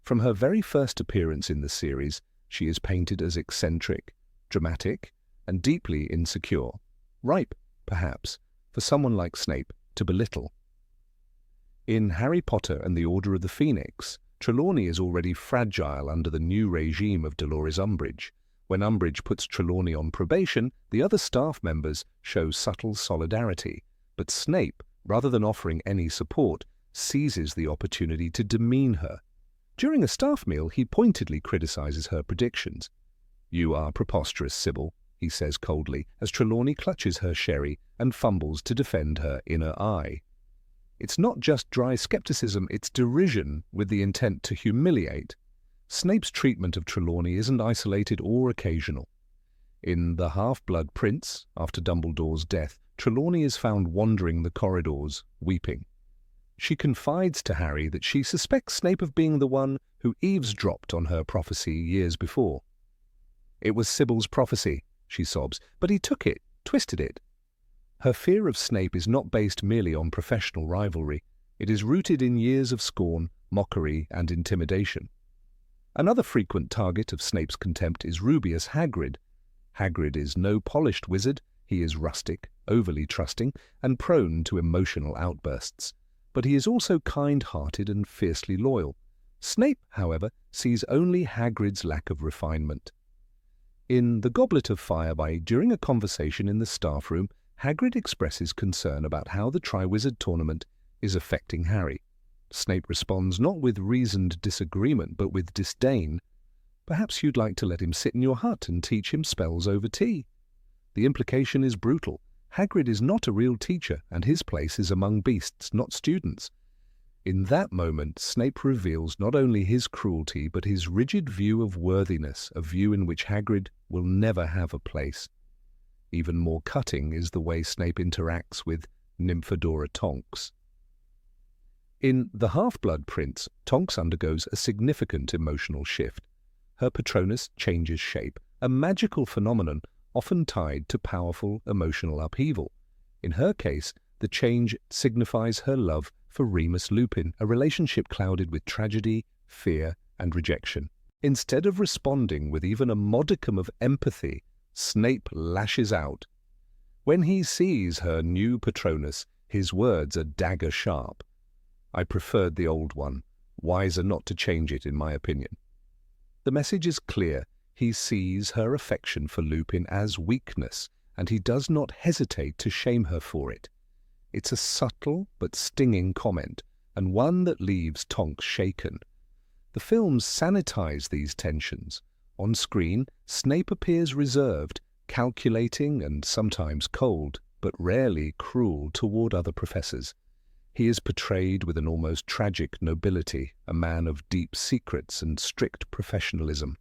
From her very first appearance in the series, she is painted as eccentric, dramatic, and deeply insecure, ripe, perhaps, for someone like Snape to belittle. In Harry Potter and the Order of the Phoenix, Trelawney is already fragile under the new regime of Dolores Umbridge. When Umbridge puts Trelawney on probation, the other staff members show subtle solidarity, but Snape, rather than offering any support, seizes the opportunity to demean her. During a staff meal, he pointedly criticizes her predictions. "You are preposterous, Sybil," he says coldly, as Trelawney clutches her sherry and fumbles to defend her inner eye. It's not just dry skepticism, it's derision with the intent to humiliate. Snape's treatment of Trelawney isn't isolated or occasional. In The Half-Blood Prince, after Dumbledore's death, Trelawney is found wandering the corridors, weeping. She confides to Harry that she suspects Snape of being the one who eavesdropped on her prophecy years before. "It was Sybil's prophecy," she sobs, "but he took it, twisted it." Her fear of Snape is not based merely on professional rivalry. It is rooted in years of scorn, mockery, and intimidation. Another frequent target of Snape's contempt is Rubeus Hagrid. Hagrid is no polished wizard. He is rustic, overly trusting, and prone to emotional outbursts. But he is also kind-hearted and fiercely loyal. Snape, however, sees only Hagrid's lack of refinement. In The Goblet of Fire, during a conversation in the staff room, Hagrid expresses concern about how the Triwizard Tournament is affecting Harry. Snape responds not with reasoned disagreement, but with disdain. "Perhaps you'd like to let him sit in your hut and teach him spells over tea." The implication is brutal. Hagrid is not a real teacher, and his place is among beasts, not students. In that moment, Snape reveals not only his cruelty, but his rigid view of worthiness, a view in which Hagrid will never have a place. Even more cutting is the way Snape interacts with Nymphadora Tonks. In The Half-Blood Prince, Tonks undergoes a significant emotional shift. Her Patronus changes shape, a magical phenomenon often tied to powerful emotional upheaval. In her case, the change signifies her love for Remus Lupin, a relationship clouded with tragedy, fear, and rejection. Instead of responding with even a modicum of empathy, Snape lashes out. When he sees her new Patronus, his words are dagger-sharp. "I preferred the old one. Wiser not to change it, in my opinion." The message is clear. He sees her affection for Lupin as weakness, and he does not hesitate to shame her for it. It's a subtle but stinging comment, and one that leaves Tonks shaken. The films sanitize these tensions. On screen, Snape appears reserved, calculating and sometimes cold, but rarely cruel toward other professors. He is portrayed with an almost tragic nobility, a man of deep secrets and strict professionalism.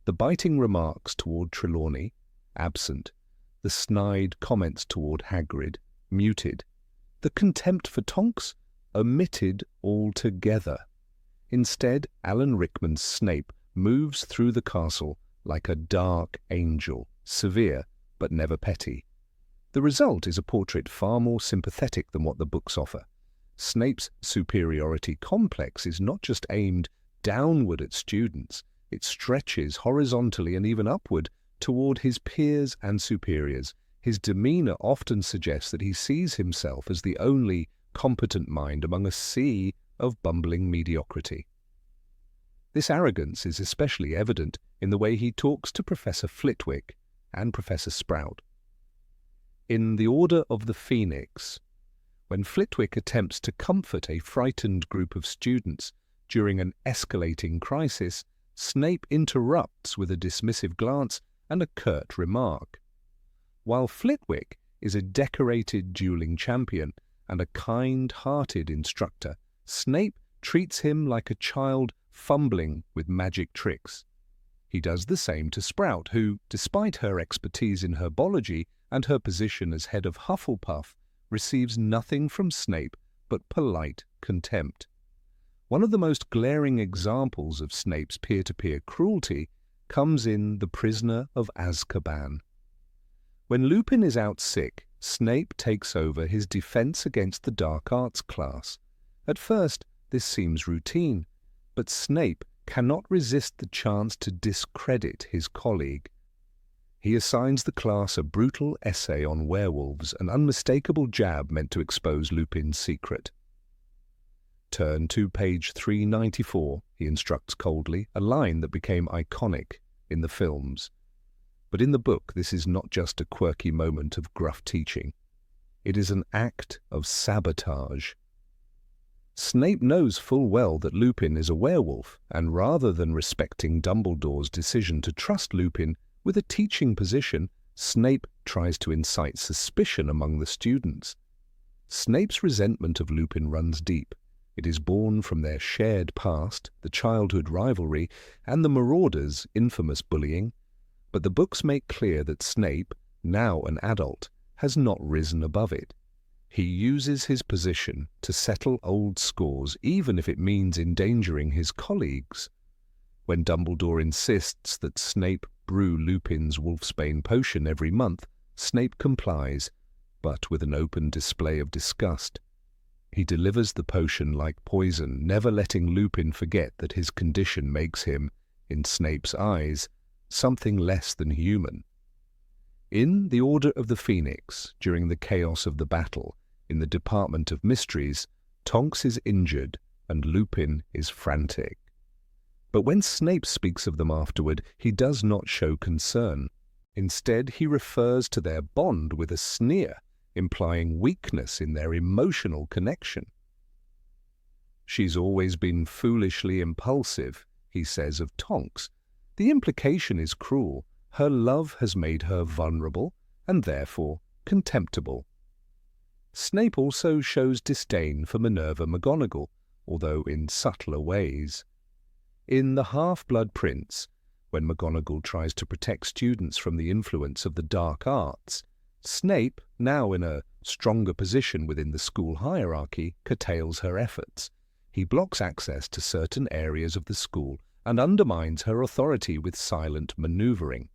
The biting remarks toward Trelawney, absent. The snide comments toward Hagrid, muted. The contempt for Tonks, omitted altogether. Instead, Alan Rickman's Snape moves through the castle like a dark angel, severe but never petty. The result is a portrait far more sympathetic than what the books offer. Snape's superiority complex is not just aimed downward at students, it stretches horizontally and even upward toward his peers and superiors. His demeanor often suggests that he sees himself as the only competent mind among a sea of bumbling mediocrity. This arrogance is especially evident in the way he talks to Professor Flitwick and Professor Sprout. In The Order of the Phoenix, when Flitwick attempts to comfort a frightened group of students during an escalating crisis, Snape interrupts with a dismissive glance and a curt remark. While Flitwick is a decorated dueling champion and a kind-hearted instructor, Snape treats him like a child fumbling with magic tricks. He does the same to Sprout, who, despite her expertise in herbology and her position as head of Hufflepuff, receives nothing from Snape but polite contempt. One of the most glaring examples of Snape's peer-to-peer cruelty comes in The Prisoner of Azkaban. When Lupin is out sick, Snape takes over his defense against the dark arts class. At first, this seems routine, but Snape cannot resist the chance to discredit his colleague. He assigns the class a brutal essay on werewolves, an unmistakable jab meant to expose Lupin's secret. "Turn to page 394, he instructs coldly, a line that became iconic in the films. But in the book, this is not just a quirky moment of gruff teaching. It is an act of sabotage. Snape knows full well that Lupin is a werewolf, and rather than respecting Dumbledore's decision to trust Lupin with a teaching position, Snape tries to incite suspicion among the students. Snape's resentment of Lupin runs deep. It is born from their shared past, the childhood rivalry, and the Marauders' infamous bullying. But the books make clear that Snape, now an adult, has not risen above it. He uses his position to settle old scores, even if it means endangering his colleagues. When Dumbledore insists that Snape brew Lupin's wolfsbane potion every month, Snape complies, but with an open display of disgust. He delivers the potion like poison, never letting Lupin forget that his condition makes him, in Snape's eyes, something less than human. In The Order of the Phoenix, during the chaos of the battle, in the Department of Mysteries, Tonks is injured and Lupin is frantic. But when Snape speaks of them afterward, he does not show concern. Instead, he refers to their bond with a sneer, implying weakness in their emotional connection. "She's always been foolishly impulsive," he says of Tonks. The implication is cruel. Her love has made her vulnerable and therefore contemptible. Snape also shows disdain for Minerva McGonagall, although in subtler ways. In The Half-Blood Prince, when McGonagall tries to protect students from the influence of the dark arts, Snape, now in a stronger position within the school hierarchy, curtails her efforts. He blocks access to certain areas of the school and undermines her authority with silent maneuvering.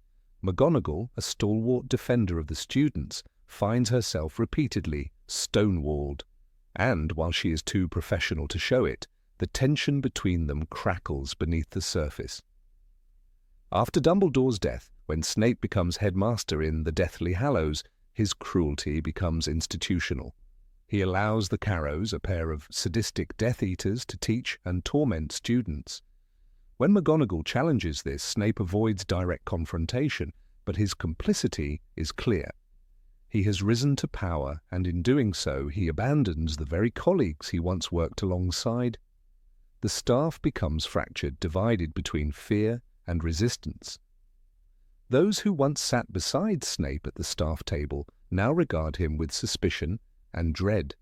McGonagall, a stalwart defender of the students, finds herself repeatedly stonewalled, and while she is too professional to show it, the tension between them crackles beneath the surface. After Dumbledore's death, when Snape becomes headmaster in the Deathly Hallows, his cruelty becomes institutional. He allows the Carrows, a pair of sadistic Death Eaters, to teach and torment students. When McGonagall challenges this, Snape avoids direct confrontation, but his complicity is clear. He has risen to power, and in doing so, he abandons the very colleagues he once worked alongside. The staff becomes fractured, divided between fear and resistance. Those who once sat beside Snape at the staff table now regard him with suspicion and dread.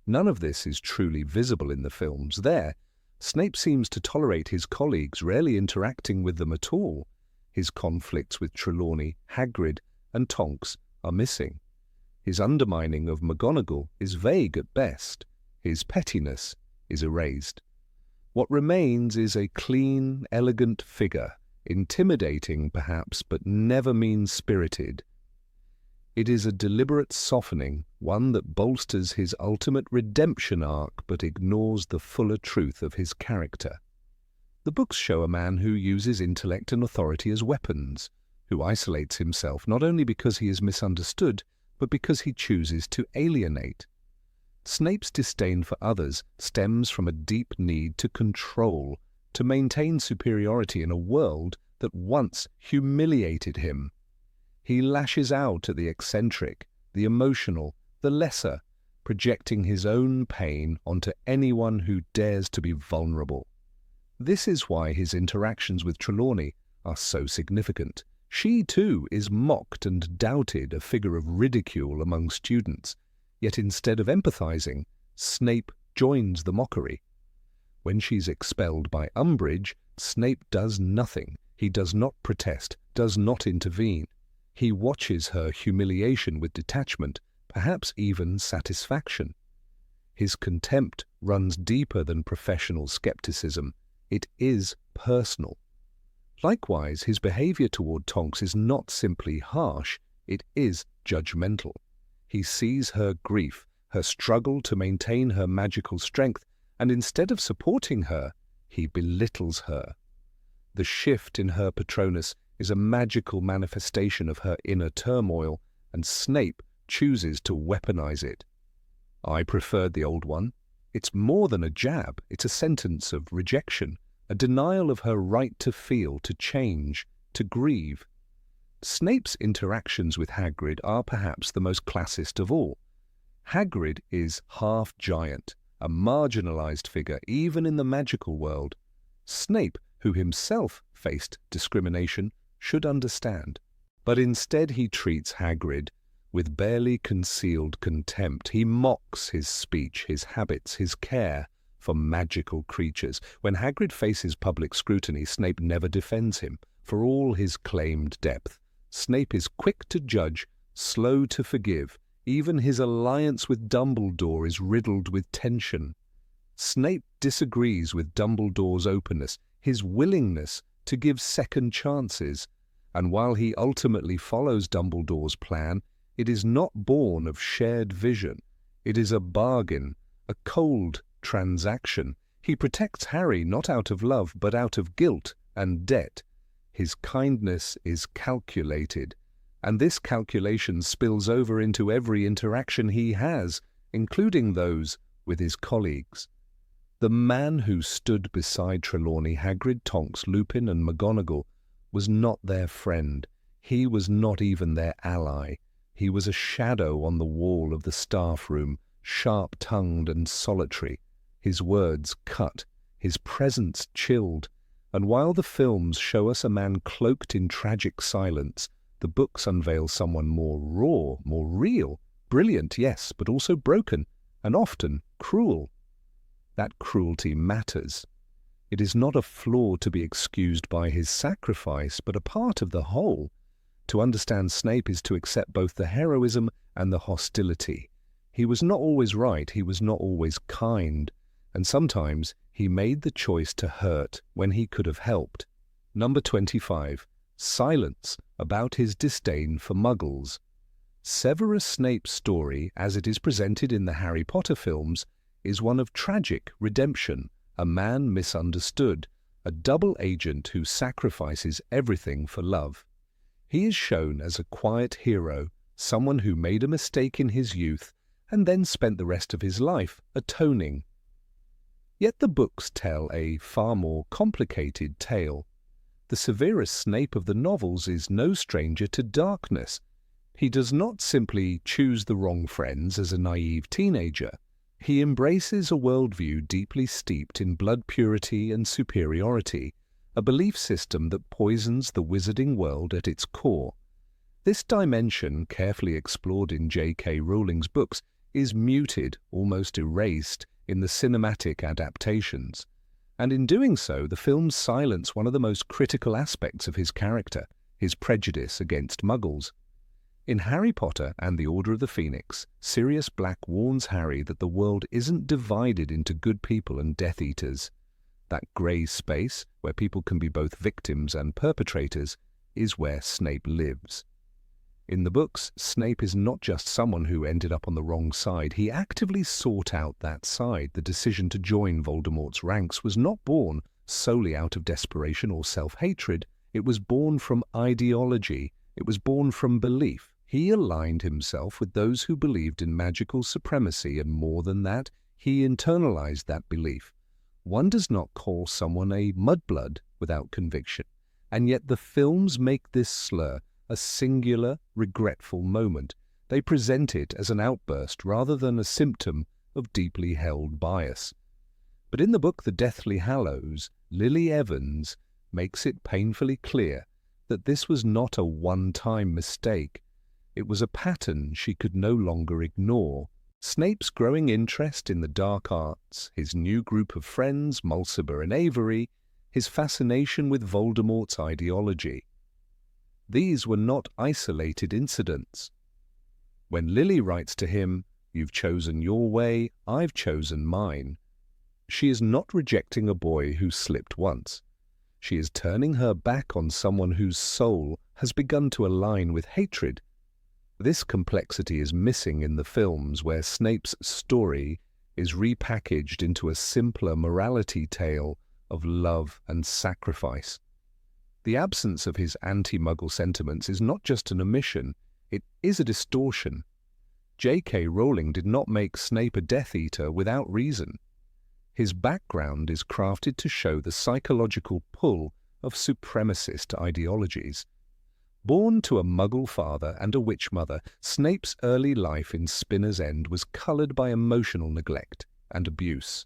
None of this is truly visible in the films. There, Snape seems to tolerate his colleagues, rarely interacting with them at all. His conflicts with Trelawney, Hagrid, and Tonks are missing. His undermining of McGonagall is vague at best. His pettiness is erased. What remains is a clean, elegant figure, intimidating perhaps, but never mean-spirited. It is a deliberate softening, one that bolsters his ultimate redemption arc but ignores the fuller truth of his character. The books show a man who uses intellect and authority as weapons, who isolates himself not only because he is misunderstood, but because he chooses to alienate. Snape's disdain for others stems from a deep need to control, to maintain superiority in a world that once humiliated him. He lashes out at the eccentric, the emotional, the lesser, projecting his own pain onto anyone who dares to be vulnerable. This is why his interactions with Trelawney are so significant. She, too, is mocked and doubted, a figure of ridicule among students. Yet instead of empathizing, Snape joins the mockery. When she's expelled by Umbridge, Snape does nothing. He does not protest, does not intervene. He watches her humiliation with detachment, perhaps even satisfaction. His contempt runs deeper than professional skepticism. It is personal. Likewise, his behavior toward Tonks is not simply harsh, it is judgmental. He sees her grief, her struggle to maintain her magical strength, and instead of supporting her, he belittles her. The shift in her Patronus is a magical manifestation of her inner turmoil, and Snape chooses to weaponize it. I preferred the old one. It's more than a jab, it's a sentence of rejection, a denial of her right to feel, to change, to grieve. Snape's interactions with Hagrid are perhaps the most classist of all. Hagrid is half-giant, a marginalized figure even in the magical world. Snape, who himself faced discrimination, should understand. But instead he treats Hagrid with barely concealed contempt. He mocks his speech, his habits, his care for magical creatures. When Hagrid faces public scrutiny, Snape never defends him. For all his claimed depth, Snape is quick to judge, slow to forgive. Even his alliance with Dumbledore is riddled with tension. Snape disagrees with Dumbledore's openness, his willingness to give second chances, and while he ultimately follows Dumbledore's plan, it is not born of shared vision. It is a bargain, a cold transaction. He protects Harry not out of love, but out of guilt and debt. His kindness is calculated, and this calculation spills over into every interaction he has, including those with his colleagues. The man who stood beside Trelawney, Hagrid, Tonks, Lupin, and McGonagall was not their friend. He was not even their ally. He was a shadow on the wall of the staff room, sharp-tongued and solitary. His words cut, his presence chilled, and while the films show us a man cloaked in tragic silence, The books unveil someone more raw, more real, brilliant, yes, but also broken, and often cruel. That cruelty matters. It is not a flaw to be excused by his sacrifice, but a part of the whole. To understand Snape is to accept both the heroism and the hostility. He was not always right, he was not always kind, and sometimes he made the choice to hurt when he could have helped. Number 25. Silence about his disdain for Muggles. Severus Snape's story, as it is presented in the Harry Potter films, is one of tragic redemption, a man misunderstood, a double agent who sacrifices everything for love. He is shown as a quiet hero, someone who made a mistake in his youth and then spent the rest of his life atoning. Yet the books tell a far more complicated tale. The severest Snape of the novels is no stranger to darkness. He does not simply choose the wrong friends as a naive teenager. He embraces a worldview deeply steeped in blood purity and superiority, a belief system that poisons the wizarding world at its core. This dimension, carefully explored in J.K. Rowling's books, is muted, almost erased, in the cinematic adaptations. And in doing so, the films silence one of the most critical aspects of his character, his prejudice against Muggles. In Harry Potter and the Order of the Phoenix, Sirius Black warns Harry that the world isn't divided into good people and Death Eaters. That grey space, where people can be both victims and perpetrators, is where Snape lives. In the books, Snape is not just someone who ended up on the wrong side. He actively sought out that side. The decision to join Voldemort's ranks was not born solely out of desperation or self-hatred. It was born from ideology. It was born from belief. He aligned himself with those who believed in magical supremacy, and more than that, he internalized that belief. One does not call someone a mudblood without conviction, and yet the films make this slur a singular, regretful moment. They present it as an outburst rather than a symptom of deeply held bias. But in the book The Deathly Hallows, Lily Evans makes it painfully clear that this was not a one-time mistake. It was a pattern she could no longer ignore. Snape's growing interest in the dark arts, his new group of friends, Mulciber and Avery, his fascination with Voldemort's ideology. These were not isolated incidents. When Lily writes to him, "You've chosen your way, I've chosen mine," she is not rejecting a boy who slipped once. She is turning her back on someone whose soul has begun to align with hatred. This complexity is missing in the films, where Snape's story is repackaged into a simpler morality tale of love and sacrifice. The absence of his anti-Muggle sentiments is not just an omission, it is a distortion. J.K. Rowling did not make Snape a Death Eater without reason. His background is crafted to show the psychological pull of supremacist ideologies. Born to a Muggle father and a witch mother, Snape's early life in Spinner's End was coloured by emotional neglect and abuse.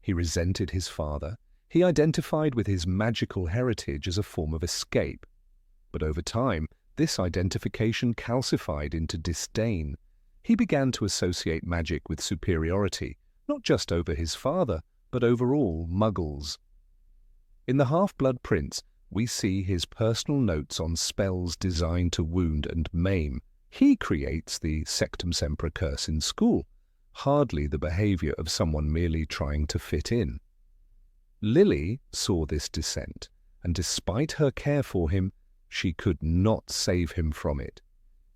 He resented his father. He identified with his magical heritage as a form of escape. But over time, this identification calcified into disdain. He began to associate magic with superiority, not just over his father, but over all Muggles. In The Half-Blood Prince, we see his personal notes on spells designed to wound and maim. He creates the Sectum Sempra curse in school, hardly the behavior of someone merely trying to fit in. Lily saw this descent, and despite her care for him, she could not save him from it.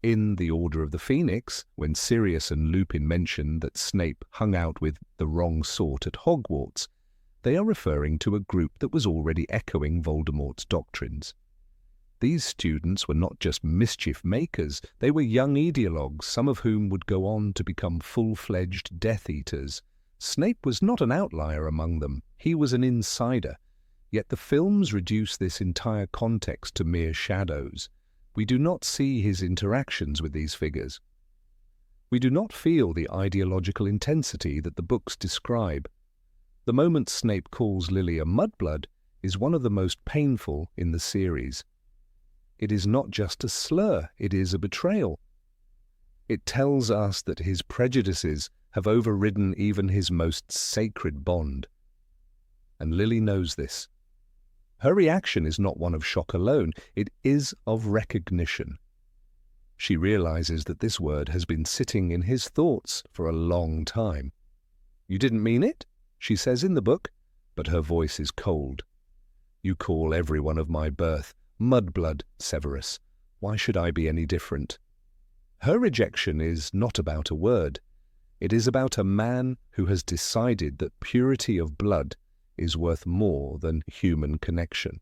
In The Order of the Phoenix, when Sirius and Lupin mention that Snape hung out with the wrong sort at Hogwarts, they are referring to a group that was already echoing Voldemort's doctrines. These students were not just mischief makers, they were young ideologues, some of whom would go on to become full-fledged Death Eaters. Snape was not an outlier among them, he was an insider. Yet the films reduce this entire context to mere shadows. We do not see his interactions with these figures. We do not feel the ideological intensity that the books describe. The moment Snape calls Lily a mudblood is one of the most painful in the series. it is not just a slur, it is a betrayal. It tells us that his prejudices have overridden even his most sacred bond. And Lily knows this. Her reaction is not one of shock alone, it is of recognition. She realizes that this word has been sitting in his thoughts for a long time. "You didn't mean it?" she says in the book, but her voice is cold. "You call everyone of my birth mudblood, Severus. Why should I be any different?" Her rejection is not about a word. It is about a man who has decided that purity of blood is worth more than human connection.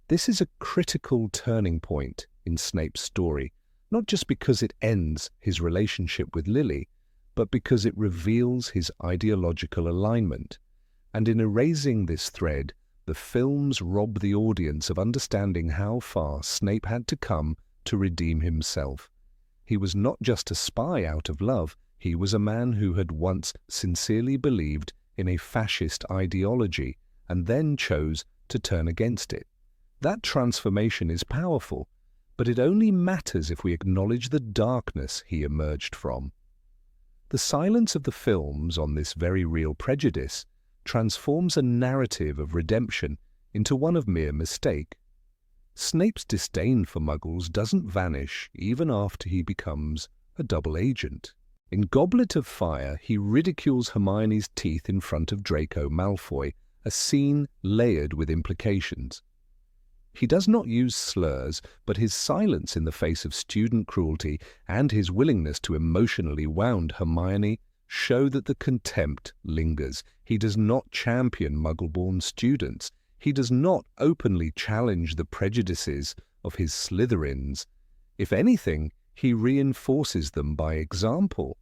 This is a critical turning point in Snape's story, not just because it ends his relationship with Lily, but because it reveals his ideological alignment. And in erasing this thread, the films rob the audience of understanding how far Snape had to come to redeem himself. He was not just a spy out of love, he was a man who had once sincerely believed in a fascist ideology and then chose to turn against it. That transformation is powerful, but it only matters if we acknowledge the darkness he emerged from. The silence of the films on this very real prejudice transforms a narrative of redemption into one of mere mistake. Snape's disdain for Muggles doesn't vanish even after he becomes a double agent. In Goblet of Fire, he ridicules Hermione's teeth in front of Draco Malfoy, a scene layered with implications. He does not use slurs, but his silence in the face of student cruelty and his willingness to emotionally wound Hermione show that the contempt lingers. He does not champion Muggle-born students. He does not openly challenge the prejudices of his Slytherins. If anything, he reinforces them by example.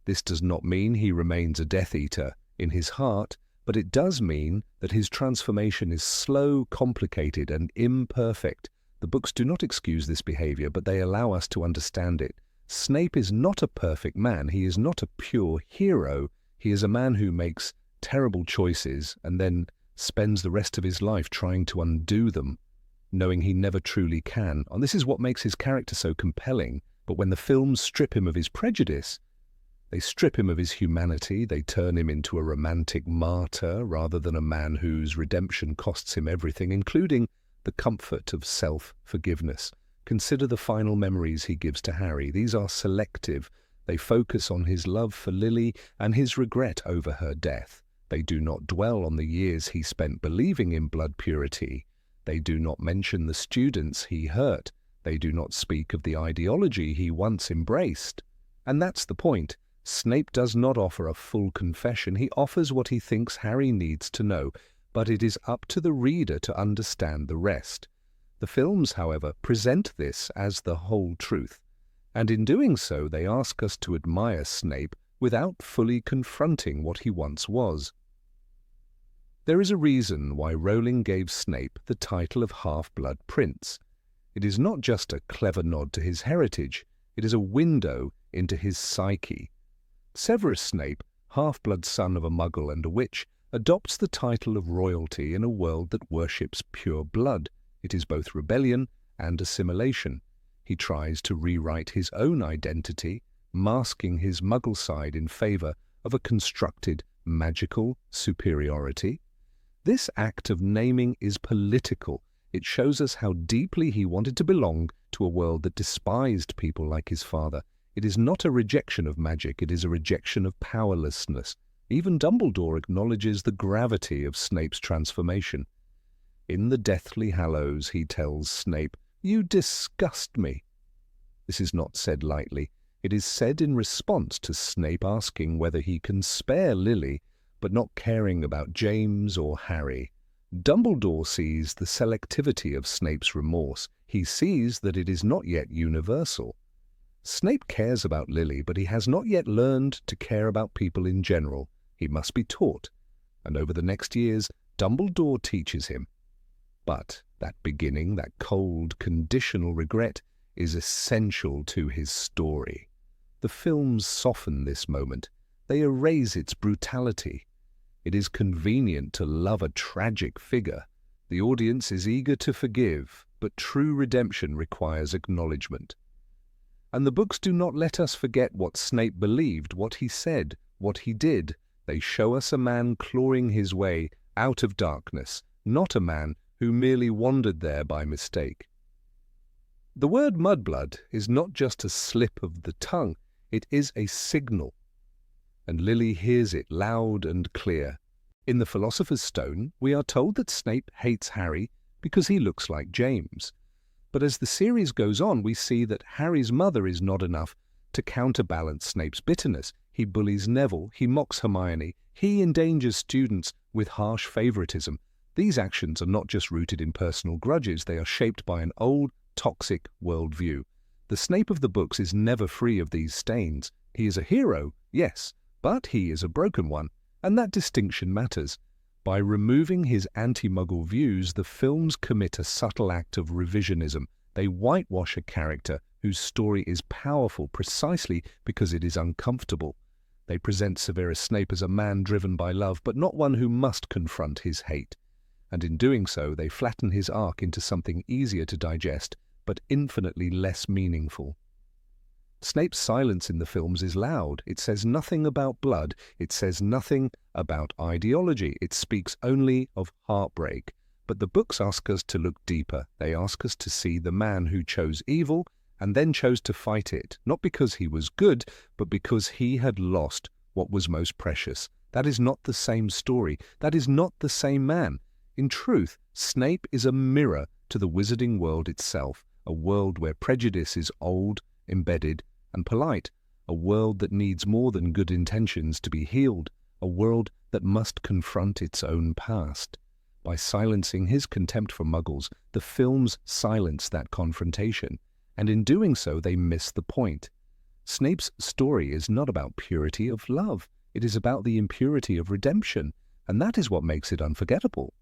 This does not mean he remains a Death Eater in his heart, but it does mean that his transformation is slow, complicated, and imperfect. The books do not excuse this behavior, but they allow us to understand it. Snape is not a perfect man. He is not a pure hero. He is a man who makes terrible choices and then spends the rest of his life trying to undo them, knowing he never truly can. And this is what makes his character so compelling. But when the films strip him of his prejudice, they strip him of his humanity, they turn him into a romantic martyr rather than a man whose redemption costs him everything, including the comfort of self-forgiveness. Consider the final memories he gives to Harry. These are selective. They focus on his love for Lily and his regret over her death. They do not dwell on the years he spent believing in blood purity. They do not mention the students he hurt. They do not speak of the ideology he once embraced. And that's the point. Snape does not offer a full confession. He offers what he thinks Harry needs to know, but it is up to the reader to understand the rest. The films, however, present this as the whole truth, and in doing so they ask us to admire Snape without fully confronting what he once was. There is a reason why Rowling gave Snape the title of Half-Blood Prince. It is not just a clever nod to his heritage, it is a window into his psyche. Severus Snape, half-blood son of a Muggle and a witch, adopts the title of royalty in a world that worships pure blood. It is both rebellion and assimilation. He tries to rewrite his own identity, masking his Muggle side in favor of a constructed magical superiority. This act of naming is political. It shows us how deeply he wanted to belong to a world that despised people like his father. It is not a rejection of magic, it is a rejection of powerlessness. Even Dumbledore acknowledges the gravity of Snape's transformation. In the Deathly Hallows, he tells Snape, "You disgust me." This is not said lightly. It is said in response to Snape asking whether he can spare Lily, but not caring about James or Harry. Dumbledore sees the selectivity of Snape's remorse. He sees that it is not yet universal. Snape cares about Lily, but he has not yet learned to care about people in general. He must be taught, and over the next years, Dumbledore teaches him. But that beginning, that cold, conditional regret, is essential to his story. The films soften this moment. They erase its brutality. It is convenient to love a tragic figure. The audience is eager to forgive, but true redemption requires acknowledgement. And the books do not let us forget what Snape believed, what he said, what he did. They show us a man clawing his way out of darkness, not a man who merely wandered there by mistake. The word mudblood is not just a slip of the tongue, it is a signal. And Lily hears it loud and clear. In the Philosopher's Stone, we are told that Snape hates Harry because he looks like James. But as the series goes on, we see that Harry's mother is not enough to counterbalance Snape's bitterness. He bullies Neville, he mocks Hermione, he endangers students with harsh favoritism. These actions are not just rooted in personal grudges, they are shaped by an old, toxic worldview. The Snape of the books is never free of these stains. He is a hero, yes, but he is a broken one, and that distinction matters. By removing his anti-Muggle views, the films commit a subtle act of revisionism. They whitewash a character whose story is powerful precisely because it is uncomfortable. They present Severus Snape as a man driven by love, but not one who must confront his hate. And in doing so, they flatten his arc into something easier to digest, but infinitely less meaningful. Snape's silence in the films is loud. It says nothing about blood. It says nothing about ideology. It speaks only of heartbreak. But the books ask us to look deeper. They ask us to see the man who chose evil and then chose to fight it, not because he was good, but because he had lost what was most precious. That is not the same story. That is not the same man. In truth, Snape is a mirror to the wizarding world itself, a world where prejudice is old, embedded, and polite, a world that needs more than good intentions to be healed, a world that must confront its own past. By silencing his contempt for Muggles, the films silence that confrontation, and in doing so they miss the point. Snape's story is not about purity of love, it is about the impurity of redemption, and that is what makes it unforgettable.